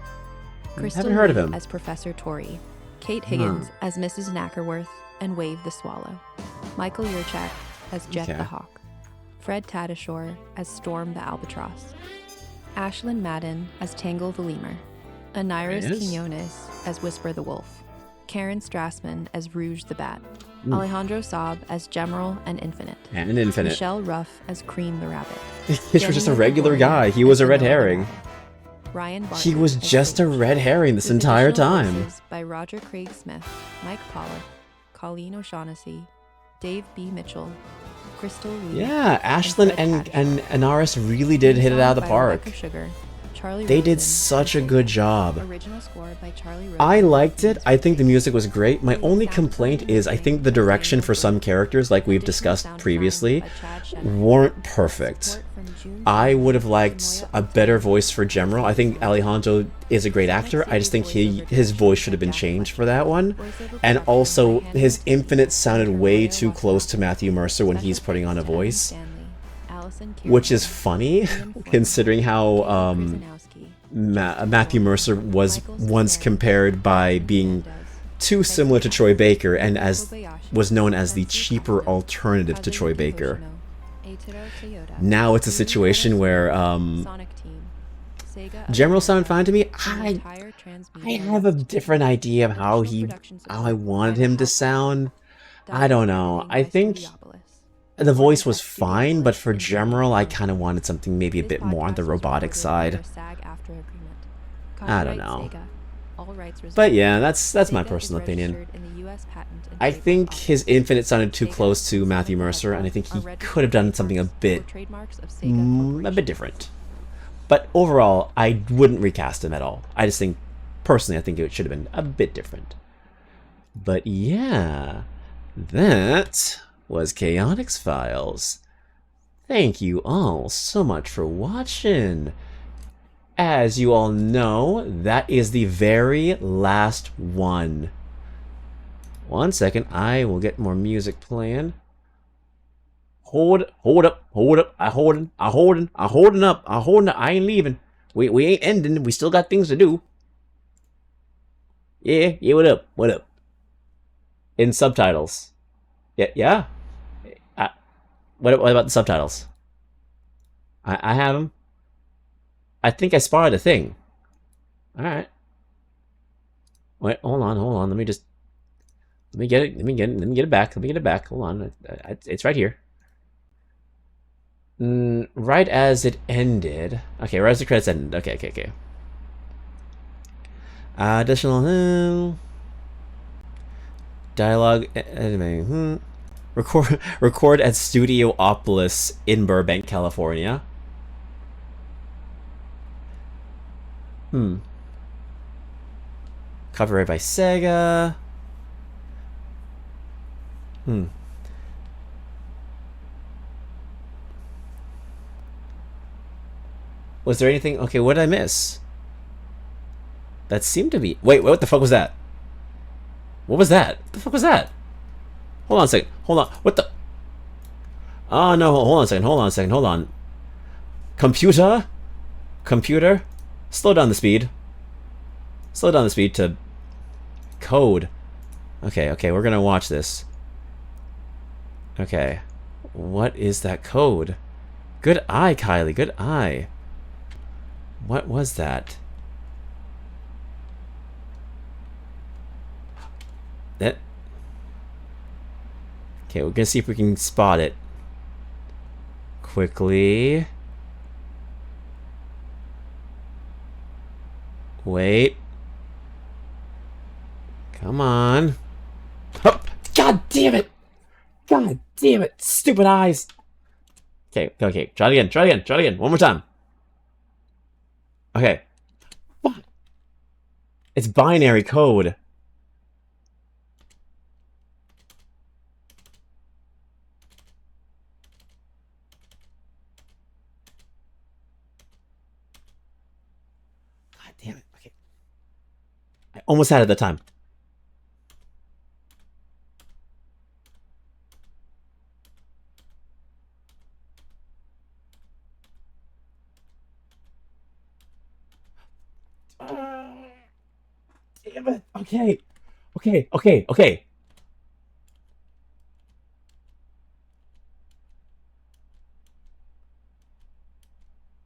Crystal Haven't heard of Lee him. as Professor Tori. Kate Higgins as Mrs. Knackerworth and Wave the Swallow. Michael Yurchak as Jet Okay. the Hawk. Fred Tatasciore as Storm the Albatross. Ashlyn Madden as Tangle the Lemur, Aniris Yes. Quinones as Whisper the Wolf, Karen Strassman as Rouge the Bat, Mm. Alejandro Saab as Gemeral and Infinite, And Infinite. Michelle Ruff as Cream the Rabbit. He was just a Daniel regular Gregorian guy. He as was a red Vanilla the herring. Rabbit, Ryan Barton He was as just a Sage. red herring this With entire additional time. voices by Roger Craig Smith, Mike Pollock, Colleen O'Shaughnessy, Dave B. Mitchell, Crystal Lee. Yeah, Ashlyn and Anaris really did hit it out of the park. Rebecca Sugar, Charlie They did Rosen, such a good job. Original score by Charlie Rosen. I liked it. I think the music was great. My only complaint is I think the direction for some characters, like we've discussed previously, weren't perfect. I would have liked a better voice for Gemeral. I think Alejandro is a great actor. I just think his voice should have been changed for that one. And also, his Infinite sounded way too close to Matthew Mercer when he's putting on a voice. Which is funny, considering how Matthew Mercer was once compared by being too similar to Troy Baker and as was known as the cheaper alternative to Troy Baker. Now it's a situation where Gemeral sounded fine to me. I have a different idea of how I wanted him to sound. I don't know. I think the voice was fine, but for Gemeral, I kind of wanted something maybe a bit more on the robotic side. I don't know. But yeah, that's my personal opinion. I think his Infinite sounded too close to Matthew Mercer, and I think he could have done something a bit different. But overall, I wouldn't recast him at all. I just think, personally, I think it should have been a bit different. But yeah, that was Chaotix Files. Thank you all so much for watching. As you all know, that is the very last one. 1 second, I will get more music playing. Hold up. I holding up. I ain't leaving. We ain't ending. We still got things to do. Yeah, what up? In subtitles. Yeah. What about the subtitles? I have them. I think I spotted a thing. Alright. Wait, hold on. Let me get it back. Hold on. It's right here. Right as it ended. Okay, right as the credits ended. Okay. Additional dialogue. Record at Studiopolis in Burbank, California. Copyright by Sega. Was there anything? Okay, what did I miss? That seemed to be... Wait, what the fuck was that? What was that? What the fuck was that? Hold on a second. Hold on. What the... Oh, no. Hold on a second. Hold on. Computer? Slow down the speed. Slow down the speed to... Code. Okay, we're gonna watch this. Okay. What is that code? Good eye, Kylie. Good eye. What was that? That... Okay, we're gonna see if we can spot it. Quickly. Wait. Come on. Oh, God damn it! God damn it! Stupid eyes! Okay. Try it again. One more time. Okay. Fuck. It's binary code. God damn it. Okay. I almost had it that time. Damn it. Okay.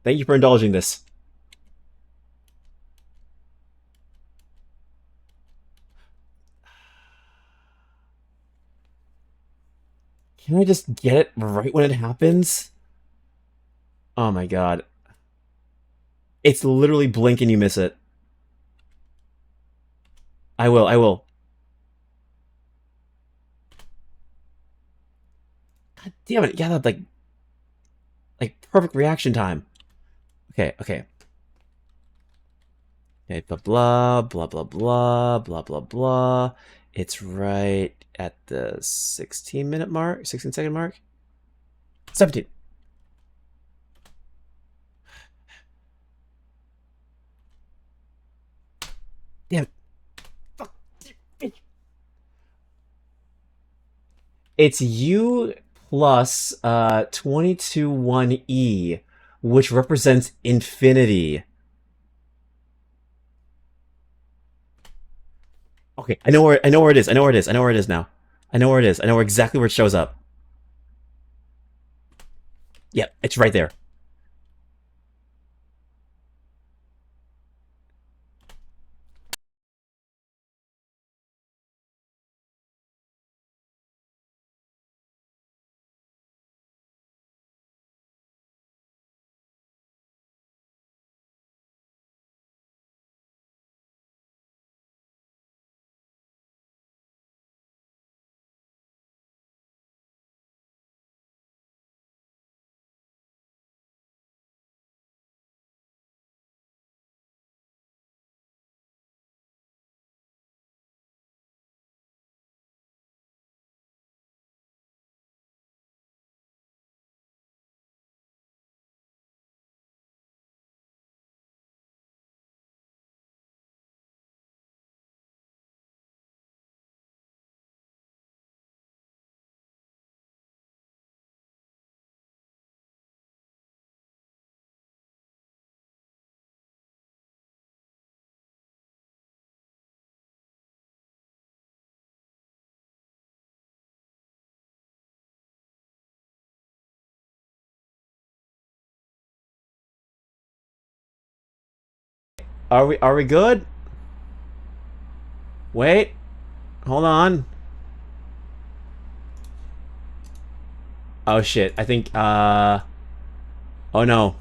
Thank you for indulging this. Can I just get it right when it happens? Oh my god. It's literally blink and you miss it. I will, I will. God damn it, yeah, that like perfect reaction time. Okay, okay. Okay, blah blah blah blah blah blah blah blah. It's right at the 16-minute mark, 16-second mark. 17. Damn it. Fuck. It's U plus 22-1E, which represents infinity. Okay, I know where it is. I know where it is. I know where it is now. I know where it is. I know exactly where it shows up. Yep, it's right there. Are we good? Wait. Hold on. Oh shit. I think oh no.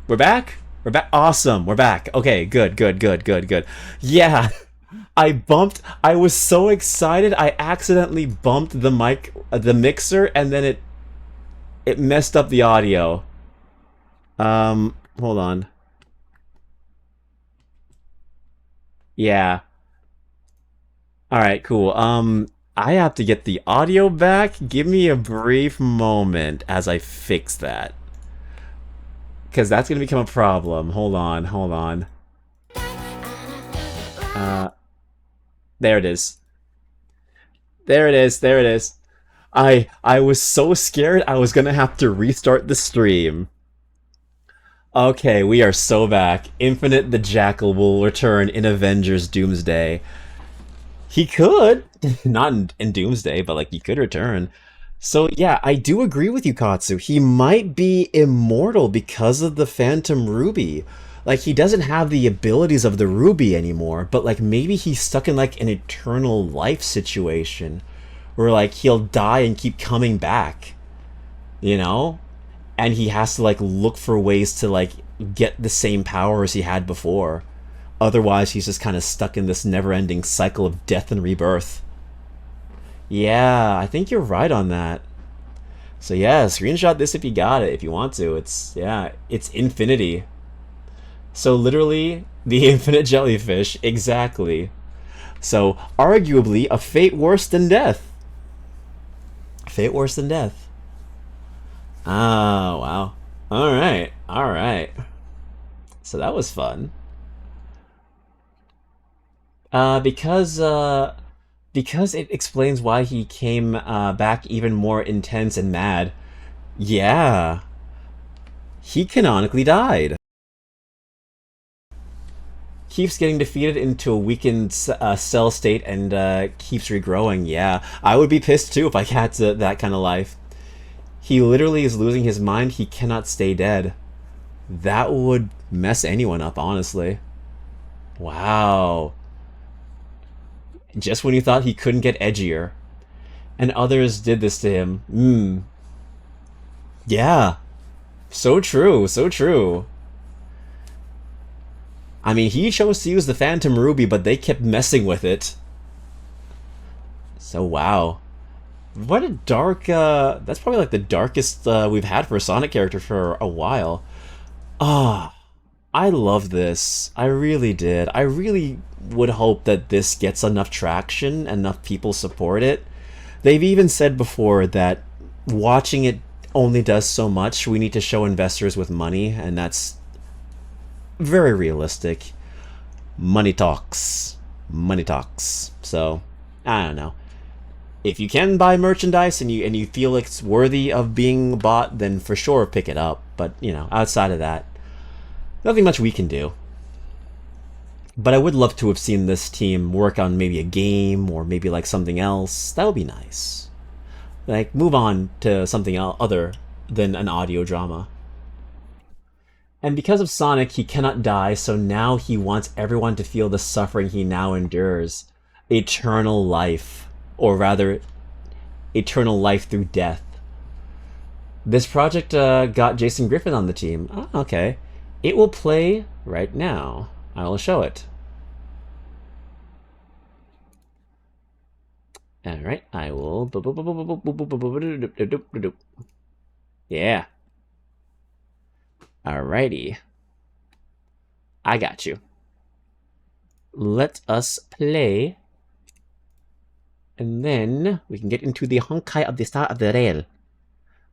We're back? We're back. Awesome. We're back. Okay, good, good, good, good, good. Yeah. I was so excited I accidentally bumped the mic the mixer and then it messed up the audio. Hold on. Yeah. Alright, cool. I have to get the audio back. Give me a brief moment as I fix that. Because that's going to become a problem. Hold on, hold on. There it is. There it is, there it is. I was so scared I was going to have to restart the stream. Okay, we are so back. Infinite the Jackal will return in Avengers Doomsday. He could. Not in Doomsday, but like he could return. So yeah, I do agree with you, Katsu. He might be immortal because of the Phantom Ruby. Like he doesn't have the abilities of the Ruby anymore, but like maybe he's stuck in like an eternal life situation where like he'll die and keep coming back. You know? And he has to like look for ways to like get the same powers he had before. Otherwise, he's just kind of stuck in this never-ending cycle of death and rebirth. Yeah, I think you're right on that. So yeah, screenshot this if you got it, if you want to. It's, yeah, it's infinity. So literally, the infinite jellyfish, exactly. So, arguably, a fate worse than death. Fate worse than death. Oh, wow. Alright, alright. So that was fun. Because it explains why he came back even more intense and mad. Yeah. He canonically died. Keeps getting defeated into a weakened cell state and keeps regrowing. Yeah, I would be pissed too if I had that kind of life. He literally is losing his mind. He cannot stay dead. That would mess anyone up, honestly. Wow. Just when you thought he couldn't get edgier. and others did this to him. Yeah. So true, so true. I mean, he chose to use the Phantom Ruby, but they kept messing with it. So, wow. What a dark, that's probably like the darkest we've had for a Sonic character for a while. I love this. I really did. I really would hope that this gets enough traction, enough people support it. They've even said before that watching it only does so much. We need to show investors with money, and that's very realistic. Money talks. Money talks. So, I don't know. If you can buy merchandise and you feel it's worthy of being bought, then for sure pick it up. But, you know, outside of that, nothing much we can do. But I would love to have seen this team work on maybe a game or maybe like something else. That would be nice. Like, move on to something other than an audio drama. And because of Sonic, he cannot die, so now he wants everyone to feel the suffering he now endures. Eternal life. Or rather, eternal life through death. This project got Jason Griffin on the team. Oh, okay. It will play right now. I will show it. Alright, I will... Yeah. Alrighty. I got you. Let us play. And then we can get into the Honkai of the Star of the Rail.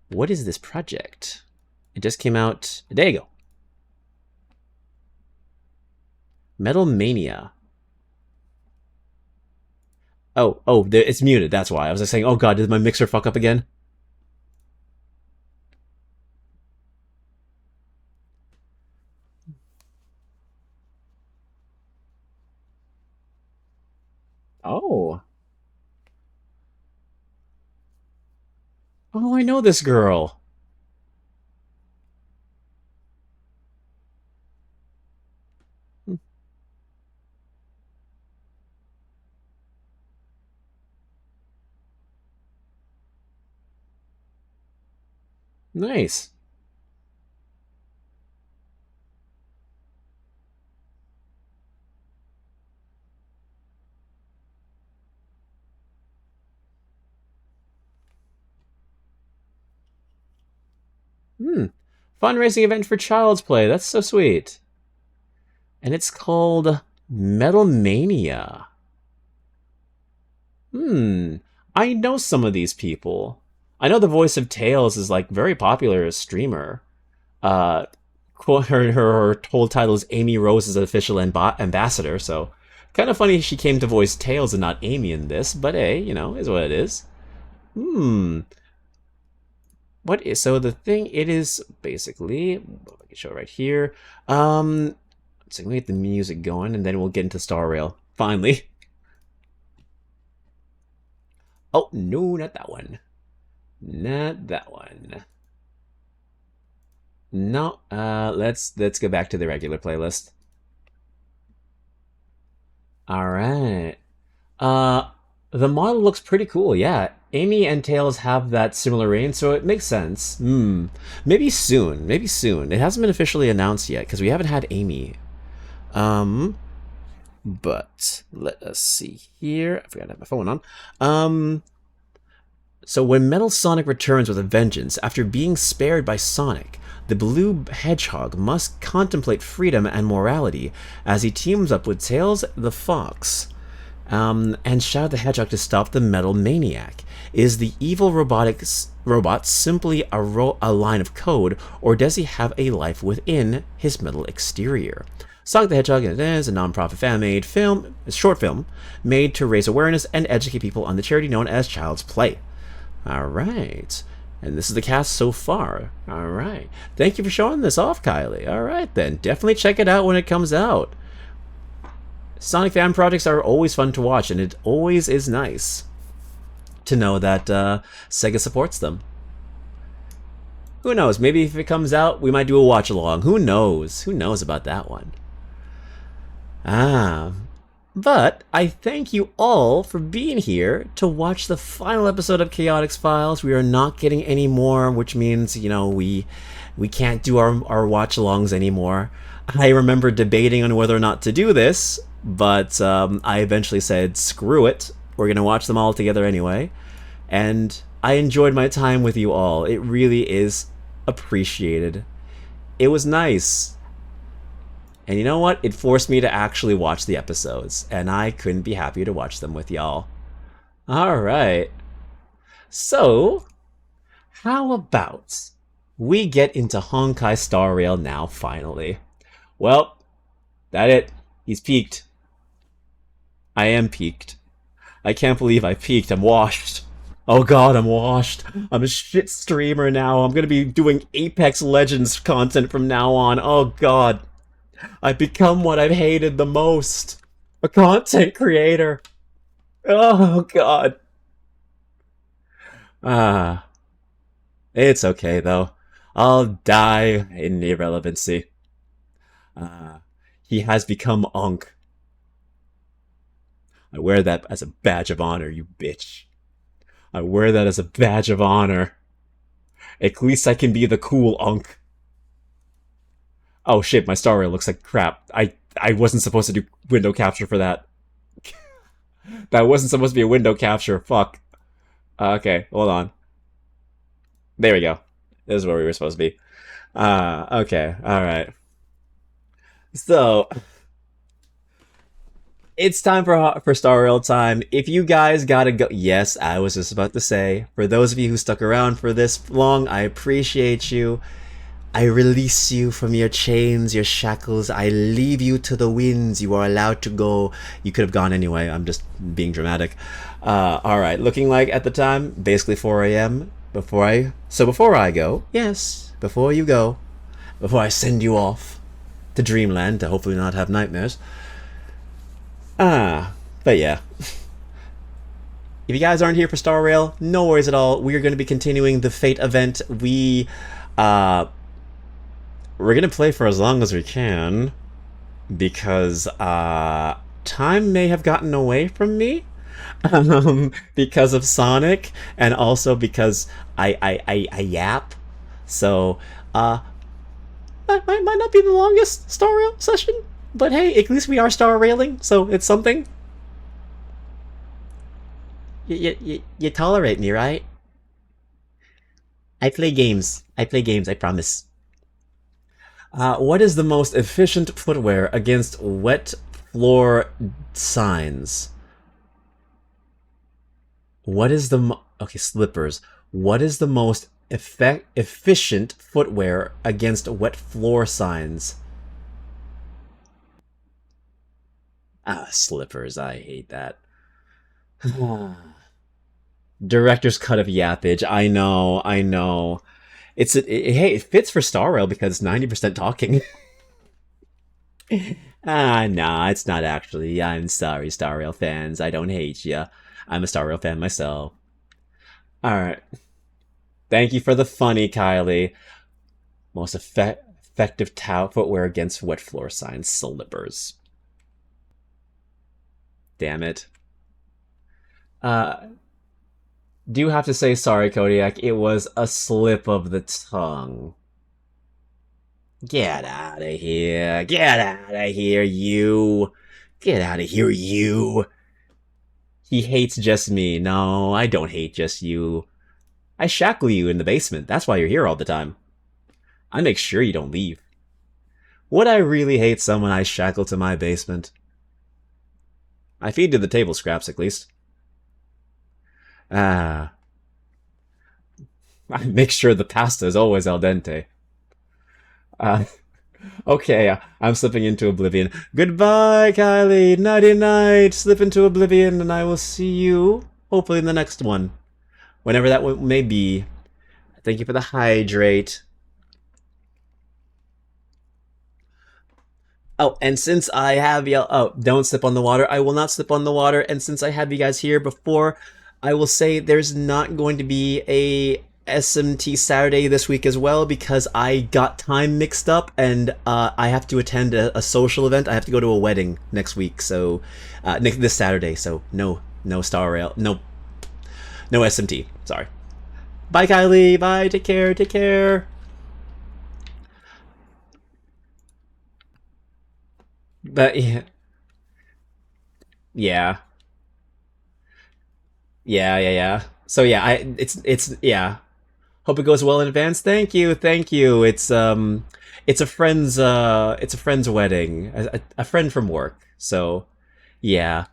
What is this project? It just came out a day ago. Metal Mania. Oh, it's muted. That's why. I was just saying, oh god, did my mixer fuck up again? Oh. Oh, I know this girl. Nice. Fundraising event for Child's Play. That's so sweet. And it's called Metal Mania. I know some of these people. I know the voice of Tails is like very popular as streamer. Her whole title is Amy Rose's official ambassador, so kind of funny she came to voice Tails and not Amy in this, but hey, you know, is what it is. So the thing, it is basically, I can show it right here. So let me get the music going, and then we'll get into Star Rail. Finally. Oh, no, not that one. Not that one. No, let's go back to the regular playlist. Alright. The model looks pretty cool, yeah. Amy and Tails have that similar range, so it makes sense. Maybe soon. Maybe soon. It hasn't been officially announced yet, because we haven't had Amy. But let us see here. I forgot to have my phone on. So when Metal Sonic returns with a vengeance after being spared by Sonic, the blue hedgehog must contemplate freedom and morality as he teams up with Tails the Fox. And Shadow the Hedgehog to stop the Metal Maniac. Is the evil robot simply a line of code, or does he have a life within his metal exterior? Sonic the Hedgehog is a non-profit fan-made short film made to raise awareness and educate people on the charity known as Child's Play. Alright. And this is the cast so far. Alright. Thank you for showing this off, Kylie. Alright then. Definitely check it out when it comes out. Sonic fan projects are always fun to watch, and it always is nice to know that Sega supports them. Who knows? Maybe if it comes out, we might do a watch-along. Who knows? Who knows about that one? But I thank you all for being here to watch the final episode of Chaotix Files. We are not getting any more, which means, you know, we can't do our watch-alongs anymore. I remember debating on whether or not to do this, but I eventually said, screw it. We're going to watch them all together anyway. And I enjoyed my time with you all. It really is appreciated. It was nice. And you know what? It forced me to actually watch the episodes, and I couldn't be happier to watch them with y'all. Alright. So, how about we get into Honkai Star Rail now, finally? Well, that it. He's peaked. I am peaked. I can't believe I peaked. I'm washed. Oh god, I'm washed. I'm a shit streamer now. I'm gonna be doing Apex Legends content from now on. Oh god. I've become what I've hated the most. A content creator. Oh god. It's okay though. I'll die in irrelevancy. He has become Unk. I wear that as a badge of honor, you bitch. I wear that as a badge of honor. At least I can be the cool Unk. Oh shit, my star rail looks like crap. I wasn't supposed to do window capture for that. That wasn't supposed to be a window capture. Fuck. Okay, hold on. There we go. This is where we were supposed to be. Okay, alright. So, it's time for Star Rail time. If you guys gotta go... Yes, I was just about to say, for those of you who stuck around for this long, I appreciate you. I release you from your chains, your shackles. I leave you to the winds. You are allowed to go. You could have gone anyway. I'm just being dramatic. Alright, looking like at the time, basically 4 a.m. Before I go, yes, before you go, before I send you off to Dreamland to hopefully not have nightmares. But yeah. If you guys aren't here for Star Rail, no worries at all. We are going to be continuing the Fate event. We're going to play for as long as we can, because time may have gotten away from me because of Sonic, and also because I yap. So, that might not be the longest Star Rail session, but hey, at least we are Star Railing, so it's something. You tolerate me, right? I play games, I promise. What is the most efficient footwear against wet floor signs? What is the... Okay, slippers. What is the most efficient footwear against wet floor signs? Slippers. I hate that. Director's cut of yappage. I know. Hey, it fits for Star Rail because it's 90% talking. Nah, it's not actually. I'm sorry, Star Rail fans. I don't hate ya. I'm a Star Rail fan myself. Alright. Thank you for the funny, Kylie. Most effective footwear against wet floor signs. Slippers. Damn it. Do have to say sorry, Kodiak. It was a slip of the tongue. Get out of here. Get out of here, you. Get out of here, you. He hates just me. No, I don't hate just you. I shackle you in the basement. That's why you're here all the time. I make sure you don't leave. Would I really hate someone I shackle to my basement? I feed to the table scraps, at least. I make sure the pasta is always al dente. Okay, I'm slipping into oblivion. Goodbye, Kylie. Nighty-night. Slip into oblivion, and I will see you, hopefully, in the next one. Whenever that may be. Thank you for the hydrate. Oh, and since I have you... Oh, don't slip on the water. I will not slip on the water. And since I have you guys here before, I will say there's not going to be a SMT Saturday this week as well because I got time mixed up and I have to attend a social event. I have to go to a wedding next week, so this Saturday. So no Star Rail, no SMT. Sorry. Bye, Kylie. Bye. Take care. Take care. But yeah. Yeah. Yeah. So yeah, it's yeah. Hope it goes well in advance. Thank you. It's a friend's wedding. A friend from work. So yeah.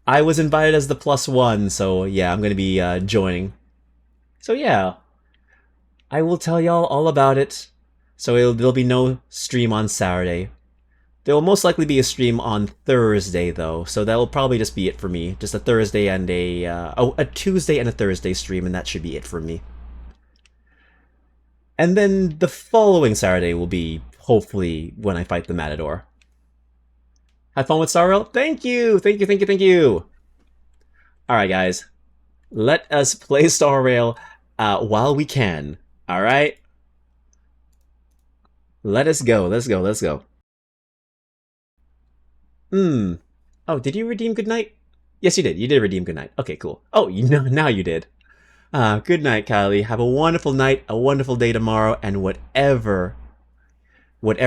I was invited as the +1, so yeah, I'm gonna be joining. So yeah. I will tell y'all all about it. So there'll be no stream on Saturday. There will most likely be a stream on Thursday, though, so that will probably just be it for me. Just a Thursday and a Tuesday and a Thursday stream, and that should be it for me. And then the following Saturday will be, hopefully, when I fight the Matador. Have fun with Star Rail? Thank you! Thank you! Alright, guys. Let us play Star Rail while we can. Alright? Let us go. Oh, did you redeem Goodnight? Yes, you did. You did redeem Goodnight. Okay, cool. Oh, now you did. Good night, Kylie. Have a wonderful night, a wonderful day tomorrow, and whatever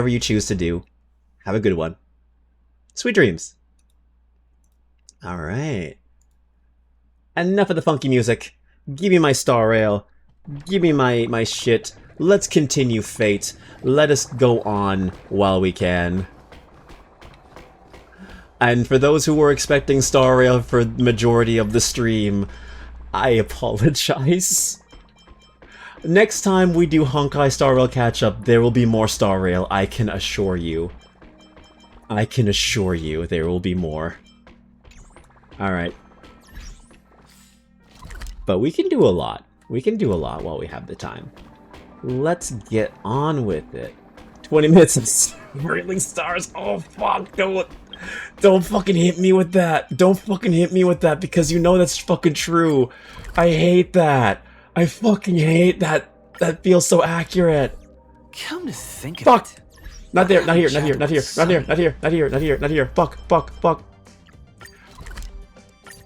you choose to do, have a good one. Sweet dreams. Alright. Enough of the funky music. Give me my Star Rail. Give me my shit. Let's continue Fate. Let us go on while we can. And for those who were expecting Star Rail for the majority of the stream, I apologize. Next time we do Honkai Star Rail catch-up, there will be more Star Rail, I can assure you. There will be more. Alright. But we can do a lot. While we have the time. Let's get on with it. 20 minutes of Railing Stars. Oh, fuck. Don't fucking hit me with that. Don't fucking hit me with that because you know that's fucking true. I hate that. I fucking hate that. That feels so accurate. Come to think of it. Not here. Fuck.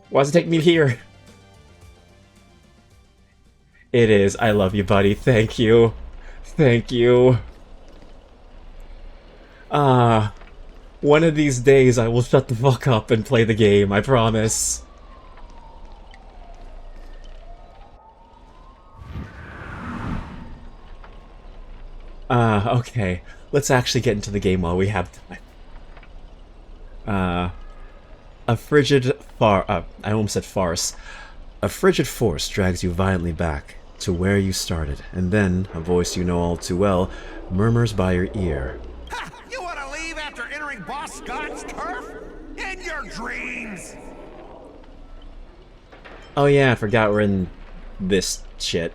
Why does it take me here? It is. I love you, buddy. Thank you. One of these days I will shut the fuck up and play the game, I promise. Okay. Let's actually get into the game while we have time. A frigid I almost said farce. A frigid force drags you violently back to where you started, and then a voice you know all too well murmurs by your ear. You want to leave after entering Boss Scott's turf? In your dreams! Oh yeah, I forgot we're in this shit.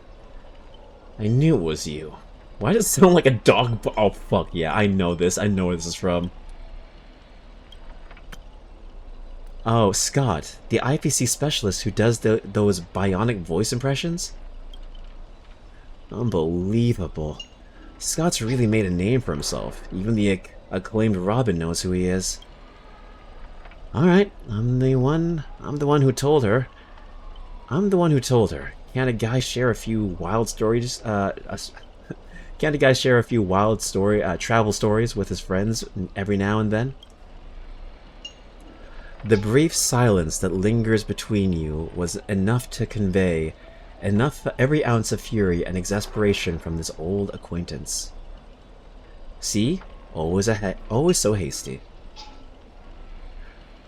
I knew it was you. Why does it sound like a dog? Oh fuck yeah, I know this. I know where this is from. Oh, Scott, the IPC specialist who does those bionic voice impressions? Unbelievable. Scott's really made a name for himself. Even the acclaimed Robin knows who he is. Alright, I'm the one who told her. Can't a guy share a few wild stories, travel stories with his friends every now and then? The brief silence that lingers between you was enough to convey every ounce of fury and exasperation from this old acquaintance. See? Always so hasty.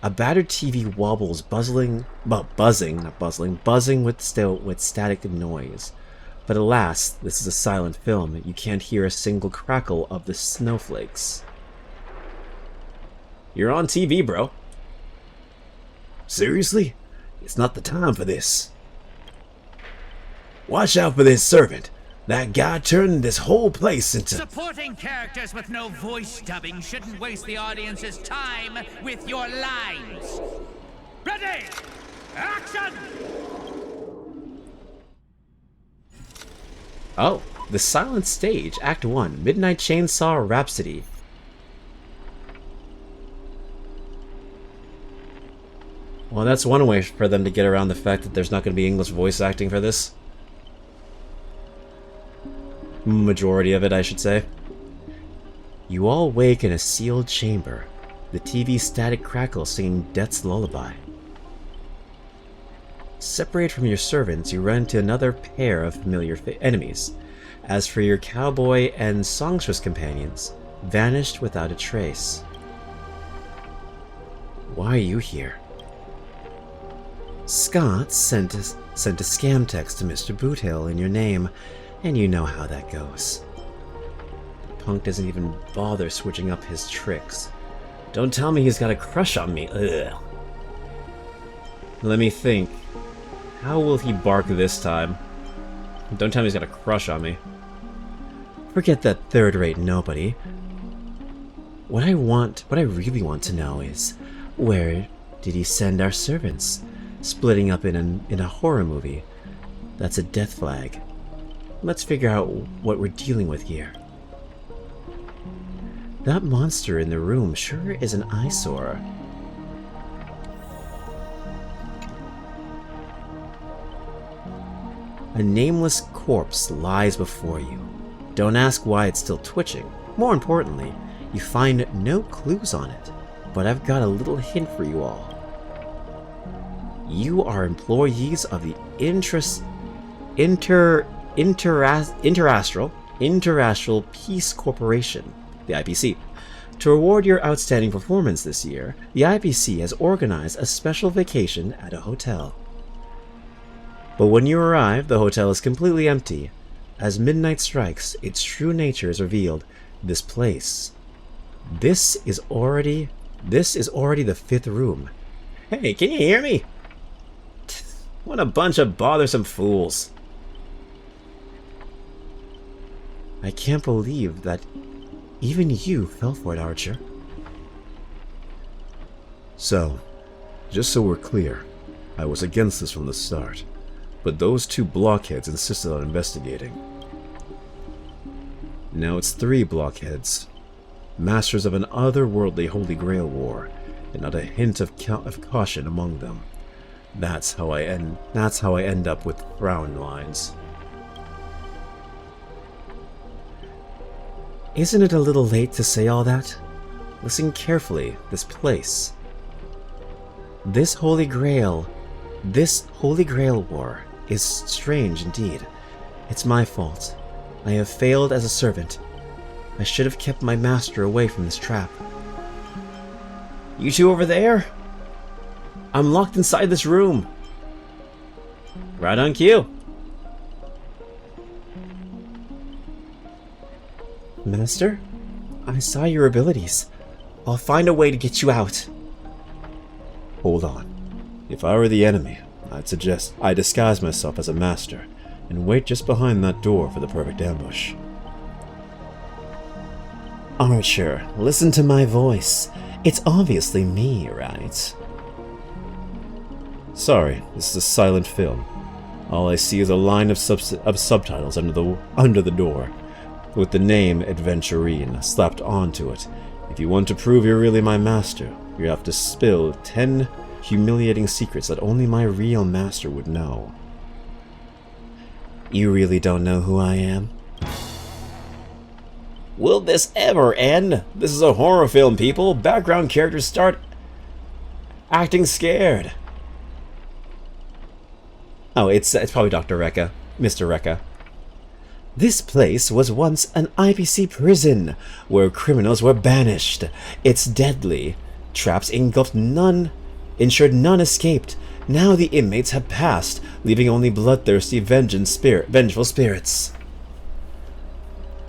A battered TV wobbles, buzzing with static noise. But alas, this is a silent film. You can't hear a single crackle of the snowflakes. You're on TV, bro. Seriously? It's not the time for this. Watch out for this servant. That guy turned this whole place into... Supporting characters with no voice dubbing shouldn't waste the audience's time with your lines. Ready! Action! Oh, The Silent Stage, Act 1, Midnight Chainsaw Rhapsody. Well, that's one way for them to get around the fact that there's not going to be English voice acting for this. Majority of it, I should say. You all wake in a sealed chamber, the TV static crackle singing Death's Lullaby. Separated from your servants, you run into another pair of familiar enemies. As for your cowboy and songstress companions, vanished without a trace. Why are you here? Scott sent a scam text to Mr. Boothill in your name, and you know how that goes. Punk doesn't even bother switching up his tricks. Don't tell me he's got a crush on me. Ugh. Let me think. How will he bark this time? Don't tell me he's got a crush on me. Forget that third-rate nobody. What I really want to know is, where did he send our servants? Splitting up in a horror movie. That's a death flag. Let's figure out what we're dealing with here. That monster in the room sure is an eyesore. A nameless corpse lies before you. Don't ask why it's still twitching. More importantly, you find no clues on it. But I've got a little hint for you all. You are employees of the Interastral Peace Corporation, the IPC. To reward your outstanding performance this year, the IPC has organized a special vacation at a hotel. But when you arrive, the hotel is completely empty. As midnight strikes, its true nature is revealed. This place. This is already the fifth room. Hey, can you hear me? What a bunch of bothersome fools. I can't believe that even you fell for it, Archer. So, just so we're clear, I was against this from the start, but those two blockheads insisted on investigating. Now it's 3 blockheads, masters of an otherworldly Holy Grail war, and not a hint of caution among them. That's how I end up with frown lines. Isn't it a little late to say all that? Listen carefully, this place. This Holy Grail war is strange indeed. It's my fault. I have failed as a servant. I should have kept my master away from this trap. You two over there? I'm locked inside this room. Right on cue. Master, I saw your abilities. I'll find a way to get you out. Hold on. If I were the enemy, I'd suggest I disguise myself as a master and wait just behind that door for the perfect ambush. Archer, listen to my voice. It's obviously me, right? Sorry, this is a silent film. All I see is a line of subtitles under the door, with the name Adventurine slapped onto it. If you want to prove you're really my master, you have to spill 10 humiliating secrets that only my real master would know. You really don't know who I am? Will this ever end? This is a horror film, people. Background characters start acting scared. Oh, it's probably Dr. Rekka. Mr. Rekka. This place was once an IPC prison, where criminals were banished. It's deadly. Traps engulfed none, ensured none escaped. Now the inmates have passed, leaving only bloodthirsty vengeful spirits.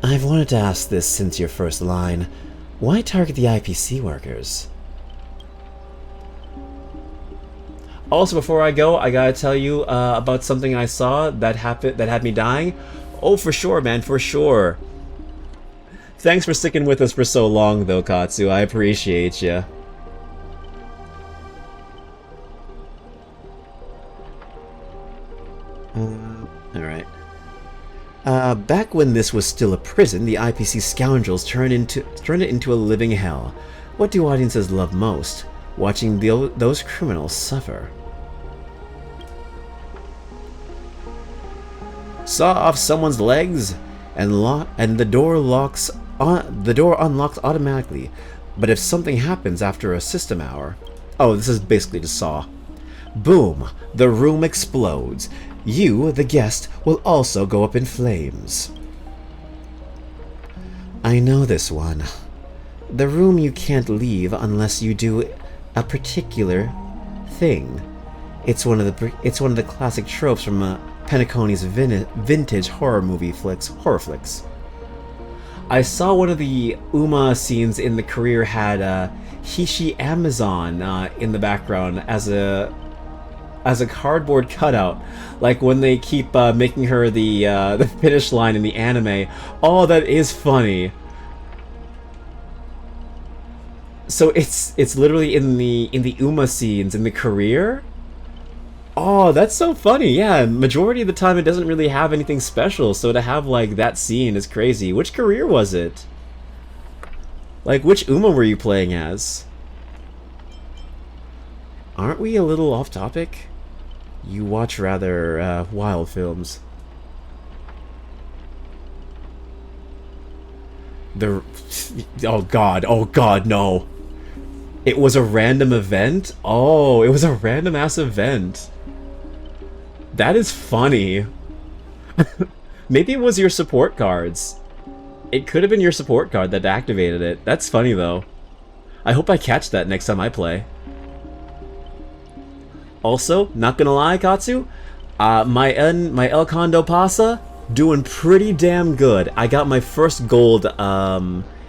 I've wanted to ask this since your first line. Why target the IPC workers? Also, before I go, I gotta tell you about something I saw that had me dying. Oh, for sure, man, for sure. Thanks for sticking with us for so long, though, Katsu. I appreciate ya. Alright. Back when this was still a prison, the IPC scoundrels turned it into a living hell. What do audiences love most? Watching those criminals suffer. Saw off someone's legs, and the door unlocks automatically. But if something happens after a system hour, oh, this is basically the Saw. Boom! The room explodes. You, the guest, will also go up in flames. I know this one. The room you can't leave unless you do a particular thing. It's one of the classic tropes from Penacony's vintage horror flicks. I saw one of the Uma scenes in the career had Hishi Amazon in the background as a cardboard cutout, like when they keep making her the finish line in the anime. Oh, that is funny. So it's literally in the Uma scenes in the career. Oh, that's so funny. Yeah, majority of the time it doesn't really have anything special, so to have like that scene is crazy. Which career was it? Like, which Uma were you playing as? Aren't we a little off topic? You watch rather wild films. Oh god, no. It was a random event? Oh, it was a random ass event. That is funny. Maybe it was your support cards. It could have been your support card that activated it. That's funny though. I hope I catch that next time I play. Also, not gonna lie, Katsu, my El Condo Pasa doing pretty damn good. I got my first gold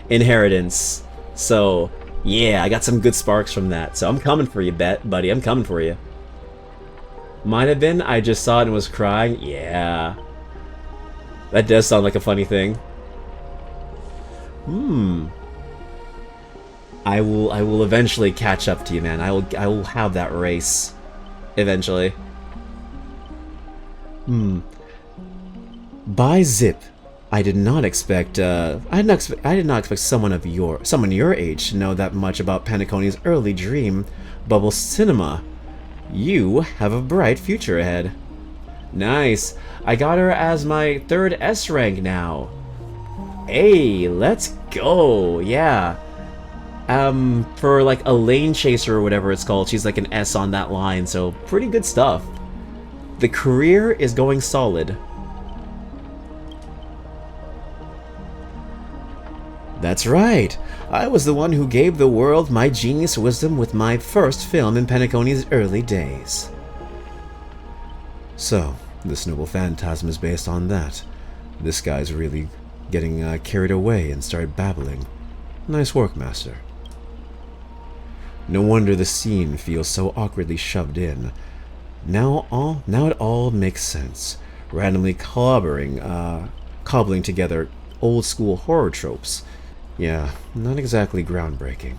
inheritance, so yeah, I got some good sparks from that. So I'm coming for you, buddy. I'm coming for you. Might have been I just saw it and was crying. Yeah, that does sound like a funny thing. I will eventually catch up to you, man. I will have that race. Eventually. By zip, I did not expect someone your age to know that much about Penacony's early dream, Bubble Cinema. You have a bright future ahead. Nice. I got her as my 3rd S rank now. Hey, let's go. Yeah. For like a lane chaser or whatever it's called, she's like an S on that line, so pretty good stuff. The career is going solid. That's right. I was the one who gave the world my genius wisdom with my first film in Penacony's early days. So, this noble Phantasm is based on that. This guy's really getting carried away and started babbling. Nice work, Master. No wonder the scene feels so awkwardly shoved in. Now it all makes sense. Randomly cobbling together old-school horror tropes. Yeah, not exactly groundbreaking.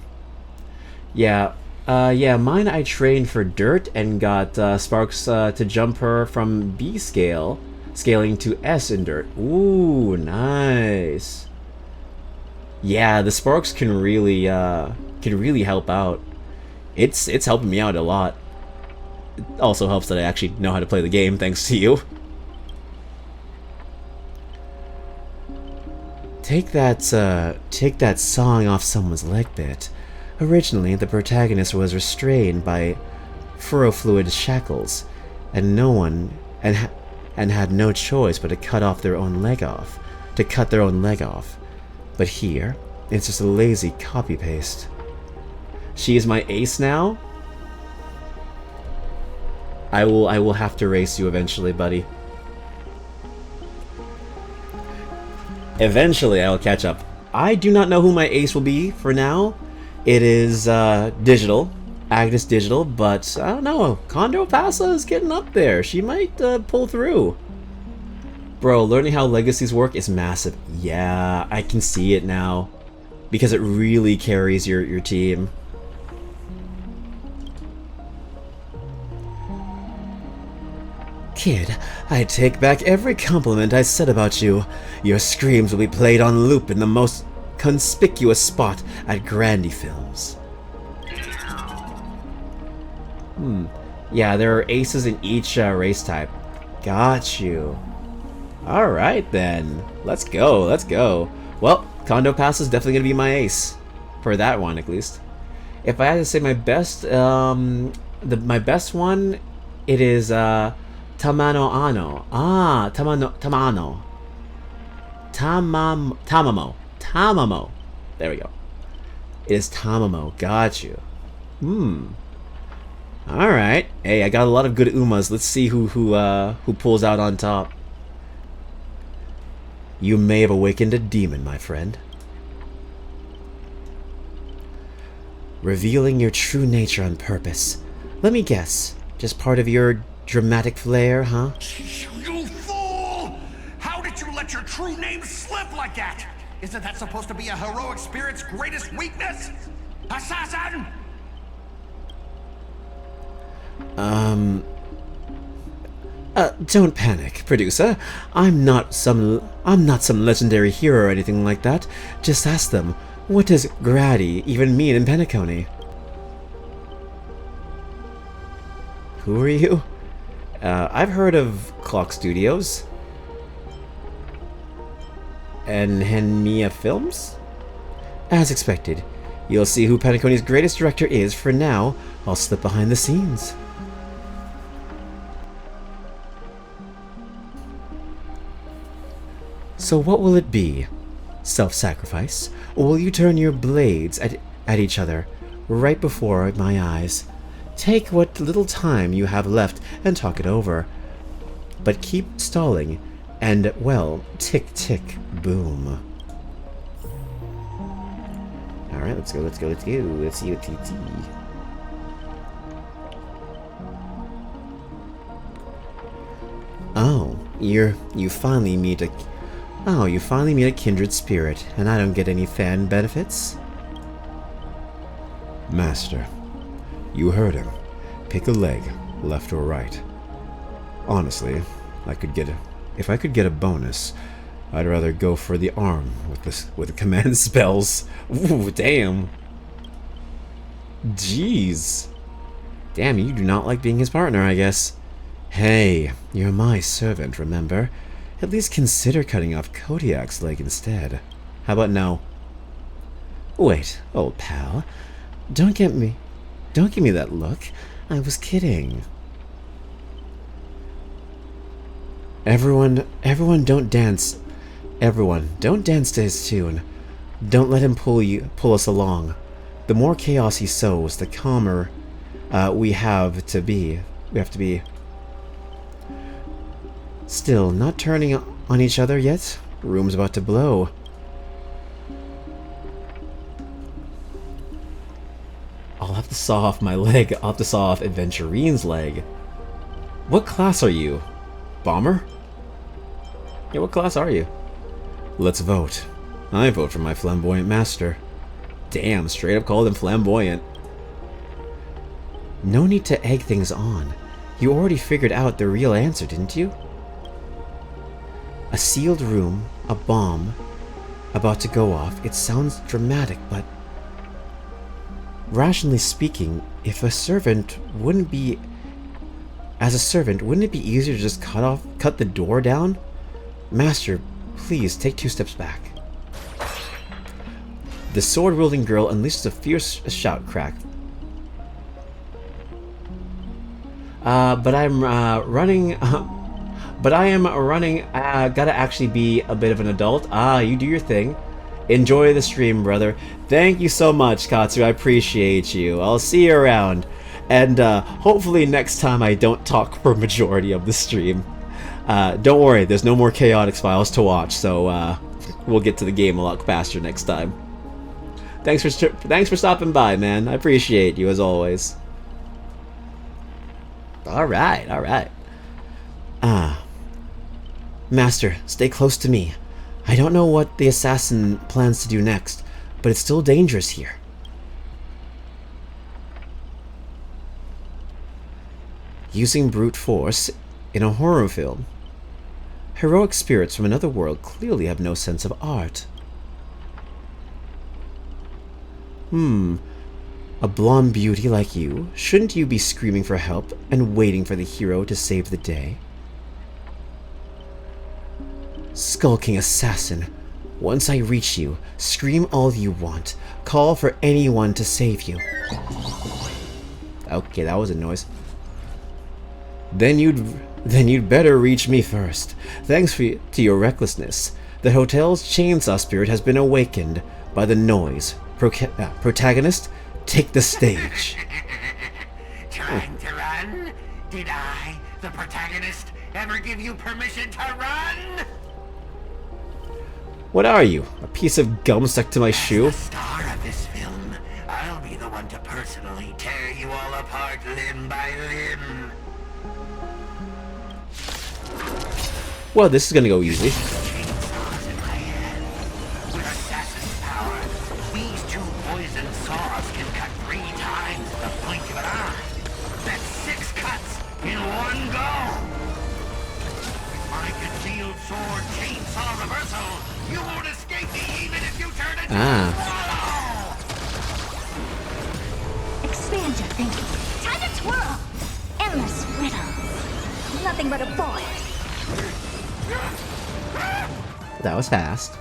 Yeah, mine I trained for dirt and got sparks to jump her from B scaling to S in dirt. Ooh, nice. Yeah, the sparks can really help out. It's helping me out a lot. It also helps that I actually know how to play the game thanks to you. Take that sawing off someone's leg bit. Originally, the protagonist was restrained by ferrofluid shackles, and had no choice but to cut their own leg off. But here, it's just a lazy copy-paste. She is my ace now? I will have to race you eventually, buddy. Eventually, I will catch up. I do not know who my ace will be for now. It is Digital, Agnes Digital, but I don't know. Condo Pasa is getting up there. She might pull through. Bro, learning how legacies work is massive. Yeah, I can see it now. Because it really carries your team. Kid, I take back every compliment I said about you. Your screams will be played on loop in the most conspicuous spot at Grandy Films. Yeah, there are aces in each race type. Got you. Alright then. Let's go, let's go. Well, Condo Pass is definitely going to be my ace. For that one, at least. If I had to say my best, my best one, it is, Tamano Ano. Ah, Tamamo. Tamamo. There we go. It is Tamamo. Got you. Alright. Hey, I got a lot of good Umas. Let's see who pulls out on top. You may have awakened a demon, my friend. Revealing your true nature on purpose. Let me guess. Just part of your dramatic flair, huh? You fool! How did you let your true name slip like that? Isn't that supposed to be a heroic spirit's greatest weakness? Assassin! Don't panic, producer. I'm not some legendary hero or anything like that. Just ask them, what does Grady even mean in Penacony? Who are you? I've heard of Clock Studios. And Henmia Films? As expected. You'll see who Penacony's greatest director is. For now, I'll slip behind the scenes. So what will it be? Self-sacrifice? Or will you turn your blades at each other right before my eyes? Take what little time you have left and talk it over. But keep stalling and, well, tick tick boom. Alright, let's go. Let's see what TT. Oh, you finally meet a kindred spirit, and I don't get any fan benefits? Master, you heard him. Pick a leg, left or right. Honestly, if I could get a bonus, I'd rather go for the arm with the command spells. Ooh, damn. Jeez. Damn, you do not like being his partner, I guess. Hey, you're my servant, remember? At least consider cutting off Kodiak's leg instead. How about no? Wait, old pal. Don't give me that look. I was kidding. Everyone don't dance. Everyone, don't dance to his tune. Don't let him pull us along. The more chaos he sows, the calmer we have to be. Still, not turning on each other yet? Room's about to blow. I'll have to saw off my leg. I'll have to saw off Adventurine's leg. What class are you? Bomber? Yeah, what class are you? Let's vote. I vote for my flamboyant master. Damn, straight up called him flamboyant. No need to egg things on. You already figured out the real answer, didn't you? A sealed room, a bomb, about to go off. It sounds dramatic, but rationally speaking, as a servant, wouldn't it be easier to just cut the door down? Master, please take 2 steps back. The sword-wielding girl unleashes a fierce shout crack. But I am running. Gotta actually be a bit of an adult. You do your thing. Enjoy the stream, brother. Thank you so much, Katsu. I appreciate you. I'll see you around. And hopefully next time I don't talk for a majority of the stream. Don't worry, there's no more Chaotix Files to watch, so we'll get to the game a lot faster next time. Thanks for stopping by, man. I appreciate you as always. Alright. Master, stay close to me. I don't know what the assassin plans to do next, but it's still dangerous here. Using brute force, in a horror film. Heroic spirits from another world clearly have no sense of art. A blonde beauty like you, shouldn't you be screaming for help and waiting for the hero to save the day? Skulking assassin, once I reach you, scream all you want. Call for anyone to save you. Okay, that was a noise. Then you'd better reach me first. Thanks to your recklessness, the hotel's chainsaw spirit has been awakened by the noise. Protagonist, take the stage. Trying to run? Did I, the protagonist, ever give you permission to run? What are you? A piece of gum stuck to my shoe? As the star of this film, I'll be the one to personally tear you all apart limb by limb. Well, this is gonna go easy. Chainsaws in my hand. With assassin's power, these two poison saws can cut 3 times the point of an eye. That's 6 cuts in one go. With my concealed sword chainsaw reversal, you won't escape me even if you turn into a swallow! Expand your thinking. Time to twirl. Endless riddles. Nothing but a boy. That was fast.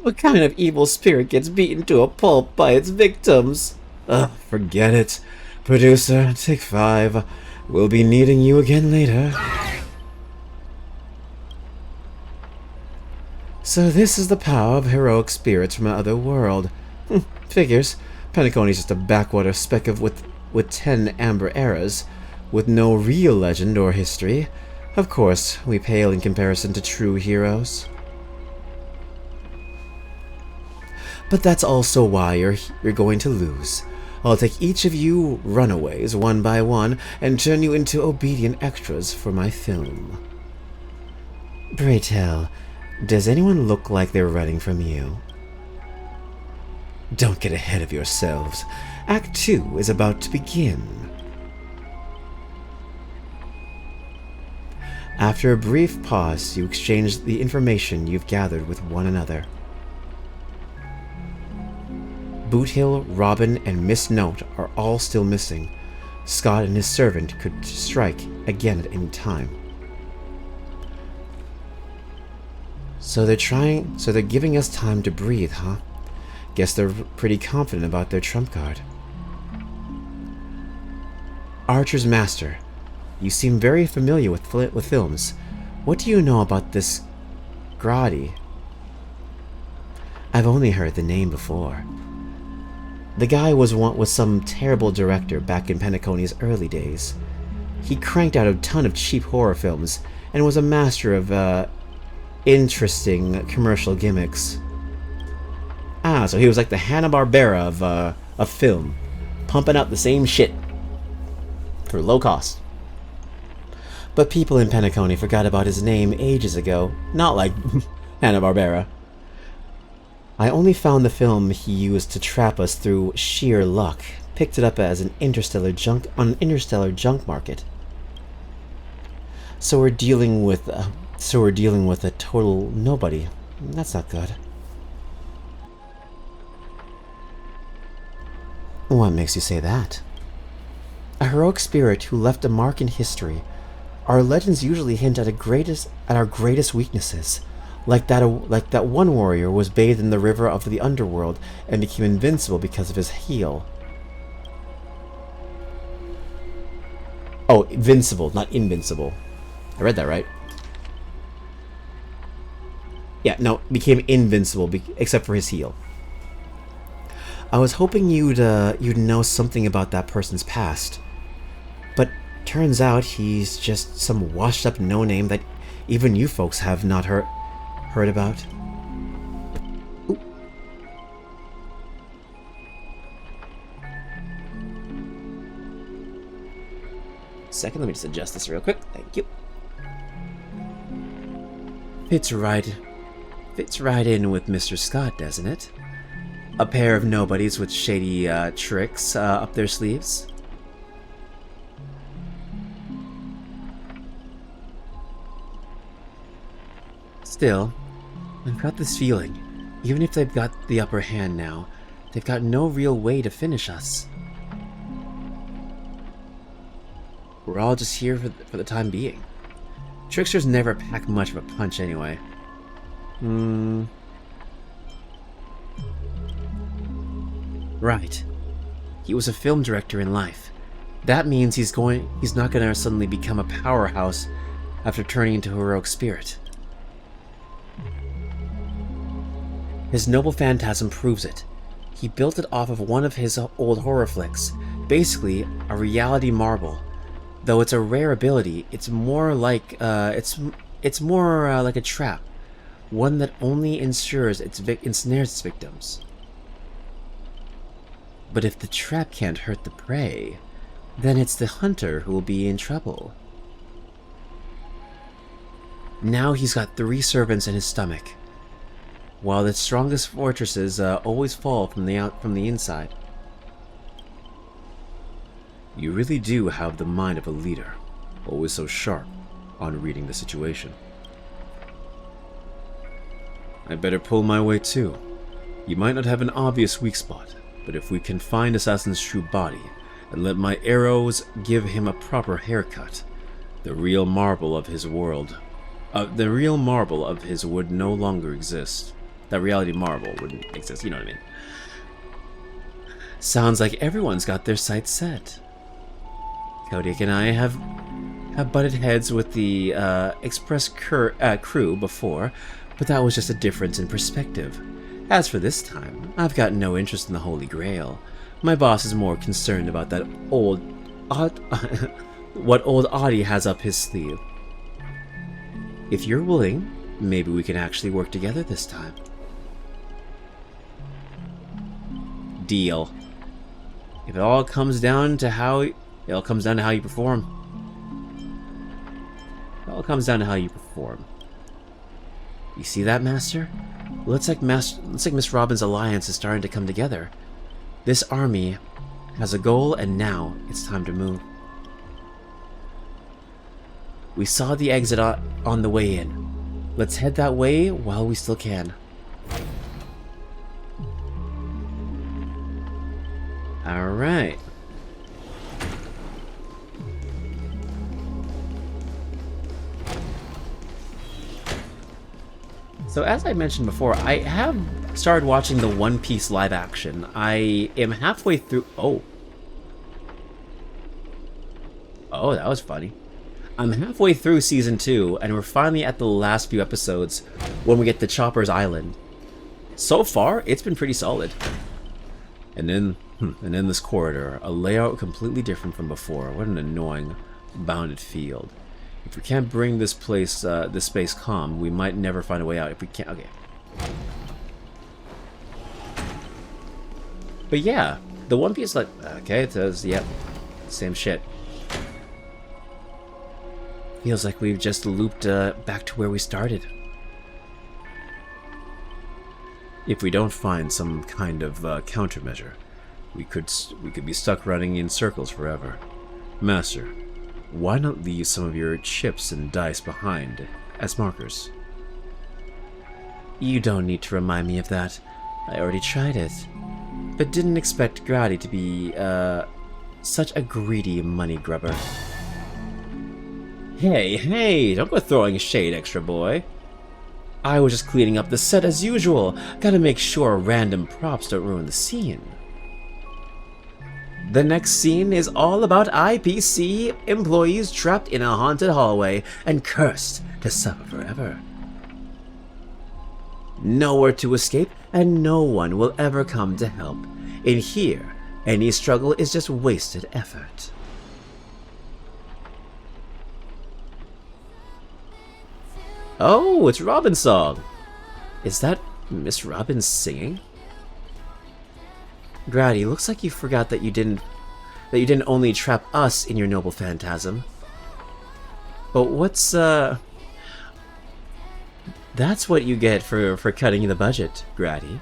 What kind of evil spirit gets beaten to a pulp by its victims? Ugh, forget it. Producer, take 5. We'll be needing you again later. So this is the power of heroic spirits from another world. Figures. Penacony's just a backwater speck with 10 amber eras, with no real legend or history. Of course, we pale in comparison to true heroes. But that's also why you're going to lose. I'll take each of you runaways one by one and turn you into obedient extras for my film. Pray tell, does anyone look like they're running from you? Don't get ahead of yourselves. Act 2 is about to begin. After a brief pause, you exchange the information you've gathered with one another. Boothill, Robin, and Miss Note are all still missing. Scott and his servant could strike again at any time. So they're giving us time to breathe, huh? Guess they're pretty confident about their trump card. Archer's Master. You seem very familiar with films. What do you know about this Grady? I've only heard the name before. The guy was some terrible director back in Penacony's early days. He cranked out a ton of cheap horror films and was a master of interesting commercial gimmicks. So he was like the Hanna-Barbera of film, pumping out the same shit for low cost. But people in Penacony forgot about his name ages ago, not like Hanna-Barbera. I only found the film he used to trap us through sheer luck. Picked it up as an interstellar junk market. So we're dealing with a total nobody. That's not good. What makes you say that? A heroic spirit who left a mark in history. Our legends usually hint at our greatest weaknesses, like that one warrior was bathed in the river of the underworld and became invincible because of his heel. Oh, invincible, not invincible. I read that right. Yeah, no, became invincible except for his heel. I was hoping you'd know something about that person's past, but turns out he's just some washed-up no-name that even you folks have not heard about. Ooh. Second, let me just adjust this real quick. Thank you. Fits right in with Mr. Scott, doesn't it? A pair of nobodies with shady tricks up their sleeves. Still, I've got this feeling, even if they've got the upper hand now, they've got no real way to finish us. We're all just here for the time being. Tricksters never pack much of a punch anyway. Right. He was a film director in life. That means he's not gonna suddenly become a powerhouse after turning into a heroic spirit. His noble phantasm proves it. He built it off of one of his old horror flicks, basically a reality marble. Though it's a rare ability, it's more like it's more like a trap, one that only ensnares its victims. But if the trap can't hurt the prey, then it's the hunter who will be in trouble. Now he's got 3 servants in his stomach, while the strongest fortresses always fall from the inside. You really do have the mind of a leader, always so sharp on reading the situation. I better pull my weight too. You might not have an obvious weak spot, but if we can find Assassin's true body, and let my arrows give him a proper haircut, the real marble of his would no longer exist. That reality marble wouldn't exist, you know what I mean? Sounds like everyone's got their sights set. Kodiak and I have butted heads with the Express crew before, but that was just a difference in perspective. As for this time, I've got no interest in the Holy Grail. My boss is more concerned about that what old Audie has up his sleeve. If you're willing, maybe we can actually work together this time. Deal. If it all comes down to how you perform. It all comes down to how you perform. You see that, Master? Looks like Miss Robin's alliance is starting to come together. This army has a goal, and now it's time to move. We saw the exit on the way in. Let's head that way while we still can. Alright. So as I mentioned before, I have started watching the One Piece live action. I am halfway through... Oh, that was funny. I'm halfway through Season 2, and we're finally at the last few episodes when we get to Chopper's Island. So far, it's been pretty solid. And in this corridor, a layout completely different from before. What an annoying, bounded field. If we can't bring this space calm, we might never find a way out. If we can't... Okay. But yeah, the One Piece, like... Okay, it says, yep, same shit. Feels like we've just looped back to where we started. If we don't find some kind of countermeasure, we could be stuck running in circles forever. Master, why not leave some of your chips and dice behind as markers? You don't need to remind me of that. I already tried it. But didn't expect Grady to be such a greedy money grubber. Hey, don't go throwing shade, extra boy. I was just cleaning up the set as usual. Gotta make sure random props don't ruin the scene. The next scene is all about IPC employees trapped in a haunted hallway and cursed to suffer forever. Nowhere to escape, and no one will ever come to help. In here, any struggle is just wasted effort. Oh, it's Robin's song. Is that Miss Robin singing? Grady, looks like you forgot that you didn't only trap us in your noble phantasm. But what's that's what you get for cutting the budget, Grady.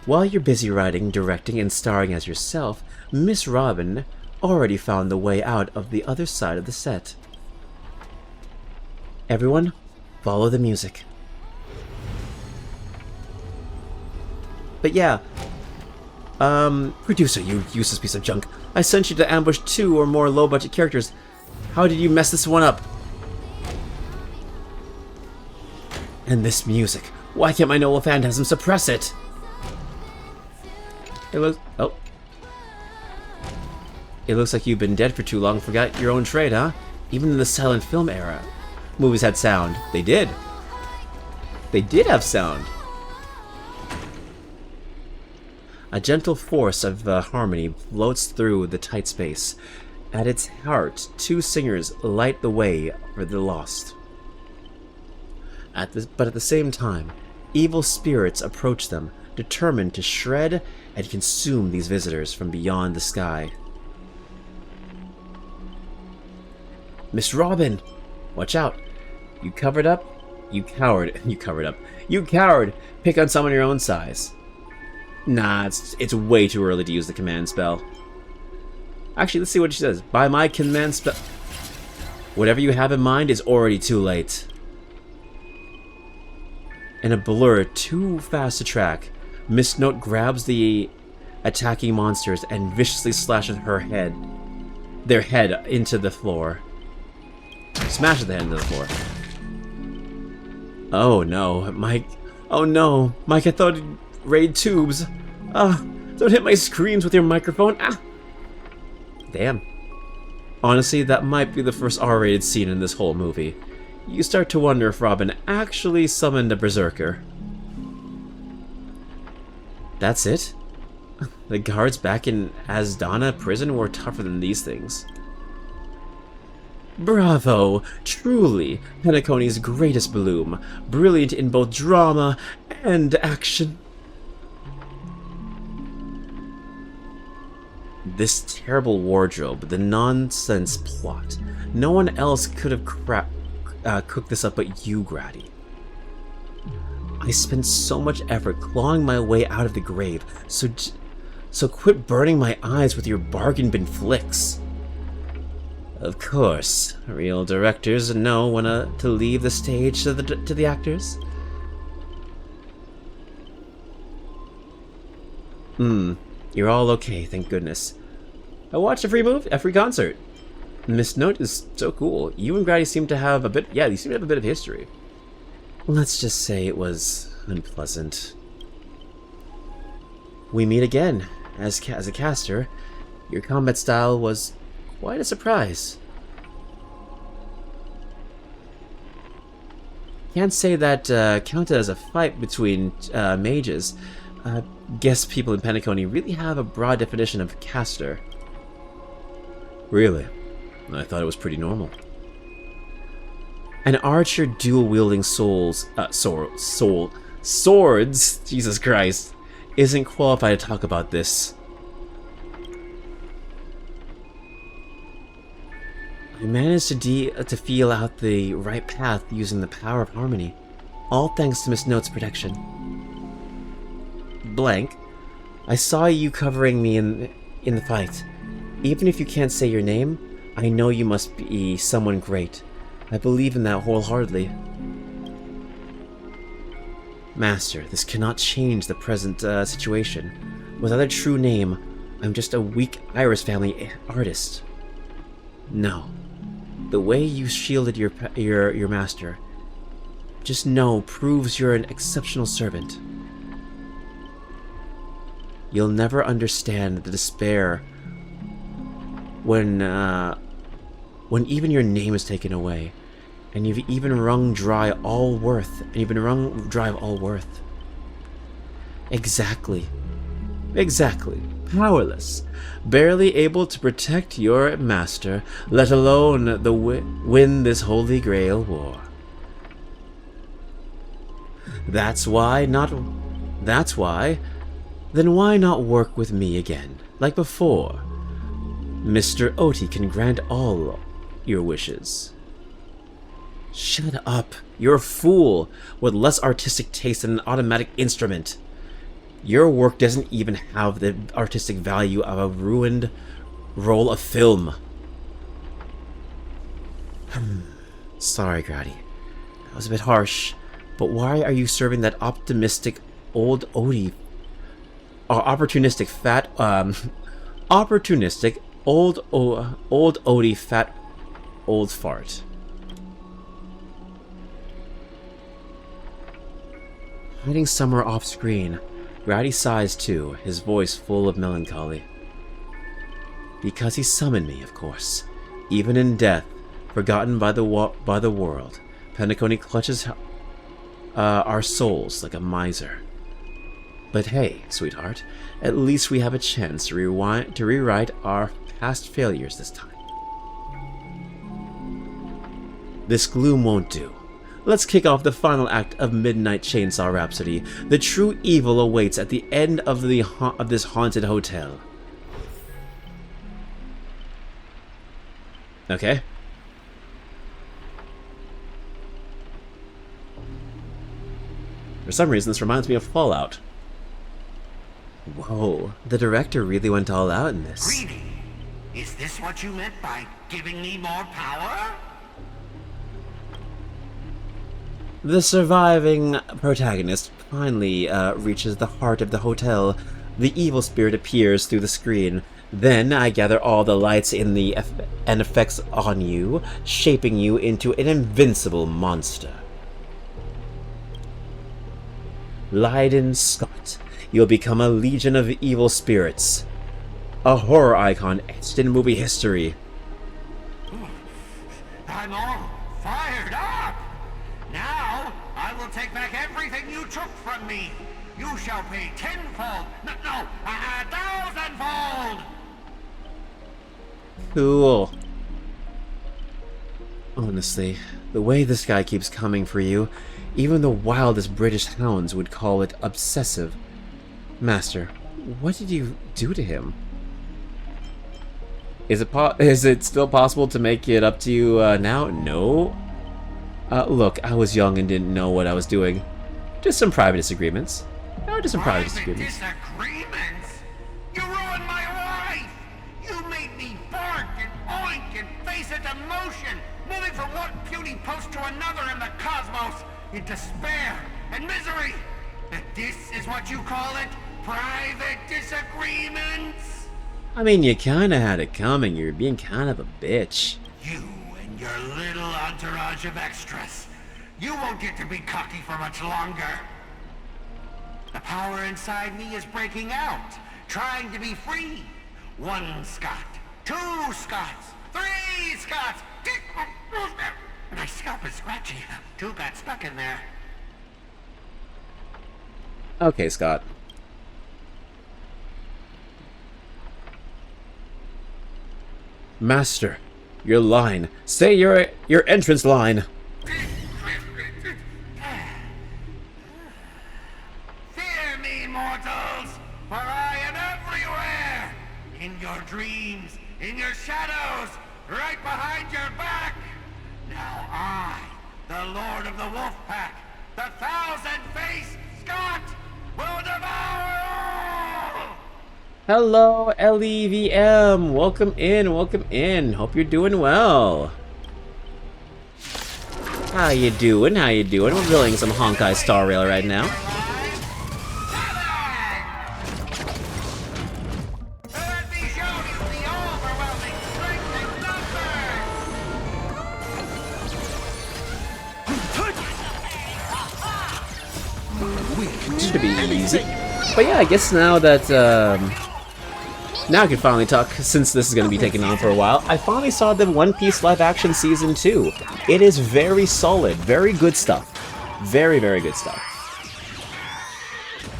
While you're busy writing, directing, and starring as yourself, Miss Robin already found the way out of the other side of the set. Everyone, follow the music. But yeah. Producer, you useless piece of junk. I sent you to ambush 2 or more low-budget characters. How did you mess this one up? And this music. Why can't my noble Phantasm suppress it? It looks... Oh. It looks like you've been dead for too long, forgot your own trade, huh? Even in the silent film era, movies had sound. They did. They did have sound. A gentle force of harmony floats through the tight space. At its heart, 2 singers light the way for the lost. But at the same time, evil spirits approach them, determined to shred and consume these visitors from beyond the sky. Miss Robin! Watch out. You covered up? You coward. You covered up. You coward! Pick on someone your own size. Nah, it's way too early to use the command spell. Actually, let's see what she says. By my command spell... Whatever you have in mind is already too late. In a blur too fast to track, Miss Note grabs the attacking monsters and viciously slashes their head into the floor. Smashes the head into the floor. Oh no, Mike. Oh no, Mike, I thought it'd raid tubes. Don't hit my screens with your microphone. Ah! Damn. Honestly, that might be the first R-rated scene in this whole movie. You start to wonder if Robin actually summoned a berserker. That's it? The guards back in Asdana prison were tougher than these things. Bravo! Truly, Penacony's greatest bloom, brilliant in both drama and action. This terrible wardrobe, the nonsense plot. No one else could have cooked this up but you, Grady. I spent so much effort clawing my way out of the grave, so quit burning my eyes with your bargain bin flicks. Of course, real directors know when to leave the stage to the actors. You're all okay, thank goodness. I watched a free concert. Miss Note is so cool. You and Grady seem to have a bit, you seem to have a bit of history. Let's just say it was unpleasant. We meet again. As a caster, your combat style was quite a surprise. Can't say that counted as a fight between mages. Guess people in Penacony really have a broad definition of caster. Really? I thought it was pretty normal. An archer dual-wielding swords, Jesus Christ, isn't qualified to talk about this. I managed to feel out the right path using the power of harmony, all thanks to Miss Note's protection. Blank, I saw you covering me in the fight. Even if you can't say your name, I know you must be someone great. I believe in that wholeheartedly. Master, this cannot change the present situation. Without a true name, I'm just a weak Iris family artist. No. The way you shielded your master, just know proves you're an exceptional servant. You'll never understand the despair when even your name is taken away, and you've even wrung dry all worth, Exactly. Powerless. Barely able to protect your master, let alone win this Holy Grail war. That's why. Then why not work with me again, like before? Mr. Oti can grant all your wishes. Shut up. You're a fool with less artistic taste than an automatic instrument. Your work doesn't even have the artistic value of a ruined roll of film. Sorry, Grady. That was a bit harsh, but why are you serving that optimistic old Odie opportunistic fat, opportunistic old Odie fat old fart. Hiding somewhere off screen, Grady sighs too, his voice full of melancholy. Because he summoned me, of course. Even in death, forgotten by the world, Penacony clutches our souls like a miser. But hey, sweetheart, at least we have a chance to rewrite our past failures this time. This gloom won't do. Let's kick off the final act of Midnight Chainsaw Rhapsody. The true evil awaits at the end of this haunted hotel. Okay. For some reason, this reminds me of Fallout. Whoa, the director really went all out in this. Greedy? Is this what you meant by giving me more power? The surviving protagonist finally reaches the heart of the hotel. The evil spirit appears through the screen. Then I gather all the lights in the effects on you, shaping you into an invincible monster. Leiden Scott, you'll become a legion of evil spirits. A horror icon etched in movie history. I'm all fired up! Now, I will take back everything you took from me. You shall pay tenfold, no, 1,000-fold! Cool. Honestly, the way this guy keeps coming for you, even the wildest British hounds would call it obsessive. Master, what did you do to him? Is it still possible to make it up to you now? No. Look, I was young and didn't know what I was doing. Just some private disagreements. Just some private disagreements. Disagreements? You ruined my life! You made me bark and oink and face into motion, moving from one puny post to another in the cosmos, in despair and misery. And this is what you call it? Private disagreements? I mean, you kinda had it coming. You're being kind of a bitch. You and your little entourage of extras. You won't get to be cocky for much longer. The power inside me is breaking out, trying to be free. 1 Scott, 2 Scotts, 3 Scotts. My scalp is scratchy. 2 got stuck in there. Okay, Scott. Master, your line. Say your entrance line. Fear me, mortals, for I am everywhere. In your dreams, in your shadows, right behind your back. Now I, the Lord of the Wolfpack, the 1,000-faced Scott, will devour all! Hello, LEVM. Welcome in, welcome in. Hope you're doing well. How you doing? How you doing? We're building some Honkai Star Rail right now. To be easy. But yeah, I guess now that now I can finally talk, since this is going to be taking on for a while. I finally saw the One Piece live action season 2. It is very solid, very good stuff. Very, very good stuff.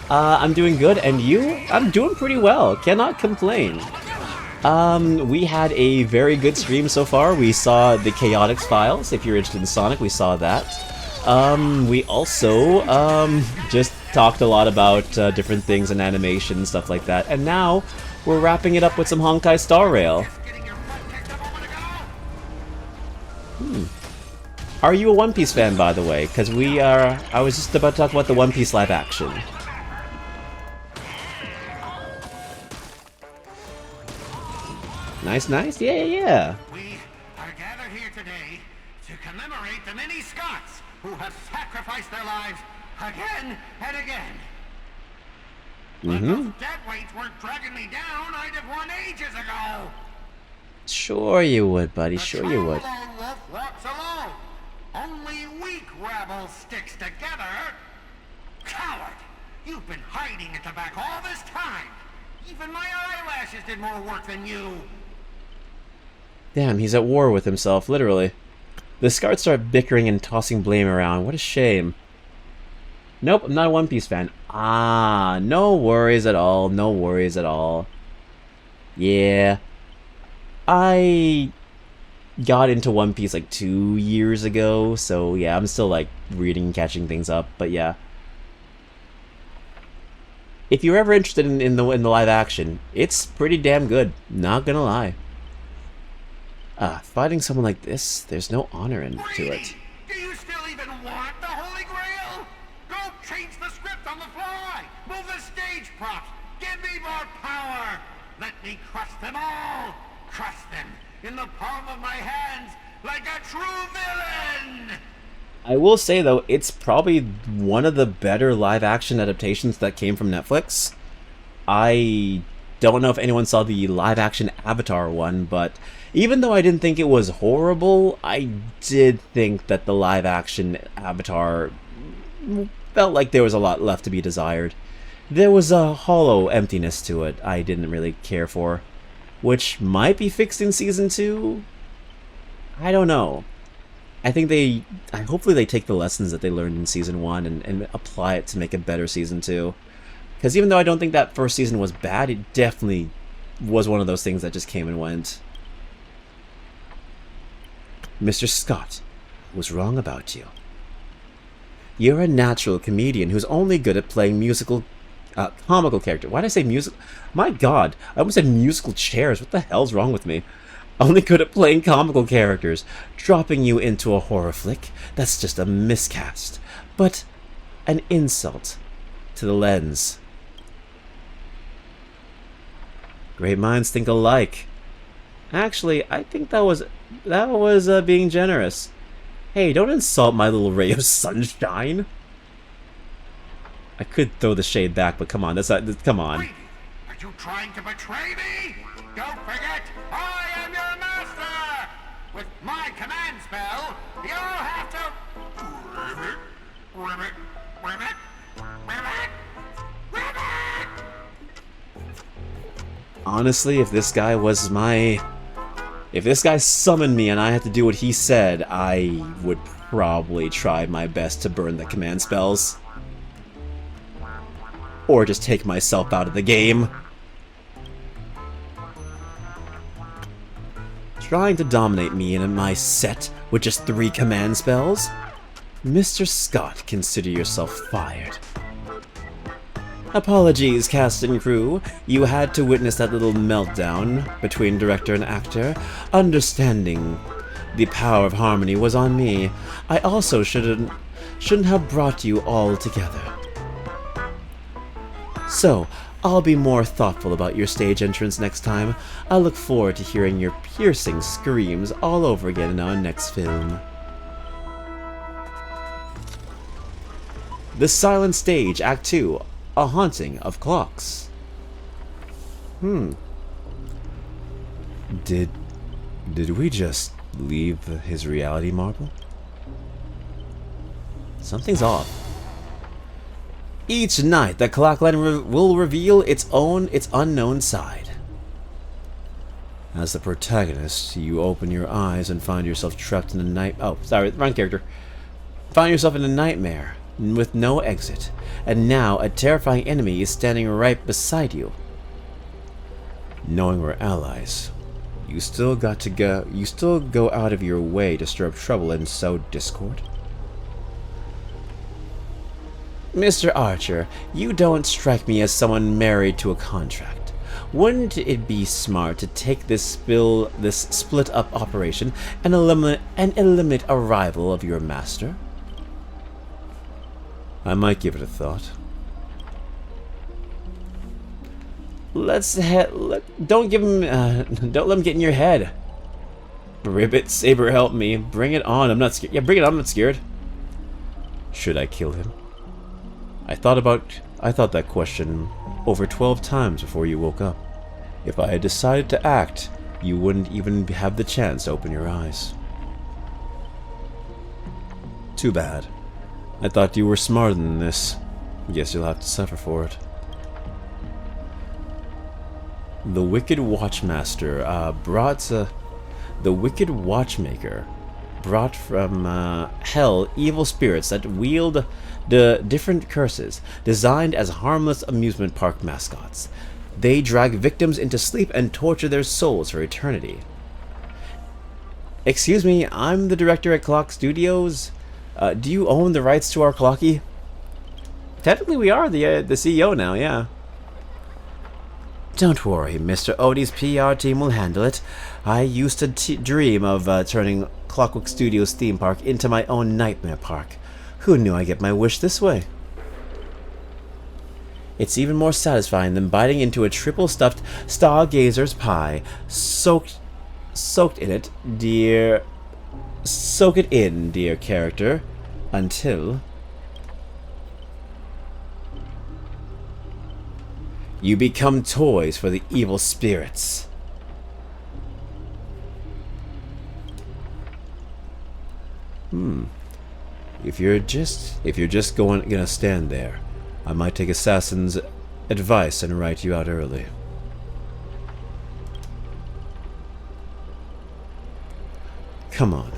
I'm doing good, and you? I'm doing pretty well. Cannot complain. We had a very good stream so far. We saw the Chaotix files. If you're interested in Sonic, we saw that. We also just talked a lot about different things and animation and stuff like that. And now we're wrapping it up with some Honkai Star Rail. Are you a One Piece fan, by the way? Because we are. I was just about to talk about the One Piece live action. Nice, nice. Yeah, yeah. We are gathered here today to commemorate the many Scots who have sacrificed their lives again and again. Those dead weights weren't dragging me down, I'd have won ages ago. Sure you would, buddy. Sure you would. Lone wolf walks alone. Only weak rabble sticks together. Coward! You've been hiding at the back all this time. Even my eyelashes did more work than you. Damn, he's at war with himself, literally. The Scarts start bickering and tossing blame around. What a shame. Nope, I'm not a One Piece fan. Ah, no worries at all. No worries at all. Yeah. I got into One Piece like 2 years ago, so yeah, I'm still like reading and catching things up, but yeah. If you're ever interested in the live action, it's pretty damn good, not gonna lie. Fighting someone like this, there's no honor to it. Do you still even want the Holy Grail? Go change the script on the fly. Move the stage props. Give me more power. Let me crush them all. Crush them in the palm of my hands like a true villain. I will say though, it's probably one of the better live action adaptations that came from Netflix. I don't know if anyone saw the live action Avatar one, but even though I didn't think it was horrible, I did think that the live action Avatar felt like there was a lot left to be desired. There was a hollow emptiness to it I didn't really care for, which might be fixed in Season 2? I don't know. I think hopefully they take the lessons that they learned in Season 1 and apply it to make a better Season 2. Because even though I don't think that first season was bad, it definitely was one of those things that just came and went. Mr. Scott, I was wrong about you. You're a natural comedian who's only good at playing comical character. Why did I say musical? My god, I almost said musical chairs. What the hell's wrong with me? Only good at playing comical characters. Dropping you into a horror flick, that's just a miscast. But an insult to the lens. Great minds think alike. Actually, I think that was being generous. Hey, don't insult my little ray of sunshine. I could throw the shade back, but come on, come on. Wait, are you trying to betray me? Don't forget, I am your master. With my command spell, you'll have to ribbit, ribbit, ribbit, ribbit. Honestly, if this guy summoned me and I had to do what he said, I would probably try my best to burn the command spells. Or just take myself out of the game. Trying to dominate me in my set with just 3 command spells? Mr. Scott, consider yourself fired. Apologies, cast and crew. You had to witness that little meltdown between director and actor. Understanding the power of harmony was on me. I also shouldn't have brought you all together. So, I'll be more thoughtful about your stage entrance next time. I look forward to hearing your piercing screams all over again in our next film. The Silent Stage, Act 2. A Haunting of Clocks. Did we just leave his reality marble? Something's off. Each night, the clockline will reveal its unknown side. As the protagonist, you open your eyes and find yourself trapped in a wrong character. Find yourself in a nightmare with no exit, and now a terrifying enemy is standing right beside you. Knowing we're allies, you still go out of your way to stir up trouble and sow discord? Mr. Archer, you don't strike me as someone married to a contract. Wouldn't it be smart to take this split-up operation and eliminate a rival of your master? I might give it a thought. Don't let him get in your head. Ribbit, Saber, help me. Bring it on. I'm not scared. Yeah, bring it on. I'm not scared. Should I kill him? I thought that question over 12 times before you woke up. If I had decided to act, you wouldn't even have the chance to open your eyes. Too bad. I thought you were smarter than this. Guess you'll have to suffer for it. The Wicked Watchmaster the Wicked Watchmaker brought from hell evil spirits that wield the different curses, designed as harmless amusement park mascots. They drag victims into sleep and torture their souls for eternity. Excuse me, I'm the director at Clock Studios. Do you own the rights to our Clocky? Technically, we are the CEO now, yeah. Don't worry, Mr. Odie's PR team will handle it. I used to dream of turning Clockwork Studios theme park into my own nightmare park. Who knew I'd get my wish this way? It's even more satisfying than biting into a triple-stuffed Stargazer's pie. Soak it in, dear character, until you become toys for the evil spirits. If you're just gonna stand there, I might take Assassin's advice and write you out early. Come on.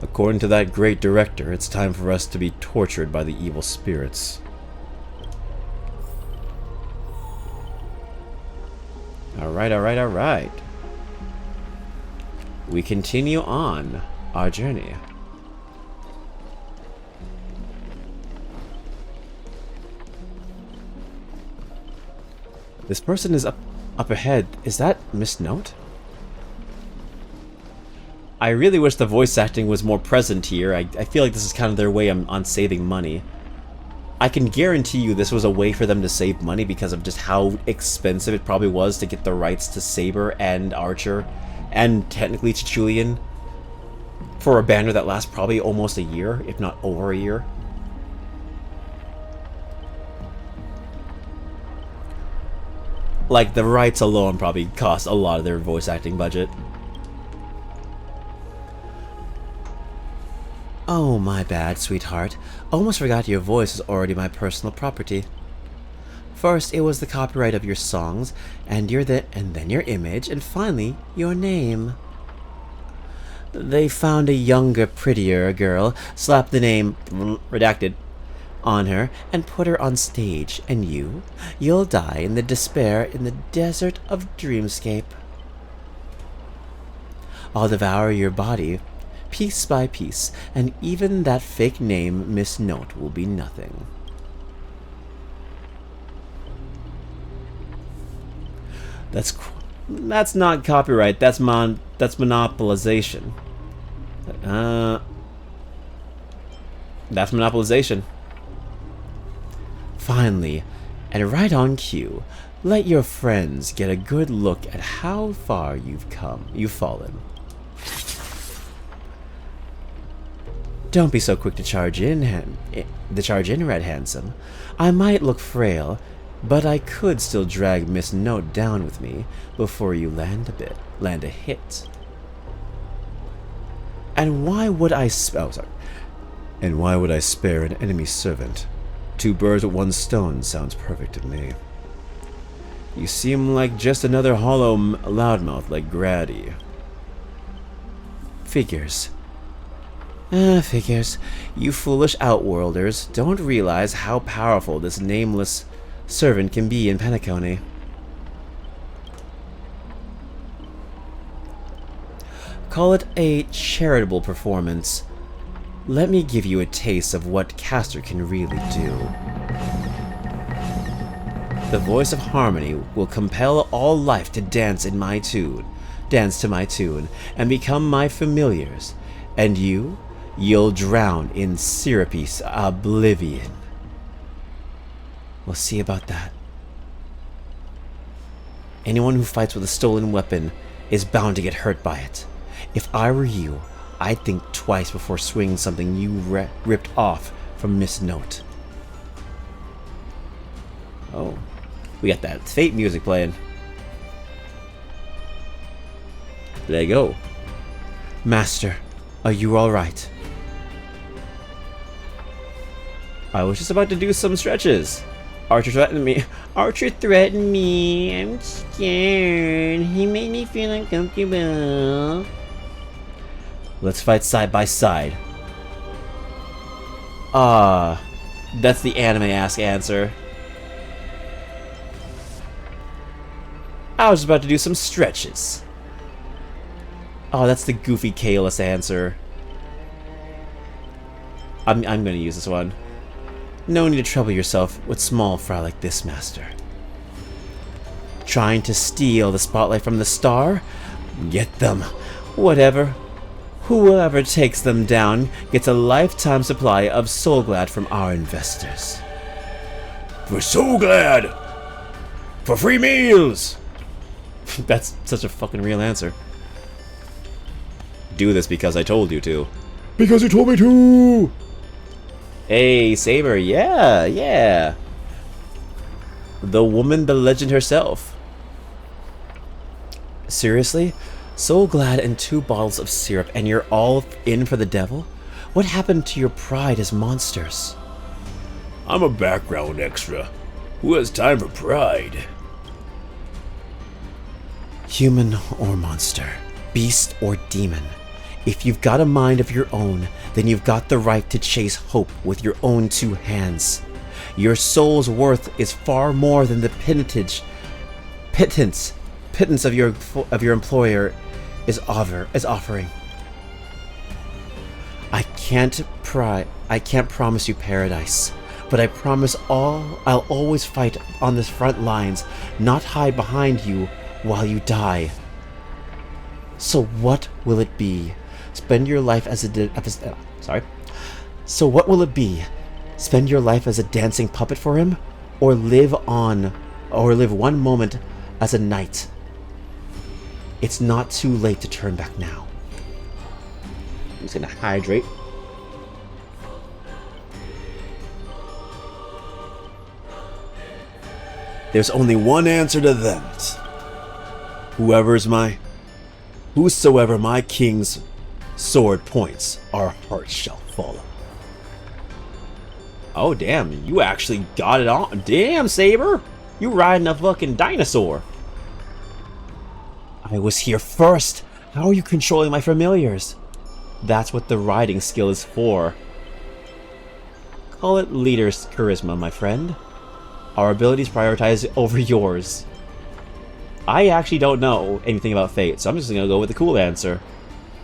According to that great director, it's time for us to be tortured by the evil spirits. Alright. We continue on our journey. This person is up ahead. Is that Miss Note? I really wish the voice acting was more present here. I feel like this is kind of their way on saving money. I can guarantee you this was a way for them to save money because of just how expensive it probably was to get the rights to Saber and Archer, and technically Chichulian, for a banner that lasts probably almost a year, if not over a year. Like, the rights alone probably cost a lot of their voice acting budget. Oh, my bad, sweetheart. Almost forgot your voice is already my personal property. First, it was the copyright of your songs, and then your image, and finally, your name. They found a younger, prettier girl, slapped the name redacted on her, and put her on stage, and you'll die in the despair in the desert of Dreamscape. I'll devour your body, piece by piece, and even that fake name, Miss Note, will be nothing. That's not copyright. That's monopolization. That's monopolization. Finally, and right on cue, let your friends get a good look at how far you've fallen. Don't be so quick to charge in, Red Handsome. I might look frail, but I could still drag Miss Note down with me before you land a hit. And why would I spare an enemy servant? 2 birds with 1 stone sounds perfect to me. You seem like just another hollow loudmouth like Grady. Figures. Figures. You foolish outworlders don't realize how powerful this nameless servant can be in Penacony. Call it a charitable performance. Let me give you a taste of what Castor can really do. The voice of harmony will compel all life to dance to my tune, and become my familiars. And you'll drown in syrupy oblivion. We'll see about that. Anyone who fights with a stolen weapon is bound to get hurt by it. If I were you, I'd think twice before swinging something you ripped off from Miss Note. Oh. We got that Fate music playing. There you go. Master, are you alright? I was just about to do some stretches. Archer threatened me. Archer threatened me. I'm scared. He made me feel uncomfortable. Let's fight side by side. That's the anime-ass answer. I was about to do some stretches. Oh, that's the goofy Kalis answer. I'm gonna use this one. No need to trouble yourself with small fry like this, Master. Trying to steal the spotlight from the star? Get them. Whatever. Whoever takes them down gets a lifetime supply of Soul Glad from our investors. For Soul Glad! For free meals! That's such a fucking real answer. Do this because I told you to. Because you told me to! Hey, Saber, yeah. The woman, the legend herself. Seriously? Soul Glad and 2 bottles of syrup and you're all in for the devil? What happened to your pride as monsters? I'm a background extra. Who has time for pride? Human or monster, beast or demon. If you've got a mind of your own, then you've got the right to chase hope with your own 2 hands. Your soul's worth is far more than the pittance of your employer is offering. I can't promise you paradise, but I promise I'll always fight on the front lines, not hide behind you while you die. So what will it be? Spend your life as So what will it be? Spend your life as a dancing puppet for him, or live one moment as a knight? It's not too late to turn back now. I'm just gonna hydrate. There's only one answer to that. Whosoever my king's sword points, our hearts shall follow. Oh damn, you actually got it on. Damn, Saber! You riding a fucking dinosaur. I was here first. How are you controlling my familiars? That's what the riding skill is for. Call it leader's charisma, my friend. Our abilities prioritize over yours. I actually don't know anything about Fate, so I'm just gonna go with the cool answer.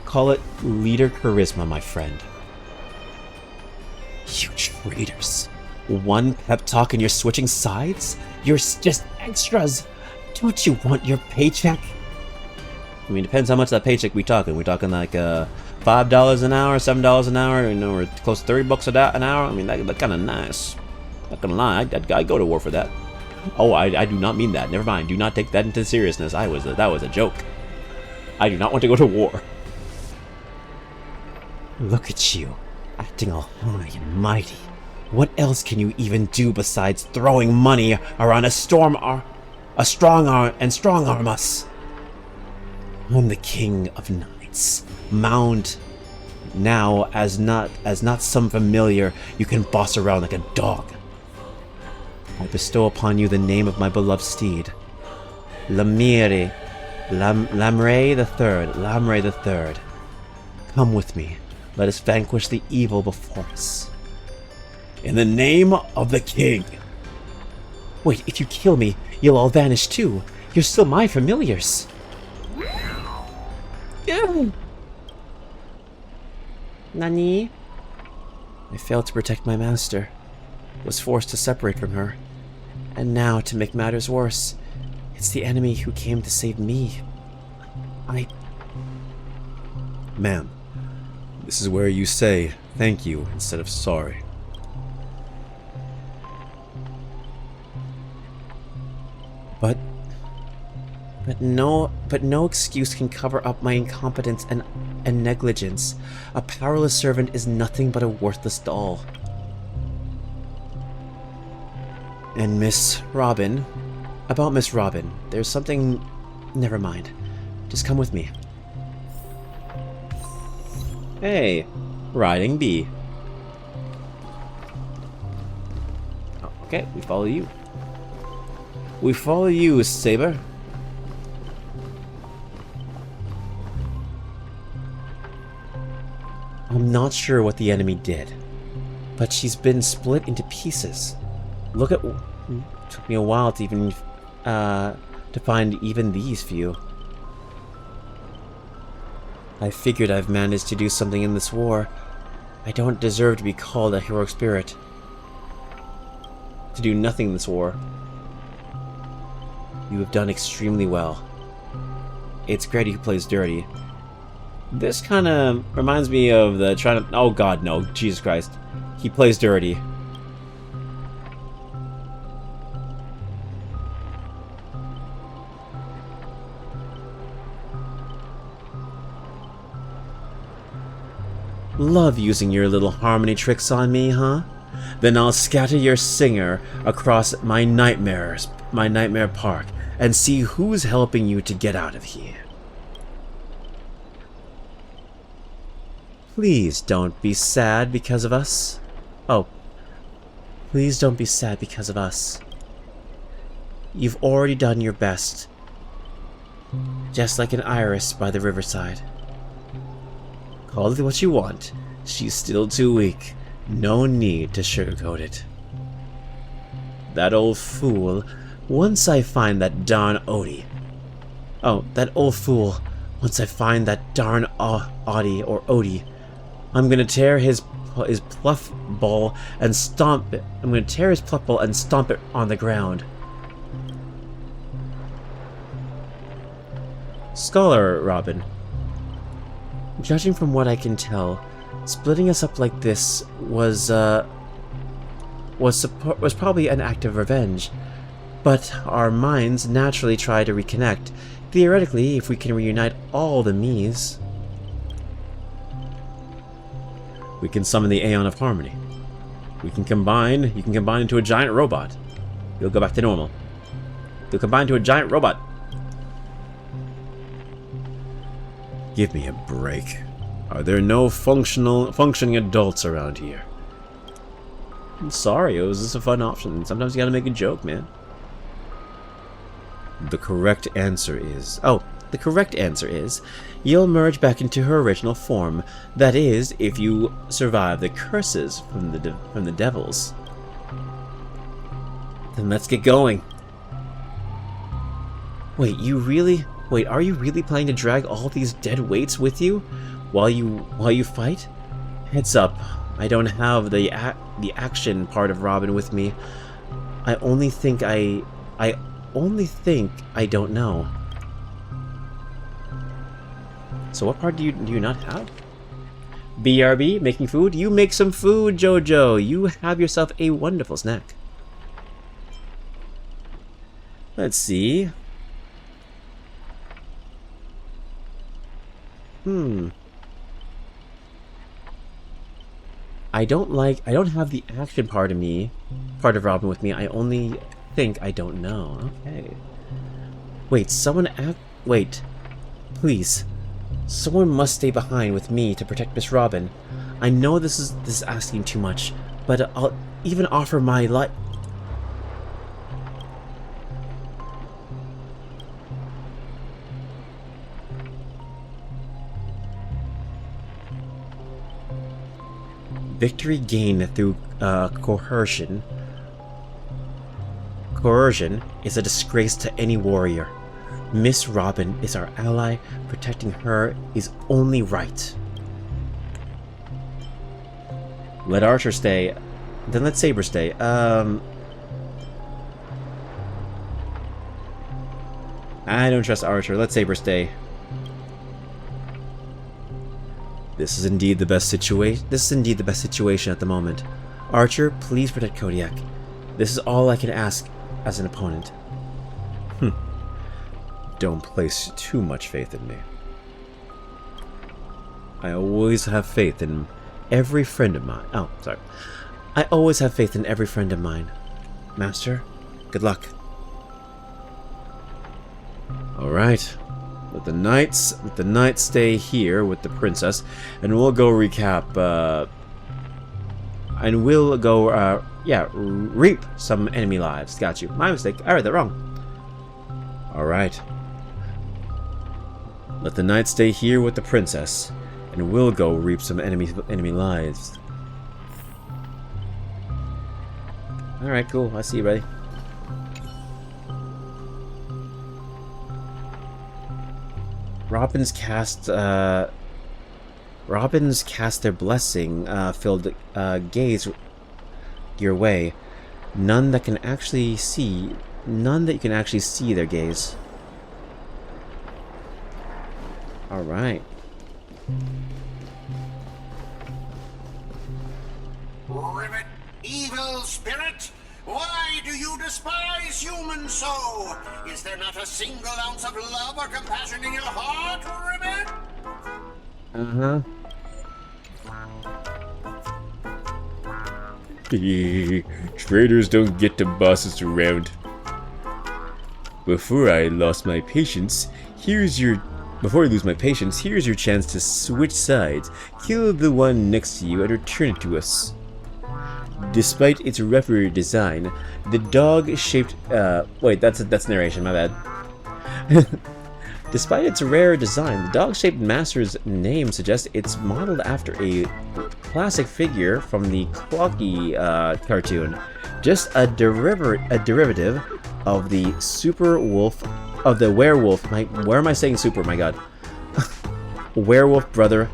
Call it leader charisma, my friend. You traitors. One pep talk and you're switching sides? You're just extras. Don't you want your paycheck? I mean, it depends how much that paycheck we talking. We're talking like $5 an hour, $7 an hour, you know, or close to $30 an hour. I mean, that's kind of nice. Not gonna lie, I'd go to war for that. Oh, I do not mean that. Never mind. Do not take that into seriousness. That was a joke. I do not want to go to war. Look at you, acting all high and mighty. What else can you even do besides throwing money around strong arm us? I'm the king of knights. Mound now as not some familiar you can boss around like a dog. I bestow upon you the name of my beloved steed, Lamre the Third. Come with me. Let us vanquish the evil before us. In the name of the king. Wait, if you kill me, you'll all vanish too. You're still my familiars. Nani? I failed to protect my master. Was forced to separate from her. And now, to make matters worse, it's the enemy who came to save me. Ma'am, this is where you say thank you instead of sorry. But no excuse can cover up my incompetence and negligence. A powerless servant is nothing but a worthless doll. And Miss Robin, About Miss Robin, there's something... Never mind. Just come with me. Hey, riding bee. Okay, we follow you. We follow you, Saber. I'm not sure what the enemy did, but she's been split into pieces. Look at... It took me a while to even... to find even these few. I figured I've managed to do something in this war. I don't deserve to be called a heroic spirit. To do nothing in this war. You have done extremely well. It's Grady who plays dirty. This kind of reminds me of the trying to... Oh god, no. Jesus Christ. He plays dirty. Love using your little harmony tricks on me, huh? Then I'll scatter your singer across my nightmare park and see who's helping you to get out of here. Please don't be sad because of us. Oh. Please don't be sad because of us. You've already done your best. Just like an iris by the riverside. Call it what you want. She's still too weak. No need to sugarcoat it. That old fool. Once I find that darn Odie. Oh, that old fool. Once I find that darn Odie or Odie, I'm gonna tear his pluff ball and stomp it. I'm gonna tear his pluff ball and stomp it on the ground. Scholar Robin. Judging from what I can tell, splitting us up like this was probably an act of revenge. But our minds naturally try to reconnect. Theoretically, if we can reunite all the Miis, we can summon the Aeon of Harmony. We can combine. You can combine into a giant robot. You'll go back to normal. You'll combine to a giant robot. Give me a break. Are there no functioning adults around here? I'm sorry, it was just a fun option. Sometimes you gotta make a joke, man. The correct answer is... Oh, the correct answer is... You'll merge back into her original form. That is, if you survive the curses from the devils. Then let's get going. Wait, Wait, are you really planning to drag all these dead weights with you while you fight? Heads up, I don't have the action part of Robin with me. I only think I don't know. So what part do you not have? BRB, making food? You make some food, Jojo. You have yourself a wonderful snack. Let's see. I don't have the action part of Robin with me. I only think I don't know. Okay. Wait, please. Someone must stay behind with me to protect Miss Robin. I know this is asking too much, but I'll even offer my life. Victory gained through coercion. Coercion is a disgrace to any warrior. Miss Robin is our ally. Protecting her is only right. Let Archer stay. Then let Saber stay. I don't trust Archer. Let Saber stay. This is indeed the best situation at the moment. Archer, please protect Kodiak. This is all I can ask as an opponent. Don't place too much faith in me. I always have faith in every friend of mine. Oh, sorry. I always have faith in every friend of mine. Master, good luck. Alright. Let the knights stay here with the princess, and we'll go recap, and we'll go, yeah, reap some enemy lives. Got you. My mistake. I read that wrong. Alright. Let the knights stay here with the princess, and we'll go reap some enemy lives. Alright, cool. I see you, buddy. Robins cast their blessing filled gaze your way. None that you can actually see their gaze. Alright. Ribbit, evil spirit! Why do you despise humans so? Is there not a single ounce of love or compassion in your heart, Ribbit? Traitors don't get to boss us around. Before I lose my patience, here's your chance to switch sides. Kill the one next to you and return it to us. Despite its rougher design, the dog-shaped... wait, that's narration, my bad. Despite its rare design, the dog-shaped master's name suggests it's modeled after a classic figure from the Clocky cartoon. Just a derivative of the werewolf... where am I saying super, my god? Werewolf brother...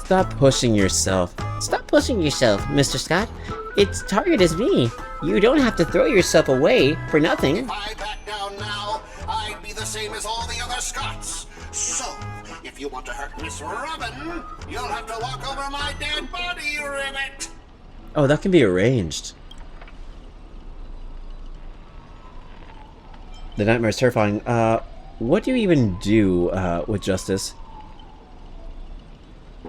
Stop pushing yourself. Stop pushing yourself, Mr. Scott. Its target is me. You don't have to throw yourself away for nothing. If I back down now, I'd be the same as all the other Scots. So, if you want to hurt Miss Robin, you'll have to walk over my dead body, Ribbit. Oh, that can be arranged. The nightmare is terrifying. What do you even do with justice?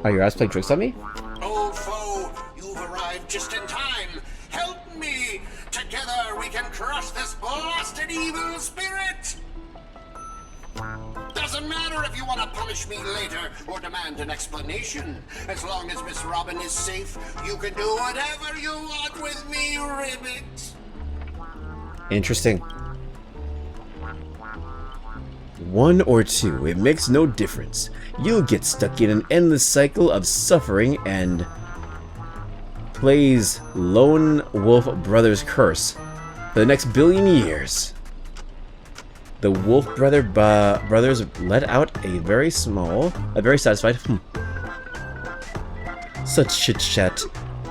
Are your eyes playing tricks on me? Old foe, you've arrived just in time. Help me! Together we can crush this blasted evil spirit! Doesn't matter if you want to punish me later or demand an explanation. As long as Miss Robin is safe, you can do whatever you want with me, Ribbit. Interesting. 1 or 2, it makes no difference. You'll get stuck in an endless cycle of suffering and plays Lone Wolf Brothers curse for the next billion years. The Wolf brothers let out a very satisfied Such chit-chat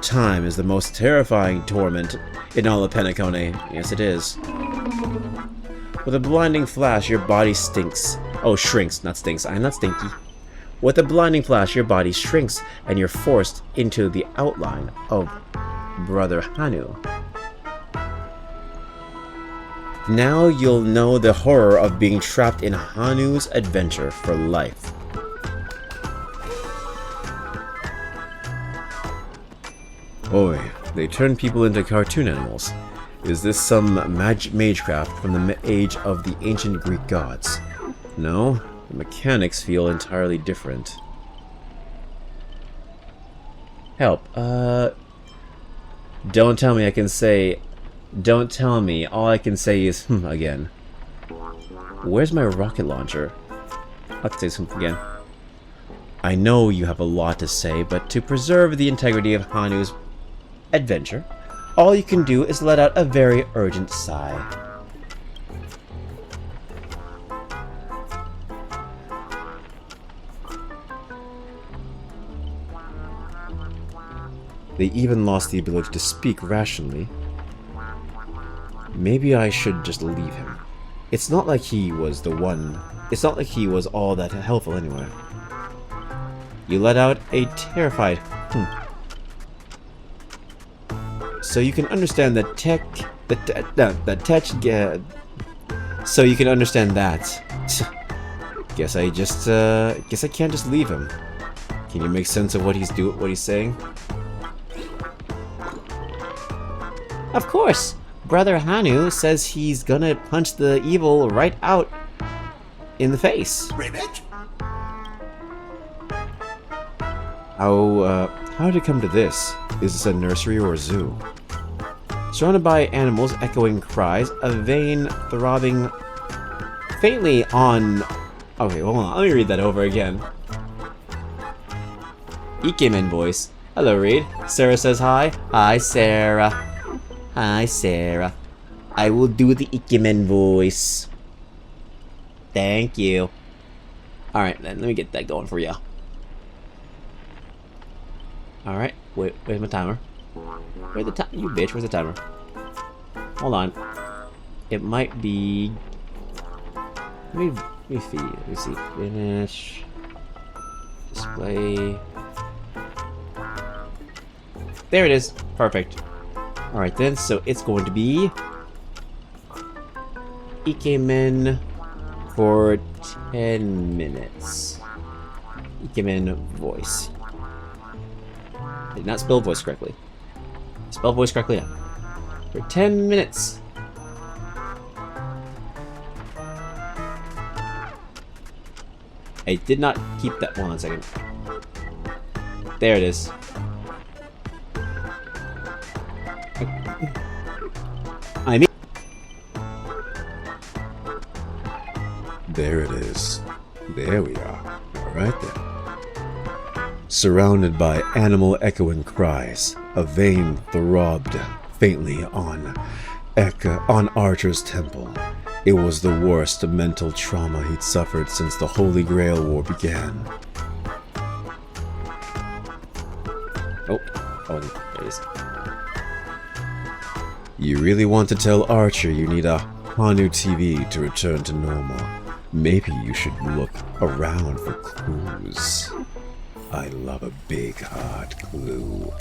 time is the most terrifying torment in all of Penacone. Yes, it is. With a blinding flash, your body stinks. Oh, shrinks, not stinks. I'm not stinky. With a blinding flash, your body shrinks, and you're forced into the outline of Brother Hanu. Now you'll know the horror of being trapped in Hanu's adventure for life. Boy, they turn people into cartoon animals. Is this some magecraft from the age of the ancient Greek gods? No, the mechanics feel entirely different. Help. Don't tell me I can say... Don't tell me. All I can say is again. Where's my rocket launcher? I'll say something again. I know you have a lot to say, but to preserve the integrity of Hanu's adventure, all you can do is let out a very urgent sigh. They even lost the ability to speak rationally. Maybe I should just leave him. It's not like he was the one. It's not like he was all that helpful anyway. You let out a terrified so you can understand the so you can understand that. Guess I can't just leave him. Can you make sense of what he's saying? Of course! Brother Hanu says he's gonna punch the evil right out in the face. Ribbit? How did it come to this? Is this a nursery or a zoo? Surrounded by animals, echoing cries, a vein throbbing faintly on... Okay, hold on. Let me read that over again. Ikemen voice. Hello, Reed. Sarah says hi. Hi, Sarah. Hi, Sarah. I will do the Ikemen voice. Thank you. Alright, then let me get that going for you. Alright, where's my timer? Where's the time? You bitch, where's the timer? Hold on. It might be... Let me see. Finish. Display. There it is. Perfect. Alright then, so it's going to be... Ikemen for 10 minutes. Ikemen voice. I did not spell voice correctly. Spell voice correctly now. For 10 minutes. I did not keep that. Hold on a second. There it is. I mean. There it is. There we are. Alright then. Surrounded by animal echoing cries, a vein throbbed faintly on Archer's temple. It was the worst mental trauma he'd suffered since the Holy Grail War began. Oh, there it is. You really want to tell Archer you need a Hanu TV to return to normal. Maybe you should look around for clues. I love a big, hard clue.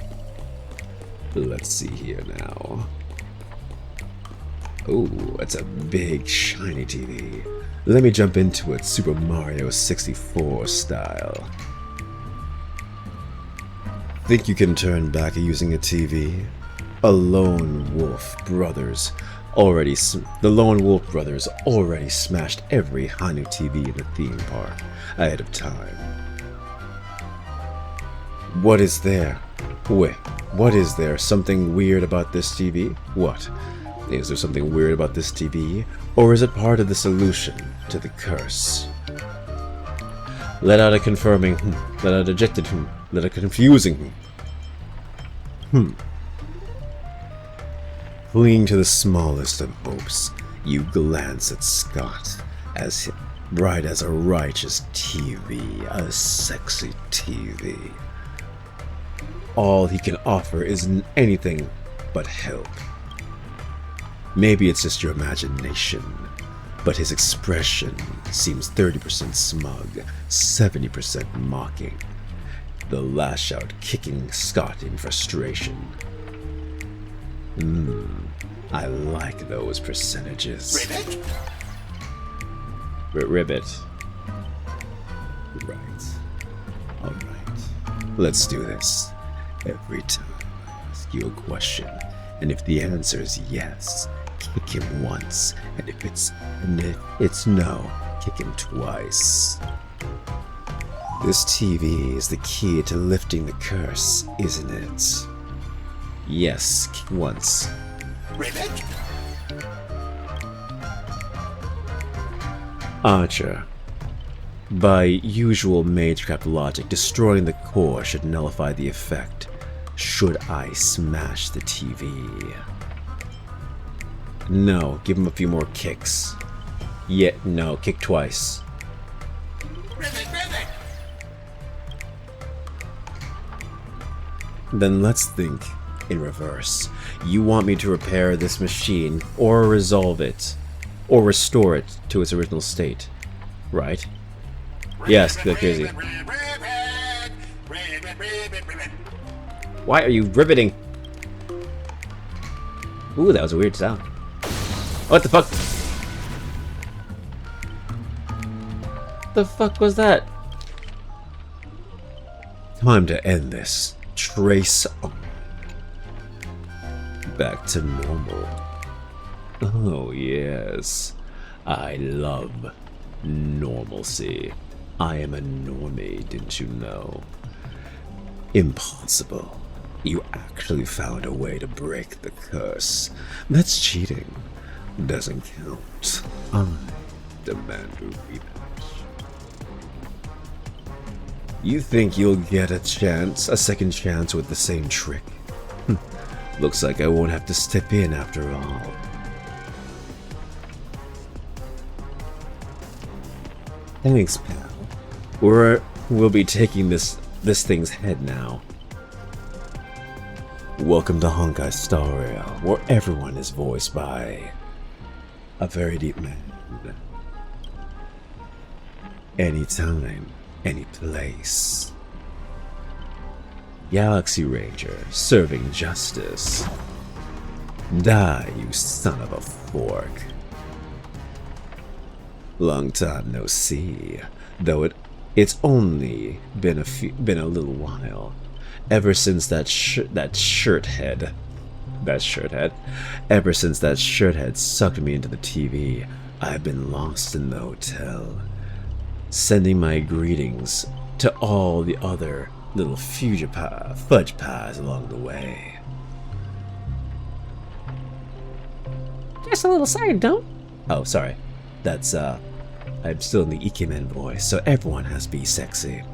Let's see here now. Oh, it's a big, shiny TV. Let me jump into it Super Mario 64 style. Think you can turn back using a TV? The Lone Wolf Brothers already smashed every Hanu TV in the theme park ahead of time. What is there? Wait, what is there? Something weird about this TV? What? Is there something weird about this TV? Or is it part of the solution to the curse? Let out a confirming let out a dejected let a confusing Clinging to the smallest of hopes, you glance at Scott, as bright as a righteous TV, a sexy TV. All he can offer isn't anything but help. Maybe it's just your imagination, but his expression seems 30% smug, 70% mocking. The lash out kicking Scott in frustration. I like those percentages. Ribbit. Right. Alright. Let's do this. Every time I ask you a question, and if the answer is yes, kick him once, and if it's no, kick him twice. This TV is the key to lifting the curse, isn't it? Yes, kick once. Ribbit? Archer. By usual Magecraft logic, destroying the core should nullify the effect. Should I smash the TV? No, give him a few more kicks. No, kick twice. Ribbit, ribbit! Then let's think in reverse. You want me to repair this machine, or resolve it, or restore it to its original state, right? Yes, go crazy. Why are you riveting? Ooh, that was a weird sound. What the fuck? the fuck was that? Time to end this. Trace on. Back to normal. Oh yes. I love normalcy. I am a normie, didn't you know? Impossible. You actually found a way to break the curse. That's cheating. Doesn't count. I demand a rematch. You think you'll get a second chance with the same trick? Looks like I won't have to step in after all. Thanks, pal. We'll be taking this thing's head now. Welcome to Honkai Star Rail, where everyone is voiced by a very deep man. Anytime, any place. Galaxy Ranger, serving justice. Die, you son of a fork. Long time no see, though it's only been a little while. Ever since ever since that shirt head sucked me into the TV, I've been lost in the hotel, sending my greetings to all the other little fudge pies along the way. Just a little side note. Oh, sorry. That's, I'm still in the Ikemen voice, so everyone has to be sexy.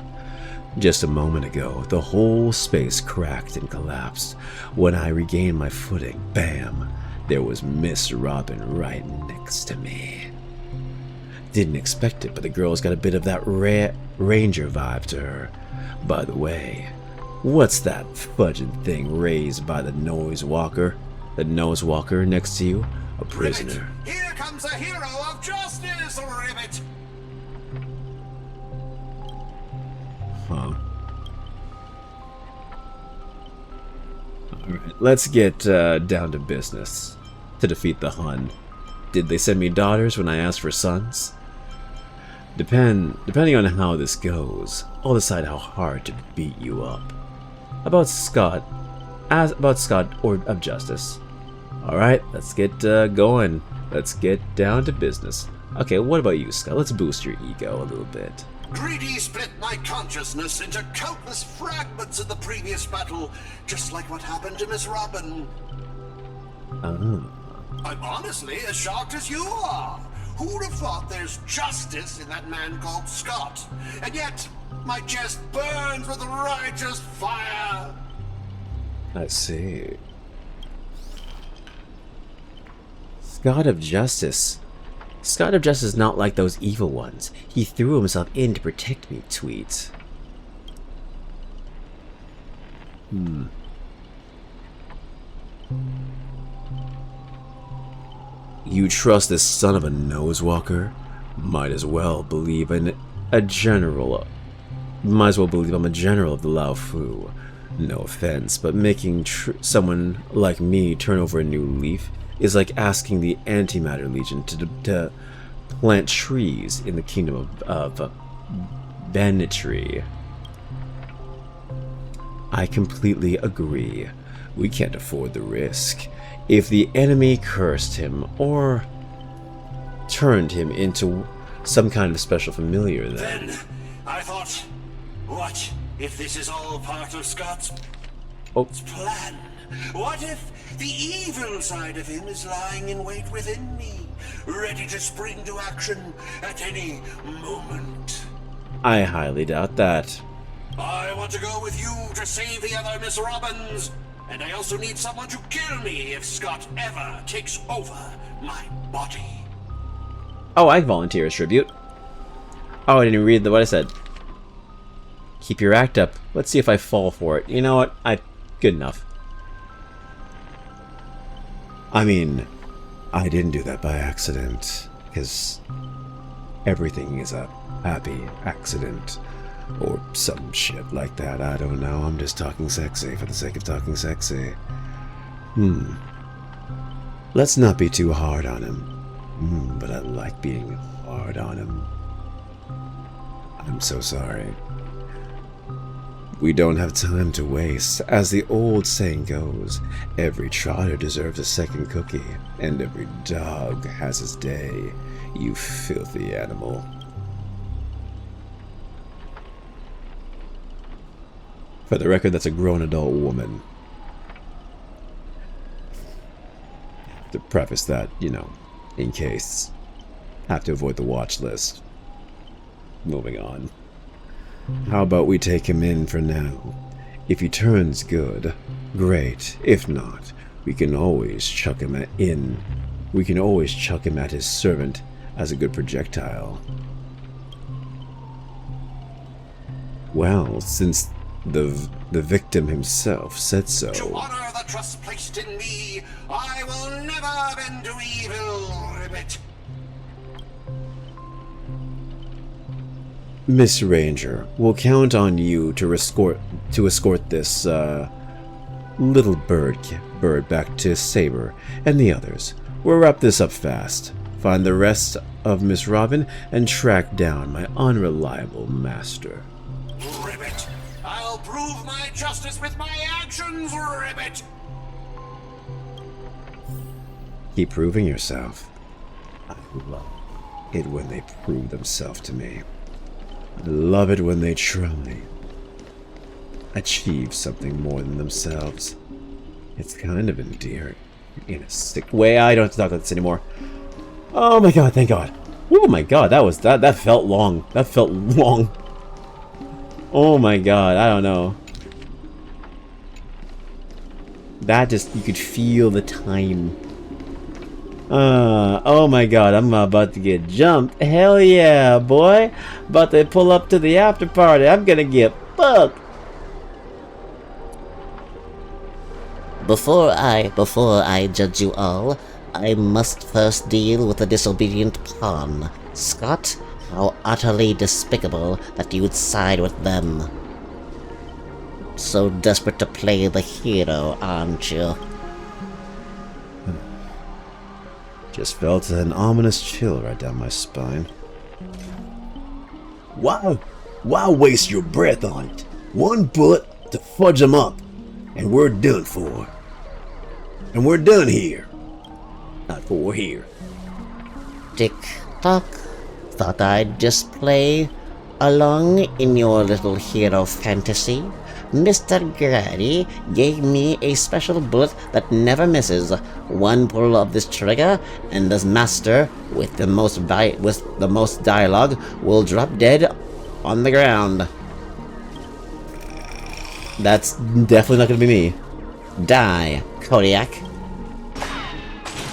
Just a moment ago, the whole space cracked and collapsed. When I regained my footing, bam, there was Miss Robin right next to me. Didn't expect it, but the girl's got a bit of that ranger vibe to her. By the way, what's that fudging thing raised by the nose walker? The nose walker next to you? A prisoner. Ribbit. Here comes a hero of justice, Ribbit! Huh. Alright, let's get down to business. To defeat the Hun. Did they send me daughters when I asked for sons? Depending on how this goes, I'll decide how hard to beat you up. About Scott or of justice. Alright, let's get going. Let's get down to business. Okay, what about you, Scott? Let's boost your ego a little bit. Greedy split my consciousness into countless fragments in the previous battle, just like what happened to Miss Robin. Oh. I'm honestly as shocked as you are. Who'd have thought there's justice in that man called Scott? And yet, my chest burns with righteous fire. I see. Scott of Justice. Scott of Justice is not like those evil ones. He threw himself in to protect me, tweet. You trust this son of a nosewalker? Might as well believe I'm a general of the Lao Fu. No offense, but making someone like me turn over a new leaf is like asking the Antimatter Legion to plant trees in the kingdom of Banitry. I completely agree. We can't afford the risk. If the enemy cursed him or turned him into some kind of special familiar, Then I thought, what if this is all part of Scott's plan? What if the evil side of him is lying in wait within me, ready to spring to action at any moment? I highly doubt that. I want to go with you to save the other Miss Robins, and I also need someone to kill me if Scott ever takes over my body. Oh, I volunteer as tribute. Oh, I didn't read what I said. Keep your act up. Let's see if I fall for it. You know what? Good enough. I mean, I didn't do that by accident, because everything is a happy accident, or some shit like that. I don't know. I'm just talking sexy for the sake of talking sexy. Let's not be too hard on him. But I like being hard on him. I'm so sorry. We don't have time to waste. As the old saying goes, every trotter deserves a second cookie, and every dog has his day, you filthy animal. For the record, that's a grown adult woman. To preface that, you know, in case. Have to avoid the watch list. Moving on. How about we take him in for now? If he turns good, great. If not, we can always chuck him in. We can always chuck him at his servant as a good projectile. Well, since the victim himself said so. To honor the trust placed in me, I will never bend to evil, Ribbit. Miss Ranger, we'll count on you to escort this little bird back to Saber and the others. We'll wrap this up fast. Find the rest of Miss Robin and track down my unreliable master. Ribbit, I'll prove my justice with my actions, Ribbit. Keep proving yourself. I love it when they prove themselves to me. I love it when they try. Achieve something more than themselves. It's kind of endearing. In a sick way. I don't have to talk about this anymore. Oh my god, thank god. Oh my god, that felt long. That felt long. Oh my god, I don't know. That just, you could feel the time. Oh my god, I'm about to get jumped. Hell yeah, boy. About to pull up to the after party. I'm gonna get fucked. Before I judge you all, I must first deal with the disobedient pawn. Scott, how utterly despicable that you'd side with them. So desperate to play the hero, aren't you? Just felt an ominous chill right down my spine. Why waste your breath on it? One bullet to fudge them up, and we're done for. And we're done here. Not for here. Tick-tock. Thought I'd just play along in your little hero fantasy. Mr. Grady gave me a special bullet that never misses. One pull of this trigger, and this master with the most dialogue will drop dead on the ground. That's definitely not gonna be me. Die, Kodiak.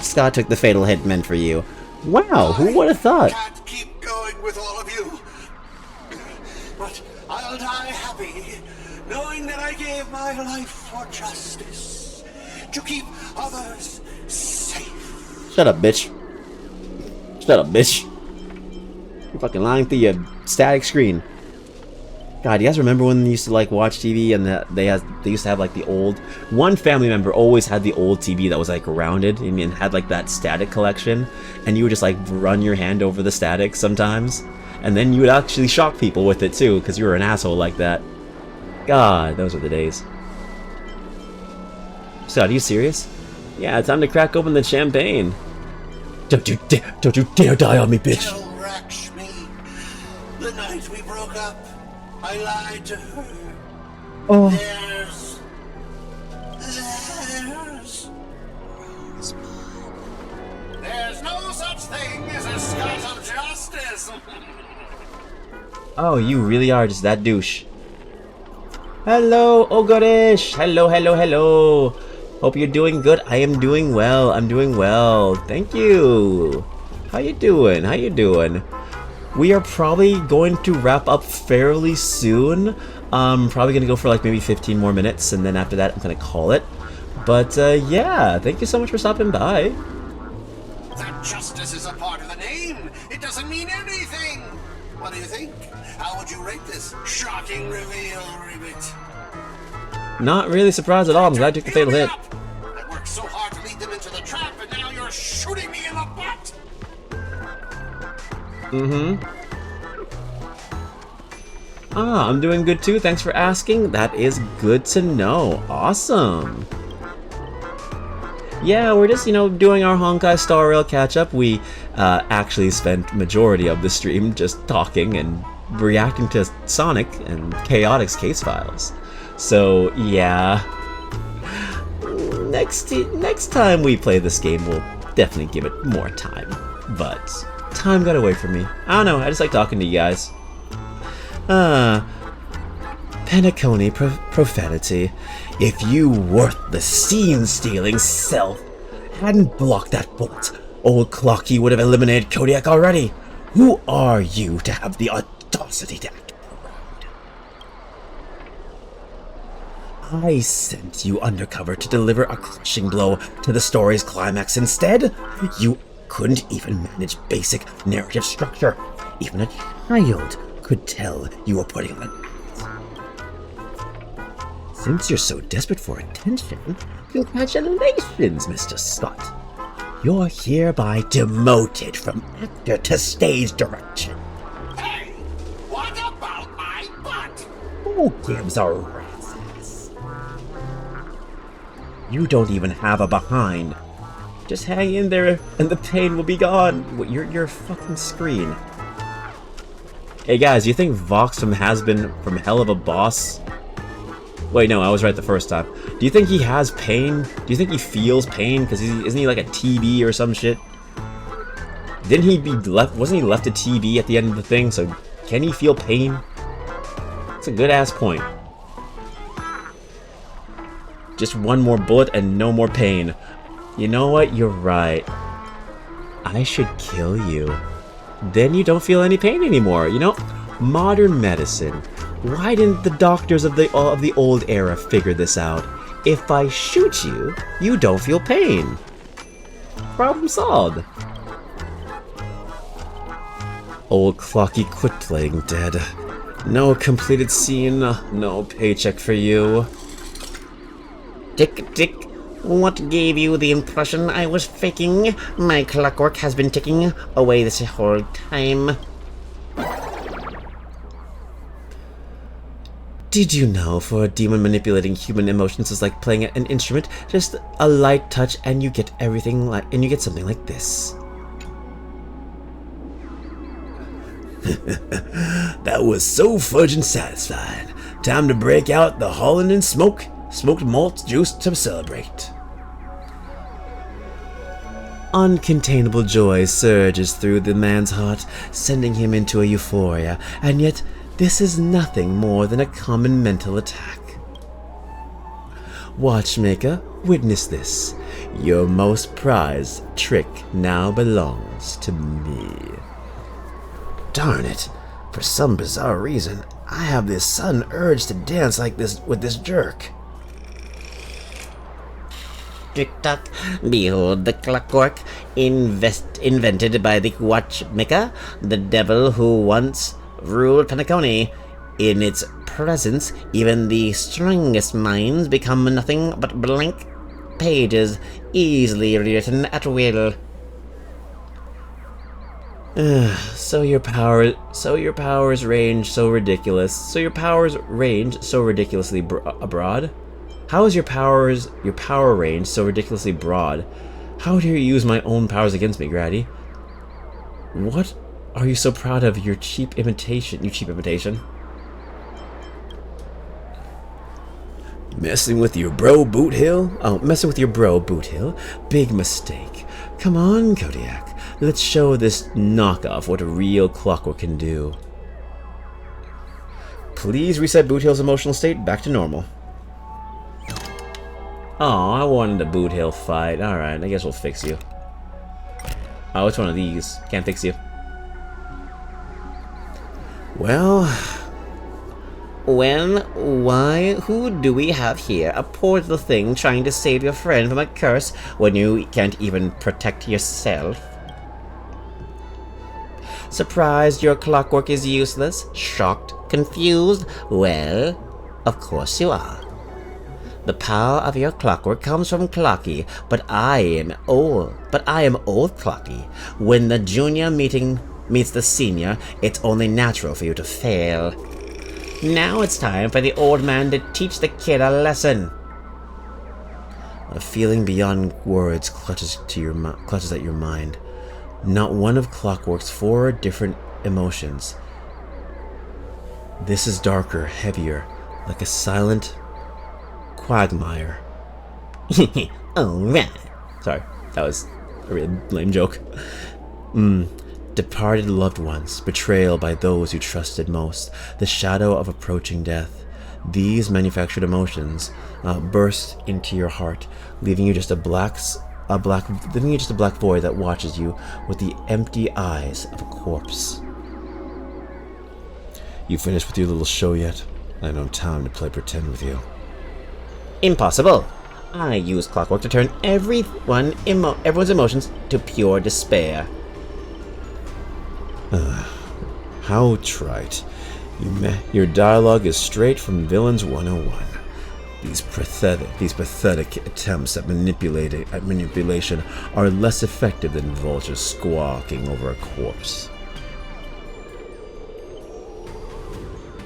Scott took the fatal hit meant for you. Wow, who would have thought? I can't keep going with all of you, but I'll die happy, knowing that I gave my life for justice, to keep others safe. Shut up, bitch. Shut up, bitch. You're fucking lying through your static screen. God, you guys remember when they used to like watch TV and they used to have like the old, one family member always had the old TV that was like rounded and had like that static collection, and you would just like run your hand over the static sometimes, and then you would actually shock people with it too because you were an asshole like that. God, those were the days. Scott, are you serious? Yeah, time to crack open the champagne. Don't you dare die on me, bitch. Tell Rakshmi, the night we broke up, I lied to her. Oh. There's no such thing as a Scott of justice. Oh, you really are just that douche. Hello, Ogorish. Hello. Hope you're doing good. I am doing well. I'm doing well. Thank you. How you doing? We are probably going to wrap up fairly soon. Probably gonna go for like maybe 15 more minutes, and then after that I'm gonna call it. But yeah, thank you so much for stopping by. That justice is a part of the name. It doesn't mean anything. What do you think? How would you rate this shocking reveal, Ribbit? Not really surprised at all. I'm glad you took the fatal hit. I worked so hard to lead them into the trap, and now you're shooting me in the butt. I'm doing good too. Thanks for asking. That is good to know. Awesome. Yeah, we're just, doing our Honkai Star Rail catch-up. We actually spent majority of the stream just talking and reacting to Sonic and Chaotix case files. So, yeah. Next time we play this game, we'll definitely give it more time. But time got away from me. I don't know, I just like talking to you guys. Penacony profanity. If you weren't the scene-stealing self hadn't blocked that bullet, old Clocky would have eliminated Kodiak already. Who are you to have the audacity to act proud? I sent you undercover to deliver a crushing blow to the story's climax. Instead, you couldn't even manage basic narrative structure. Even a child could tell you were putting on an act. Since you're so desperate for attention, congratulations, Mr. Scott. You're hereby demoted from actor to stage direction. Hey, what about my butt? Who gives a rat's ass? You don't even have a behind. Just hang in there and the pain will be gone. Your fucking screen. Hey guys, you think Vox from Hell of a Boss? Wait, no, I was right the first time. Do you think he has pain? Do you think he feels pain? Because isn't he like a TB or some shit? Didn't he be left? Wasn't he left a TB at the end of the thing? So can he feel pain? That's a good ass point. Just one more bullet and no more pain. You know what? You're right. I should kill you. Then you don't feel any pain anymore. Modern medicine. Why didn't the doctors of the old era figure this out? If I shoot you, you don't feel pain. Problem solved. Old Clocky quit playing dead. No completed scene, no paycheck for you. Tick, what gave you the impression I was faking? My clockwork has been ticking away this whole time. Did you know for a demon manipulating human emotions is like playing an instrument? Just a light touch and you get something like this. That was so fudging satisfying. Time to break out the Holland and smoked malt juice to celebrate. Uncontainable joy surges through the man's heart, sending him into a euphoria, and yet this is nothing more than a common mental attack. Watchmaker, witness this. Your most prized trick now belongs to me. Darn it. For some bizarre reason, I have this sudden urge to dance like this with this jerk. Tick-tock, behold the clockwork invented by the watchmaker, the devil who once ruled Penacony. In its presence, even the strongest minds become nothing but blank pages, easily rewritten at will. So your powers range so ridiculously broad? How is your power range so ridiculously broad? How do you use my own powers against me, Grady? What are you so proud of your cheap imitation? Messing with your bro Boothill? Oh, messing with your bro Boothill? Big mistake. Come on, Kodiak. Let's show this knockoff what a real clockwork can do. Please reset Boothill's emotional state back to normal. Oh, I wanted a Boothill fight. Alright, I guess we'll fix you. Oh, it's one of these. Can't fix you. Well, why, who do we have here? A poor little thing trying to save your friend from a curse when you can't even protect yourself? Surprised your clockwork is useless? Shocked? Confused? Well, of course you are. The power of your clockwork comes from Clocky, but I am old Clocky. When the junior meets the senior, it's only natural for you to fail. Now it's time for the old man to teach the kid a lesson. A feeling beyond words clutches at your mind. Not one of Clockwork's 4 different emotions. This is darker, heavier, like a silent quagmire. Alright. Sorry, that was a really lame joke. Departed loved ones, betrayal by those you trusted most, the shadow of approaching death. These manufactured emotions burst into your heart, leaving you just a black void that watches you with the empty eyes of a corpse. You finished with your little show yet? I have no time to play pretend with you. Impossible. I use Clockwork to turn everyone's emotions to pure despair. How trite. Your dialogue is straight from Villains 101. These pathetic attempts at manipulation are less effective than vultures squawking over a corpse.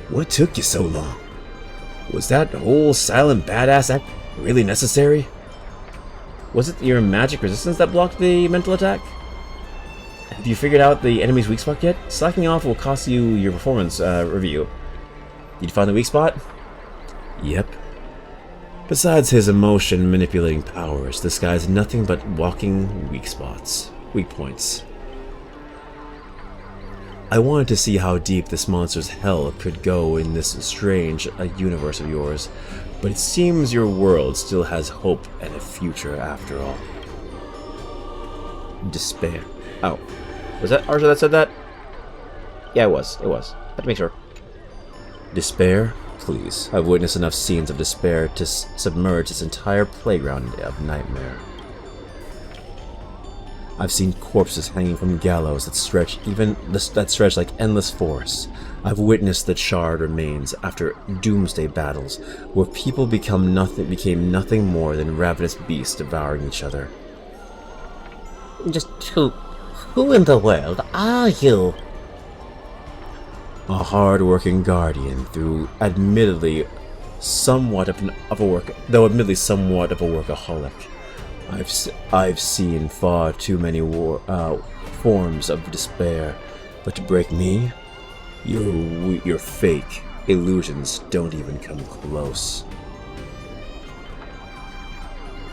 What took you so long? Was that whole silent badass act really necessary? Was it your magic resistance that blocked the mental attack? Have you figured out the enemy's weak spot yet? Slacking off will cost you your performance review. Did you find the weak spot? Yep. Besides his emotion manipulating powers, this guy's nothing but walking weak points. I wanted to see how deep this monster's hell could go in this strange universe of yours, but it seems your world still has hope and a future after all. Despair. Oh. Was that Archer that said that? Yeah, it was. I had to make sure. Despair? Please. I've witnessed enough scenes of despair to submerge this entire playground of nightmare. I've seen corpses hanging from gallows that stretch like endless forests. I've witnessed the charred remains after doomsday battles, where people became nothing more than ravenous beasts devouring each other. Just who in the world are you? A hard-working guardian, admittedly somewhat of a workaholic. I've seen far too many forms of despair, but to break me, your fake illusions don't even come close.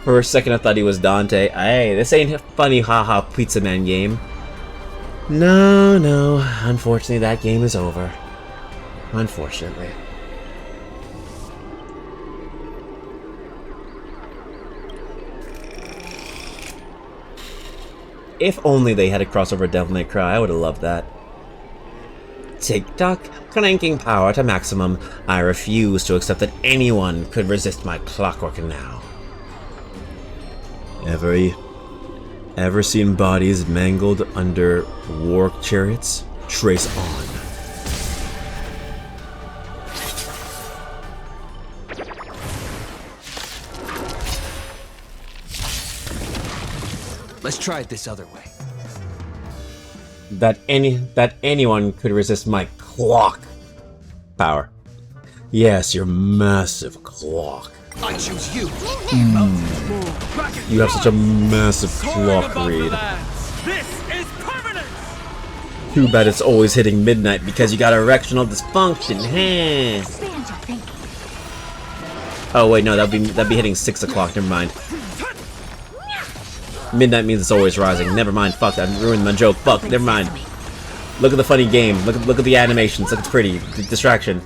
For a second I thought he was Dante. Hey, this ain't a funny haha pizza man game. No, unfortunately that game is over. Unfortunately. If only they had a crossover Devil May Cry, I would have loved that. Tick-tock, cranking power to maximum. I refuse to accept that anyone could resist my clockwork now. Ever seen bodies mangled under war chariots? Trace on. Let's try it this other way. That anyone could resist my clock power. Yes, your massive clock. I choose you. You have such a massive clock read. This is permanent. Too bad it's always hitting midnight because you got erectional dysfunction. Oh wait, no, that'd be hitting 6 o'clock. Never mind. Midnight means it's always rising. Never mind. Fuck, I ruined my joke. Fuck, never mind. Look at the funny game. Look at the animations. Look, it's pretty. Distraction.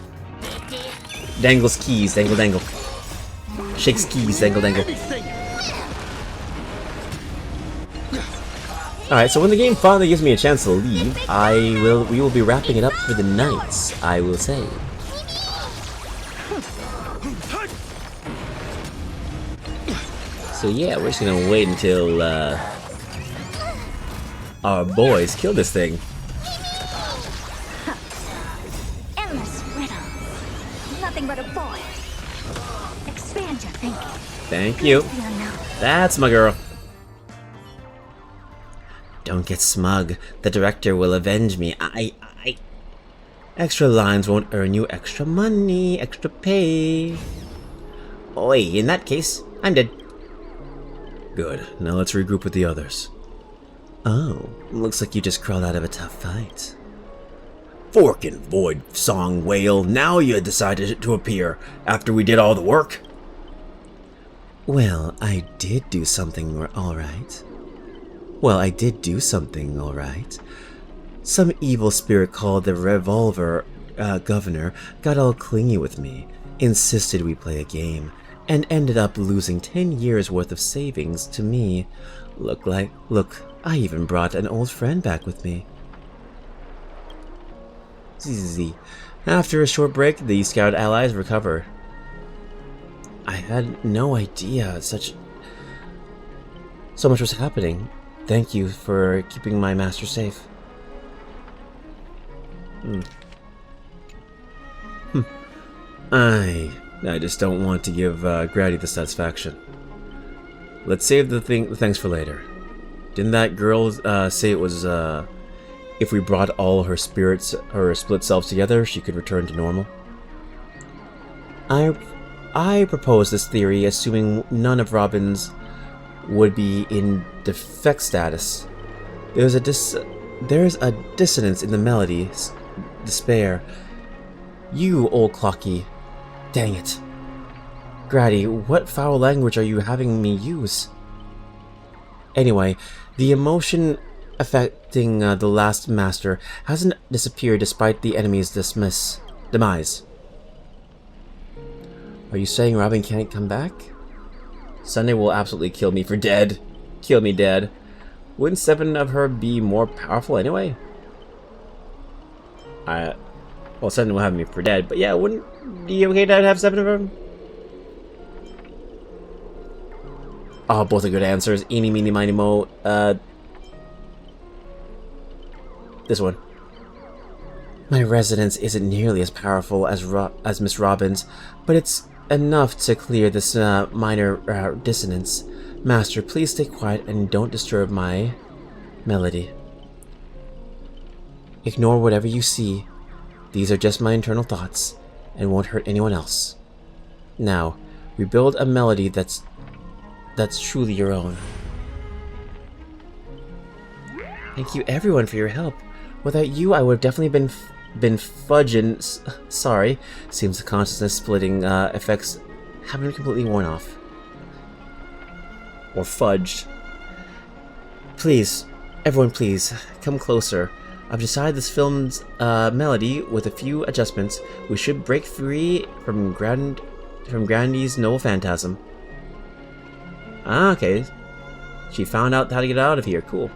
Dangles keys. Dangle, dangle. Shakes keys. Dangle, dangle. Alright, so when the game finally gives me a chance to leave, we will be wrapping it up for the night, I will say. So yeah, we're just gonna wait until our boys kill this thing. Endless riddle. Nothing but a boy. Expand your thinking. Thank you. That's my girl. Don't get smug. The director will avenge me. Extra lines won't earn you extra money, extra pay. Oi, in that case, I'm dead. Good. Now let's regroup with the others. Oh, looks like you just crawled out of a tough fight. Forkin' void song whale, now you decided to appear after we did all the work? Well, I did do something alright. Some evil spirit called the Revolver Governor got all clingy with me, insisted we play a game, and ended up losing 10 years worth of savings to me. Look, I even brought an old friend back with me. After a short break, the scouted allies recover. I had no idea so much was happening. Thank you for keeping my master safe. I just don't want to give Grady the satisfaction. Let's save the thanks for later. Didn't that girl say it was if we brought all her spirits, her split selves together, she could return to normal? I propose this theory, assuming none of Robin's would be in defect status. There's a dissonance in the melody. Despair. You old clocky. Dang it. Grady, what foul language are you having me use? Anyway, the emotion affecting the last master hasn't disappeared despite the enemy's demise. Are you saying Robin can't come back? Sunday will absolutely kill me for dead. Kill me dead. Wouldn't 7 of her be more powerful anyway? Well, 7 will have me for dead, but yeah, wouldn't it be okay to have 7 of them? Oh, both are good answers. Eeny, meeny, miny, mo. This one. My resonance isn't nearly as powerful as Miss Robin's, but it's enough to clear this minor dissonance. Master, please stay quiet and don't disturb my melody. Ignore whatever you see. These are just my internal thoughts and won't hurt anyone else. Now, rebuild a melody that's truly your own. Thank you everyone for your help. Without you, I would have definitely been fudging. Sorry. Seems the consciousness splitting effects haven't completely worn off. Or fudged. Please, everyone please, come closer. I've decided this film's melody, with a few adjustments, we should break free from Grandy's noble phantasm. Ah, okay. She found out how to get out of here. Cool.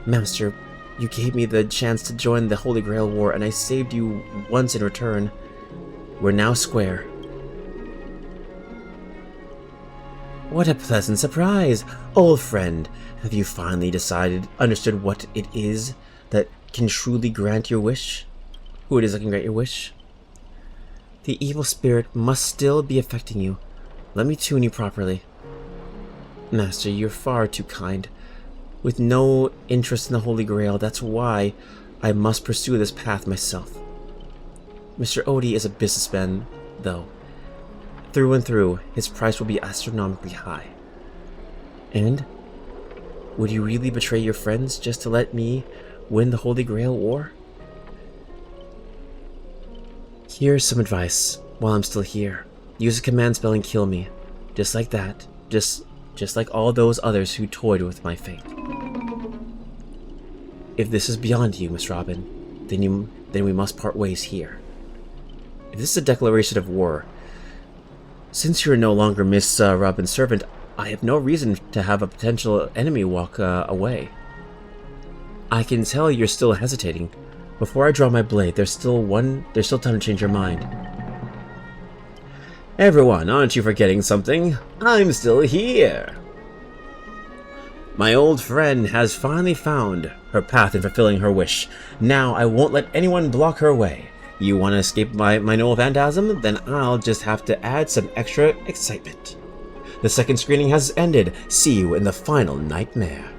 Master, you gave me the chance to join the Holy Grail War, and I saved you once in return. We're now square. What a pleasant surprise! Old friend, have you finally understood what it is that can truly grant your wish? Who it is that can grant your wish? The evil spirit must still be affecting you. Let me tune you properly. Master, you're far too kind. With no interest in the Holy Grail, that's why I must pursue this path myself. Mr. Odie is a businessman, though. Through and through, his price will be astronomically high. And? Would you really betray your friends just to let me win the Holy Grail War? Here's some advice while I'm still here. Use a command spell and kill me. Just like that. Just like all those others who toyed with my fate. If this is beyond you, Miss Robin, then we must part ways here. If this is a declaration of war, since you're no longer Miss Robin's servant, I have no reason to have a potential enemy walk away. I can tell you're still hesitating. Before I draw my blade, there's still time to change your mind. Everyone, aren't you forgetting something? I'm still here! My old friend has finally found her path in fulfilling her wish. Now I won't let anyone block her way. You want to escape my noble phantasm? Then I'll just have to add some extra excitement. The second screening has ended. See you in the final nightmare.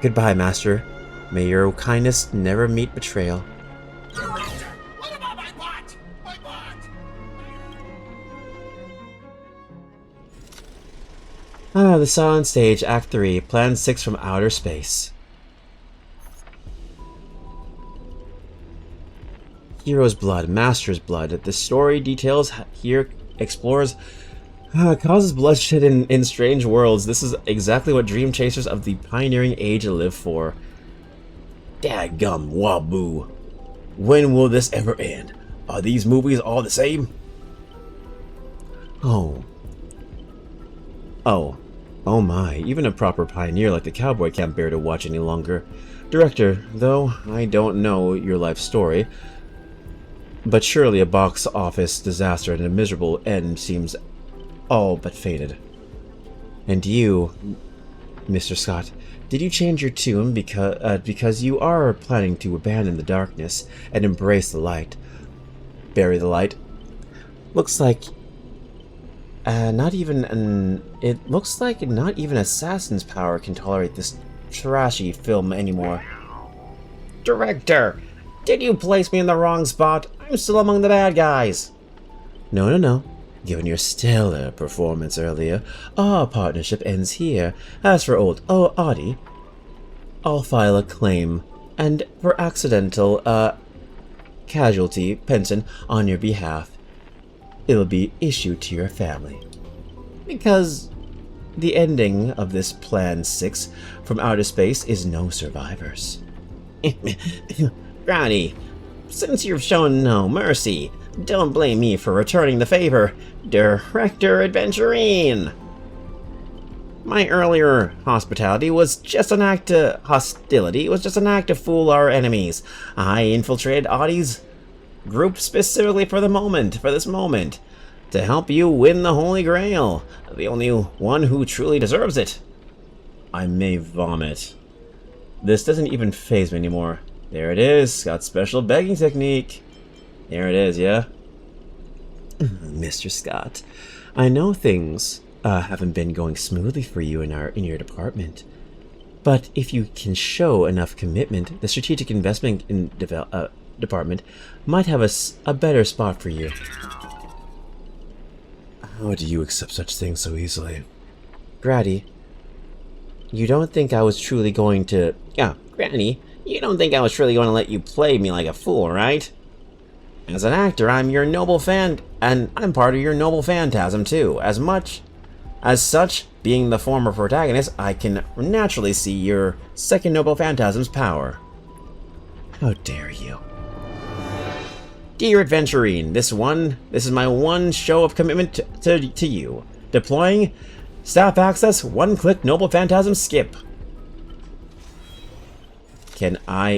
Goodbye, Master. May your kindness never meet betrayal. The Silent Stage, Act 3, Plan 6 from Outer Space. Hero's blood, master's blood. The story details here explores causes bloodshed in strange worlds. This is exactly what dream chasers of the pioneering age live for. Dadgum waboo. When will this ever end? Are these movies all the same? Oh my, even a proper pioneer like the cowboy can't bear to watch any longer. Director, though I don't know your life story, but surely a box office disaster and a miserable end seems all but fated. And you, Mr. Scott, did you change your tune because you are planning to abandon the darkness and embrace the light? Bury the light? Looks like it looks like not even Assassin's power can tolerate this trashy film anymore. Director, did you place me in the wrong spot? I'm still among the bad guys. No. Given your stellar performance earlier, our partnership ends here. As for old Audie, I'll file a claim, and for accidental casualty pension on your behalf, it'll be issued to your family. Because the ending of this Plan 6 from Outer Space is no survivors. Granny, since you've shown no mercy, don't blame me for returning the favor, Director Adventurine. My earlier hospitality was just an act of hostility. It was just an act to fool our enemies. I infiltrated Audie's group specifically for this moment, to help you win the Holy Grail, the only one who truly deserves it. I may vomit. This doesn't even faze me anymore. There it is, Scott's special begging technique. There it is, yeah? Mr. Scott, I know things haven't been going smoothly for you in your department, but if you can show enough commitment, the strategic investment in department might have a better spot for you. How do you accept such things so easily? Grady, you don't think I was truly going to... Yeah, Granny, you don't think I was truly going to let you play me like a fool, right? As an actor, I'm your noble fan, and I'm part of your noble Phantasm too. As such, being the former protagonist, I can naturally see your second noble Phantasm's power. How dare you? Dear Adventurine, this is my one show of commitment to you. Deploying staff access, one-click Noble Phantasm skip. The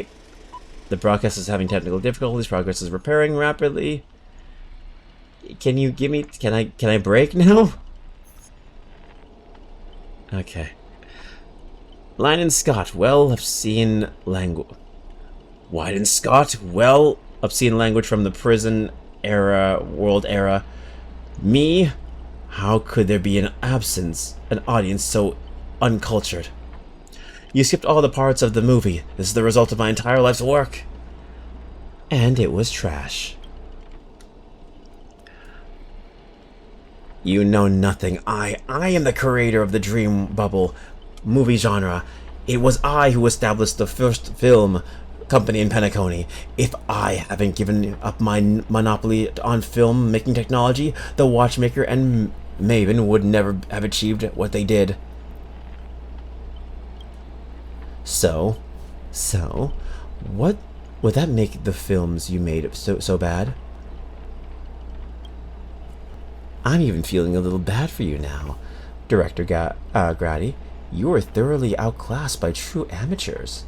broadcast is having technical difficulties. Progress is repairing rapidly. Can you give me... Can I break now? Okay. Line and Scott, well, obscene language. White and Scott, well, obscene language from the prison era, world era. Me? How could there be an audience so uncultured? You skipped all the parts of the movie. This is the result of my entire life's work. And it was trash. You know nothing. I am the creator of the dream bubble movie genre. It was I who established the first film company in Penacony. If I haven't given up my monopoly on film making technology, the Watchmaker and Maven would never have achieved what they did. So, what would that make the films you made so bad? I'm even feeling a little bad for you now, Director Grady. You were thoroughly outclassed by true amateurs.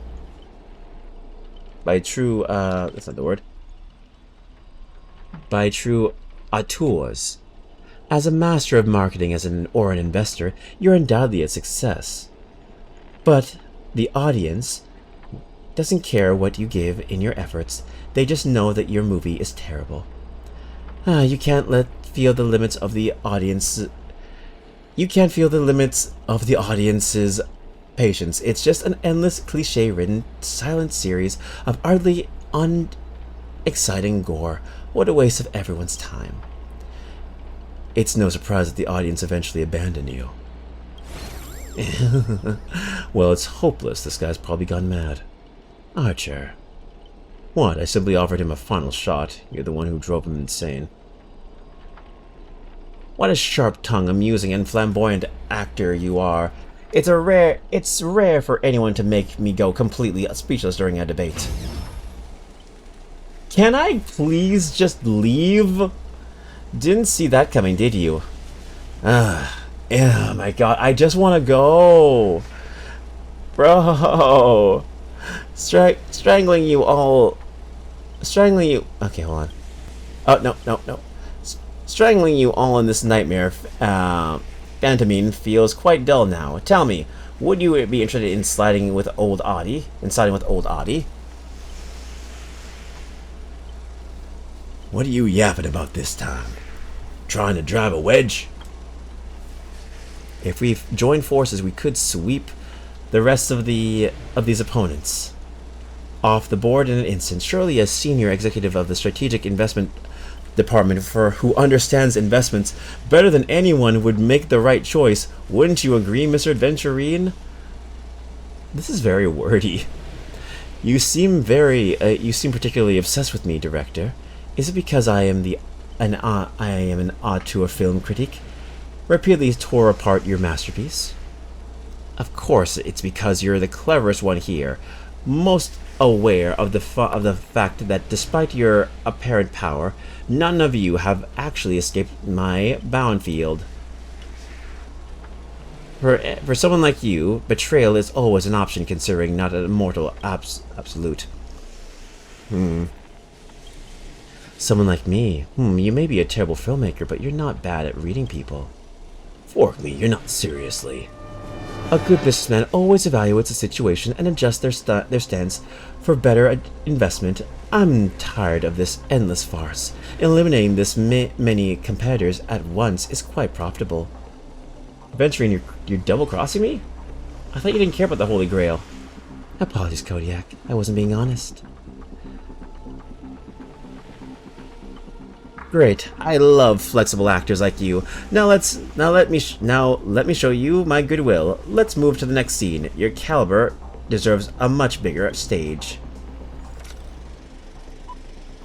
By true, that's not the word. By true auteurs. As a master of marketing or an investor, you're undoubtedly a success. But the audience doesn't care what you give in your efforts. They just know that your movie is terrible. You can't feel the limits of the audience. You can't feel the limits of the audience's patience. It's just an endless, cliche-ridden, silent series of utterly unexciting gore. What a waste of everyone's time. It's no surprise that the audience eventually abandoned you. Well, it's hopeless. This guy's probably gone mad. Archer. What? I simply offered him a final shot. You're the one who drove him insane. What a sharp-tongued, amusing, and flamboyant actor you are. It's rare for anyone to make me go completely speechless during a debate. Can I please just leave? Didn't see that coming, did you? Oh my god, I just want to go. Bro. Strangling you all. Strangling you. Okay, hold on. Oh, no. Strangling you all in this nightmare, Phantamine feels quite dull now. Tell me, would you be interested in sliding with old Audie? What are you yapping about this time? Trying to drive a wedge? If we join forces, we could sweep the rest of these opponents off the board in an instant. Surely a senior executive of the strategic investment department who understands investments better than anyone would make the right choice. Wouldn't you agree, Mr. Adventurine? This is very wordy. You seem particularly obsessed with me, Director. Is it because I am an auteur film critic? Repeatedly tore apart your masterpiece? Of course, it's because you're the cleverest one here, most aware of the fact that despite your apparent power, none of you have actually escaped my bound field. For someone like you, betrayal is always an option, considering not an immortal absolute. Someone like me. You may be a terrible filmmaker, but you're not bad at reading people. Forkley, you're not seriously. A good businessman always evaluates a situation and adjusts their stance for better investment. I'm tired of this endless farce. Eliminating this many competitors at once is quite profitable. Venturing, you're double-crossing me? I thought you didn't care about the Holy Grail. Apologies, Kodiak. I wasn't being honest. Great. I love flexible actors like you. Now let me show you my goodwill. Let's move to the next scene. Your caliber deserves a much bigger stage.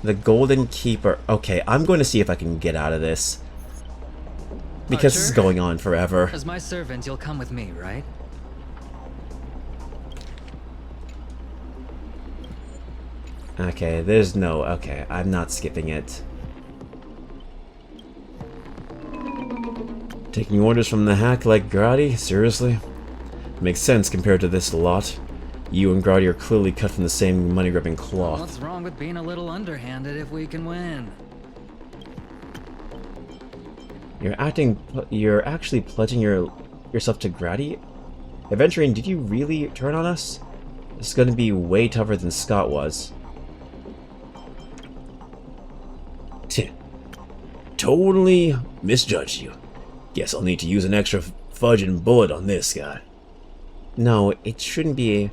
The Golden Keeper. Okay, I'm going to see if I can get out of this. Because this is going on forever. As my servant, you'll come with me, right? Okay, there's no... Okay, I'm not skipping it. Taking orders from the hack like Grady? Seriously? Makes sense compared to this lot. You and Grady are clearly cut from the same money-grubbing cloth. What's wrong with being a little underhanded if we can win? You're actually pledging yourself to Grady? Adventuring, did you really turn on us? This is going to be way tougher than Scott was. Totally misjudged you. Guess I'll need to use an extra fudging bullet on this guy. No, it shouldn't be.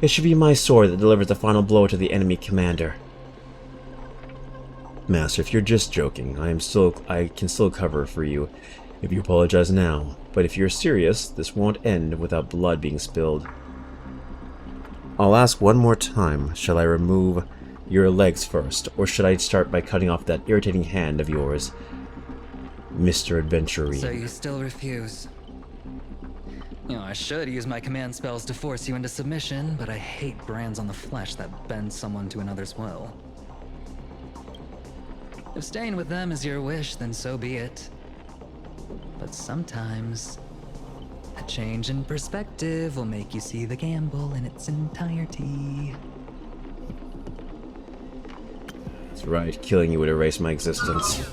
It should be my sword that delivers the final blow to the enemy commander. Master, if you're just joking, I can still cover for you if you apologize now. But if you're serious, this won't end without blood being spilled. I'll ask one more time. Shall I remove your legs first, or should I start by cutting off that irritating hand of yours, Mr. Adventurine? So you still refuse? You know, I should use my command spells to force you into submission, but I hate brands on the flesh that bend someone to another's will. If staying with them is your wish, then so be it. But sometimes, a change in perspective will make you see the gamble in its entirety. That's right, killing you would erase my existence.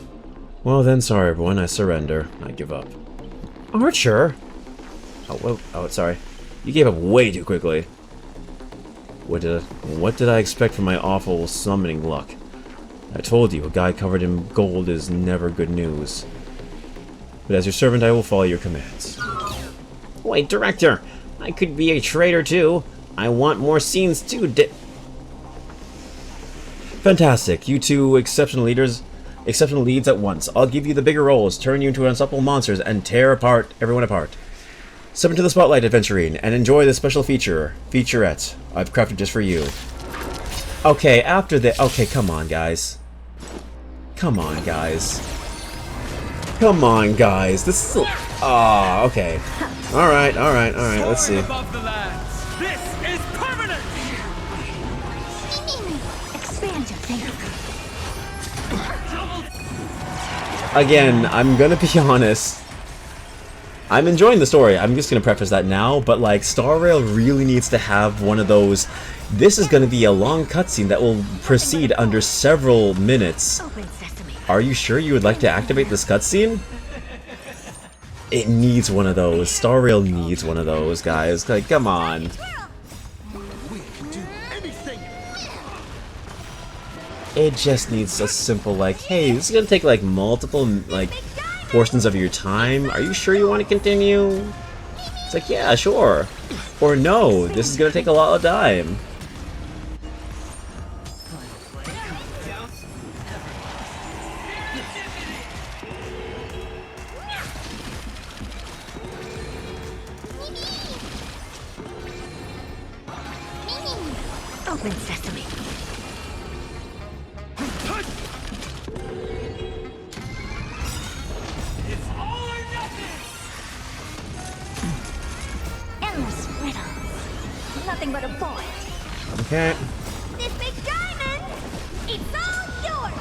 Well then, sorry everyone, I surrender. I give up. Archer! Oh, sorry. You gave up way too quickly. What did I expect from my awful summoning luck? I told you, a guy covered in gold is never good news. But as your servant, I will follow your commands. Wait, Director! I could be a traitor too. I want more scenes too, Fantastic. You two exceptional leads at once. I'll give you the bigger roles, turn you into unstoppable monsters, and tear everyone apart. Step into the spotlight, adventuring, and enjoy this special featurette I've crafted just for you. Okay, after the... Okay, come on, guys. Come on, guys. Come on, guys. This is... Ah, okay. Alright, let's see. Above the lands. This is permanent! Expand your thinking. Again, I'm gonna be honest. I'm enjoying the story. I'm just gonna preface that now, but like, Star Rail really needs to have one of those... This is gonna be a long cutscene that will proceed under several minutes. Are you sure you would like to activate this cutscene? It needs one of those. Star Rail needs one of those, guys. Like, come on. It just needs a simple, like, hey, this is gonna take, like, multiple, like, portions of your time. Are you sure you want to continue? It's like, yeah, sure. Or no, this is gonna take a lot of time. Open sesame. It's all or nothing! Endless riddles. Nothing but a void. Okay. This big diamond, it's all yours.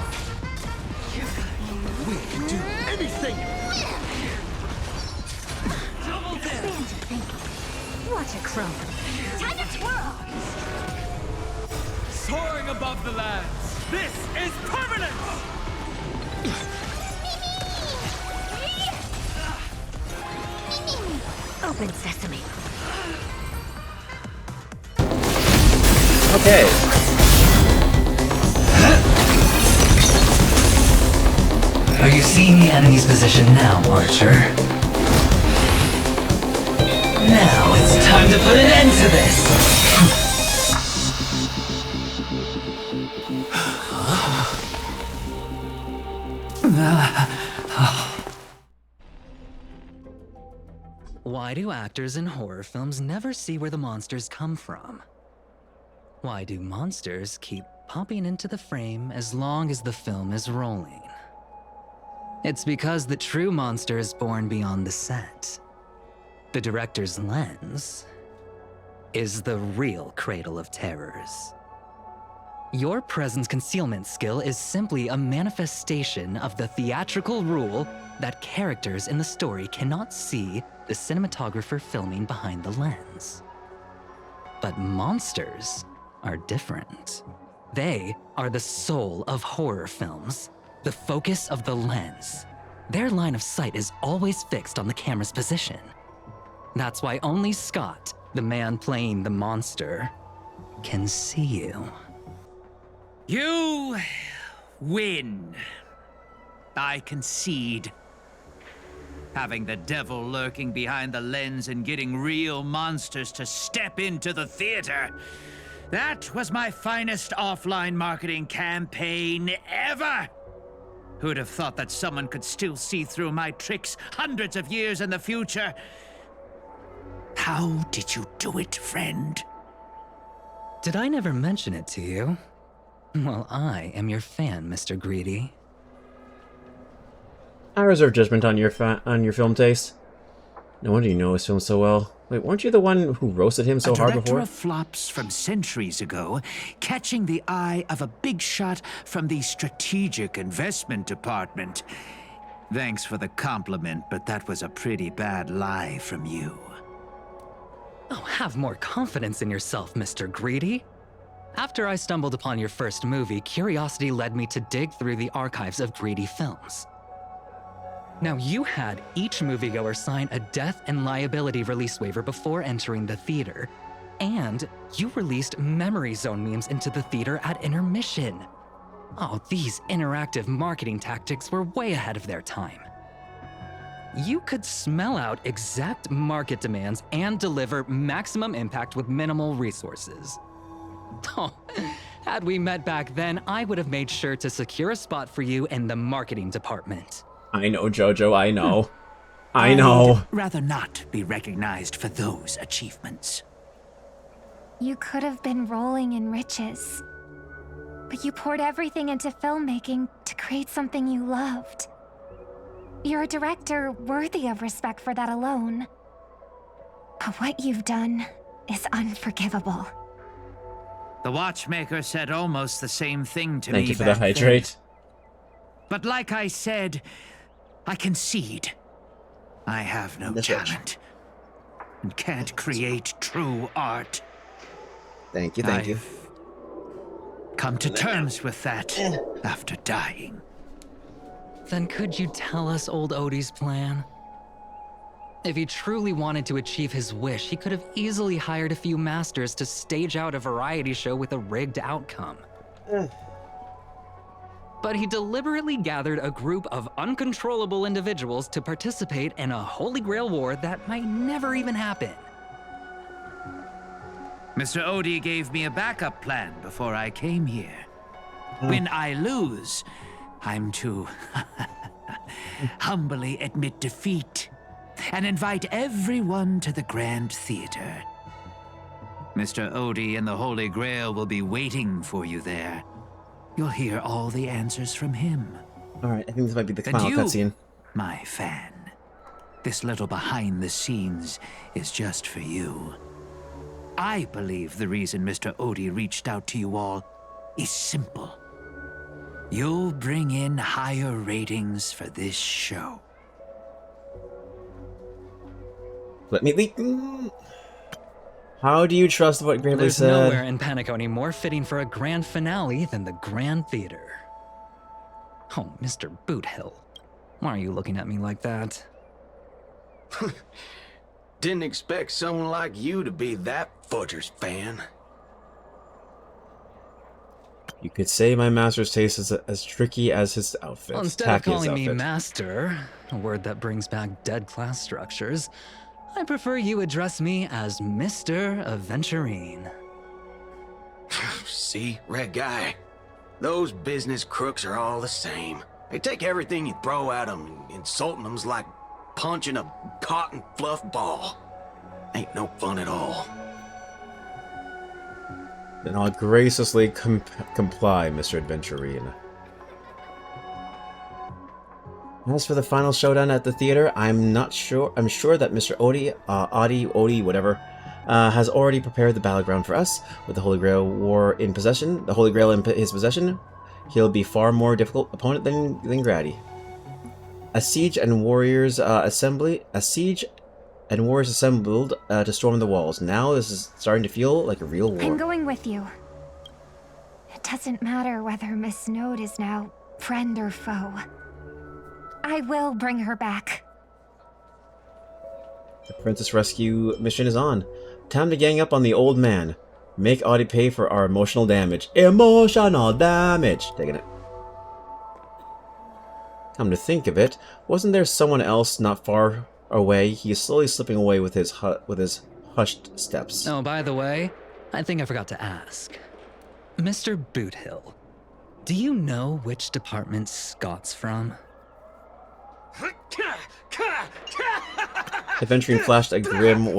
We can do anything! Expand your thinking. Watch it grow. Time to twirl. Soaring above the lands. This is permanent! Open sesame. Okay. Are you seeing the enemy's position now, Archer? Now it's time to put an end to this! Why do actors in horror films never see where the monsters come from? Why do monsters keep popping into the frame as long as the film is rolling? It's because the true monster is born beyond the set. The director's lens is the real cradle of terrors. Your presence concealment skill is simply a manifestation of the theatrical rule that characters in the story cannot see the cinematographer filming behind the lens. But monsters are different. They are the soul of horror films, the focus of the lens. Their line of sight is always fixed on the camera's position. That's why only Scott, the man playing the monster, can see you. You win. I concede. Having the devil lurking behind the lens and getting real monsters to step into the theater. That was my finest offline marketing campaign ever. Who'd have thought that someone could still see through my tricks hundreds of years in the future? How did you do it, friend? Did I never mention it to you? Well, I am your fan, Mr. Greedy. I reserve judgment on your film taste. No wonder you know his film so well. Wait, weren't you the one who roasted him so hard director before? of flops from centuries ago, catching the eye of a big shot from the strategic investment department. Thanks for the compliment, but that was a pretty bad lie from you. Oh, have more confidence in yourself, Mr. Greedy. After I stumbled upon your first movie, curiosity led me to dig through the archives of Greedy films. Now, you had each moviegoer sign a death and liability release waiver before entering the theater, and you released Memory Zone memes into the theater at intermission. Oh, these interactive marketing tactics were way ahead of their time. You could smell out exact market demands and deliver maximum impact with minimal resources. Oh, had we met back then, I would have made sure to secure a spot for you in the marketing department. I know, Jojo, I know. I know. I'd rather not be recognized for those achievements. You could have been rolling in riches. But you poured everything into filmmaking to create something you loved. You're a director worthy of respect for that alone. But what you've done is unforgivable. The watchmaker said almost the same thing to me. Thank you for the back then. hydrate. But like I said, I concede. I have no talent and can't create true art. Thank you, thank you. Come to terms with that after dying. Then could you tell us old Odie's plan? If he truly wanted to achieve his wish, he could have easily hired a few masters to stage out a variety show with a rigged outcome. But he deliberately gathered a group of uncontrollable individuals to participate in a Holy Grail war that might never even happen. Mr. Odie gave me a backup plan before I came here. When I lose, I'm to humbly admit defeat and invite everyone to the Grand Theater. Mr. Odie and the Holy Grail will be waiting for you there. You'll hear all the answers from him. Alright, I think this might be the And final you, cutscene. my fan, this little behind the scenes is just for you. I believe the reason Mr. Odie reached out to you all is simple. You'll bring in higher ratings for this show. Let me leak. How do you trust what Gravely There's said? nowhere in Panic-Oni more fitting for a grand finale than the Grand Theater. Oh, Mr. Boothill. Why are you looking at me like that? Didn't expect someone like you to be that Fudger's fan. You could say my master's taste is as tricky as his outfit. Well, instead of calling me master, a word that brings back dead class structures, I prefer you address me as Mr. Aventurine. See, Red Guy? Those business crooks are all the same. They take everything you throw at them, and insulting them's like punching a cotton fluff ball. Ain't no fun at all. Then I'll graciously comply, Mr. Adventurine. As for the final showdown at the theater, I'm sure that Mr. Odie, whatever, has already prepared the battleground for us. With the Holy Grail in his possession, he'll be far more difficult opponent than Grady. A siege and warriors assembled to storm the walls. Now this is starting to feel like a real war. I'm going with you. It doesn't matter whether Miss Snowd is now friend or foe. I will bring her back. The princess rescue mission is on. Time to gang up on the old man. Make Audie pay for our emotional damage. Emotional damage! Taking it. Come to think of it, wasn't there someone else not far away? He is slowly slipping away with his hushed steps. Oh, by the way, I think I forgot to ask. Mr. Boothill, do you know which department Scott's from? Adventuring flashed a grim,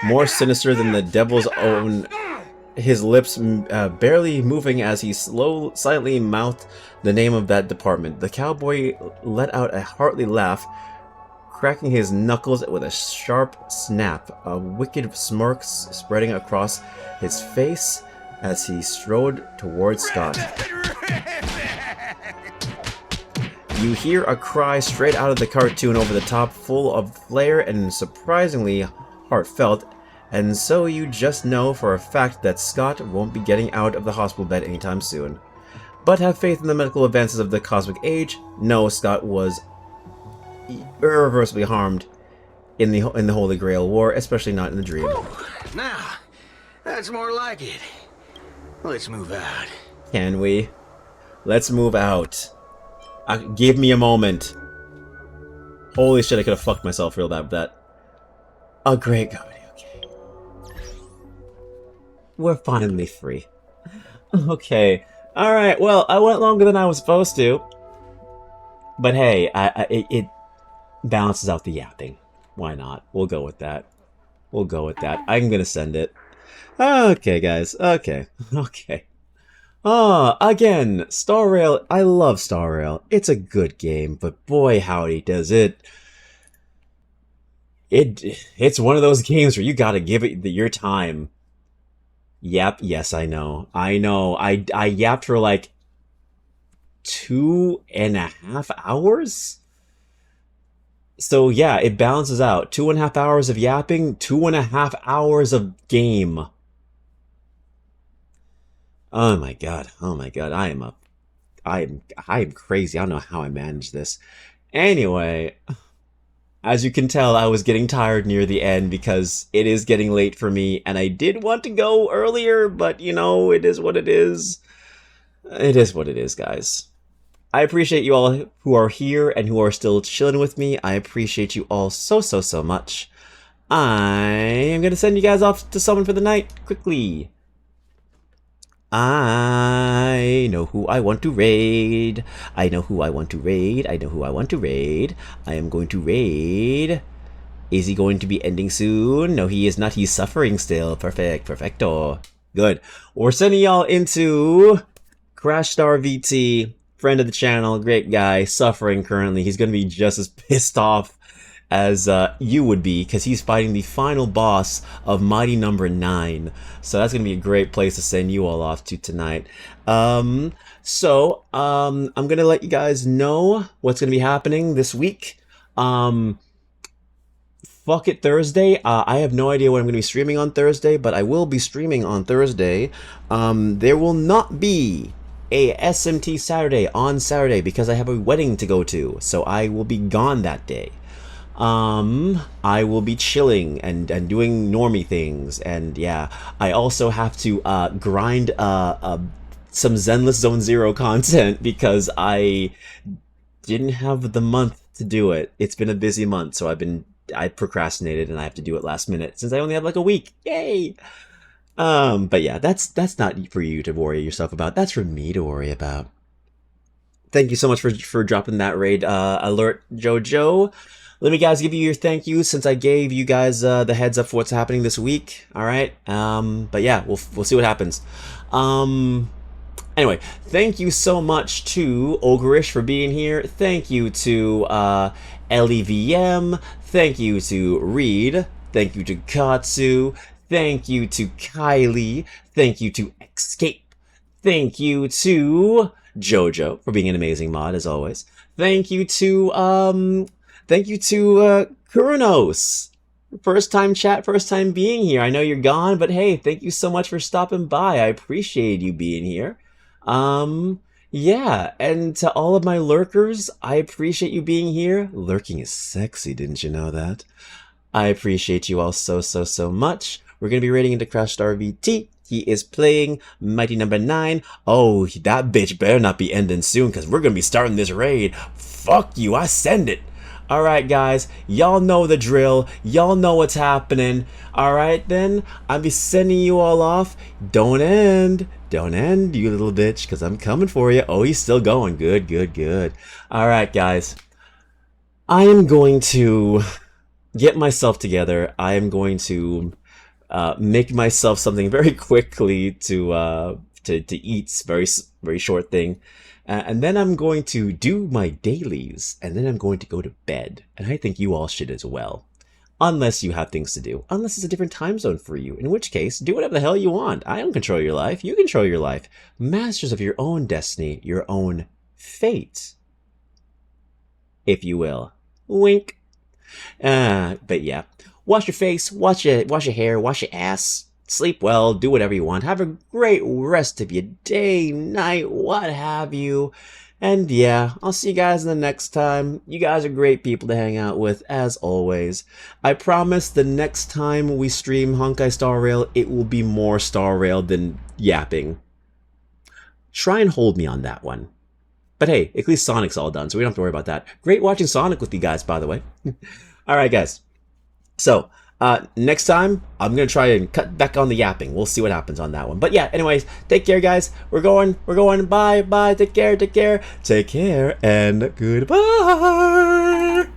more sinister than the devil's own, his lips barely moving as he silently mouthed the name of that department. The cowboy let out a hearty laugh, cracking his knuckles with a sharp snap, a wicked smirk spreading across his face as he strode towards Scott. You hear a cry straight out of the cartoon over the top, full of flair and surprisingly heartfelt, and so you just know for a fact that Scott won't be getting out of the hospital bed anytime soon. But have faith in the medical advances of the cosmic age. No, Scott was irreversibly harmed in the Holy Grail War, especially not in the dream. Now, that's more like it. Let's move out. Can we? Let's move out. Give me a moment. Holy shit, I could have fucked myself real bad with that. A great comedy, okay. We're finally free. Okay. Alright, well, I went longer than I was supposed to. But hey, balances out the yapping. Why not? We'll go with that. We'll go with that. I'm gonna send it. Okay, guys. Okay. Okay. Again, Star Rail. I love Star Rail. It's a good game, but boy howdy does it's one of those games where you gotta give it your time. Yep, yes, I know. I yapped for like 2.5 hours? So yeah, it balances out. 2.5 hours of yapping, 2.5 hours of game. Oh my god. Oh my god. I am crazy. I don't know how I managed this. Anyway, as you can tell, I was getting tired near the end because it is getting late for me, and I did want to go earlier, but you know, it is what it is. It is what it is, guys. I appreciate you all who are here and who are still chilling with me. I appreciate you all so much. I am going to send you guys off to summon for the night quickly. I know who I want to raid. I know who I want to raid. I know who I want to raid. I am going to raid. Is he going to be ending soon? No, he is not. He's suffering still. Perfect. Perfecto. Good. We're sending y'all into Crash Star VT. Friend of the channel. Great guy. Suffering currently. He's going to be just as pissed off as you would be, because he's fighting the final boss of Mighty Number 9. So that's going to be a great place to send you all off to tonight. I'm going to let you guys know what's going to be happening this week. Fuck it Thursday. I have no idea what I'm going to be streaming on Thursday, but I will be streaming on Thursday. There will not be a SMT Saturday on Saturday because I have a wedding to go to, so I will be gone that day. I will be chilling and doing normie things, and yeah, I also have to grind some Zenless Zone Zero content because I didn't have the month to do it. It's been a busy month, so I procrastinated and I have to do it last minute since I only have like a week. Yay! But yeah, that's not for you to worry yourself about. That's for me to worry about. Thank you so much for dropping that raid alert, Jojo. Let me guys give you your thank you since I gave you guys the heads up for what's happening this week. All right. But yeah, we'll see what happens. Anyway, thank you so much to Ogreish for being here. Thank you to LEVM. Thank you to Reed. Thank you to Katsu. Thank you to Kylie. Thank you to Escape. Thank you to Jojo for being an amazing mod as always. Thank you to Kurunos. First time chat, first time being here. I know you're gone, but hey, thank you so much for stopping by. I appreciate you being here. Yeah, and to all of my lurkers, I appreciate you being here. Lurking is sexy, didn't you know that? I appreciate you all so much. We're going to be raiding into Crash Star VT. He is playing Mighty Number 9. Oh, that bitch better not be ending soon, because we're going to be starting this raid. Fuck you, I send it. Alright guys, y'all know the drill, y'all know what's happening. Alright then, I'll be sending you all off. Don't end, you little bitch, because I'm coming for you. Oh, he's still going, good. Alright guys, I am going to get myself together. I am going to make myself something very quickly to eat, very short thing. And then I'm going to do my dailies, and then I'm going to go to bed. And I think you all should as well. Unless you have things to do. Unless it's a different time zone for you. In which case, do whatever the hell you want. I don't control your life. You control your life. Masters of your own destiny, your own fate. If you will. Wink. But yeah. Wash your face, wash your hair, wash your ass. Sleep well, do whatever you want. Have a great rest of your day, night, what have you. And yeah, I'll see you guys in the next time. You guys are great people to hang out with, as always. I promise the next time we stream Honkai Star Rail, it will be more Star Rail than yapping. Try and hold me on that one. But hey, at least Sonic's all done, so we don't have to worry about that. Great watching Sonic with you guys, by the way. Alright guys, so next time, I'm going to try and cut back on the yapping. We'll see what happens on that one. But yeah, anyways, take care, guys. We're going. Bye, take care, and goodbye.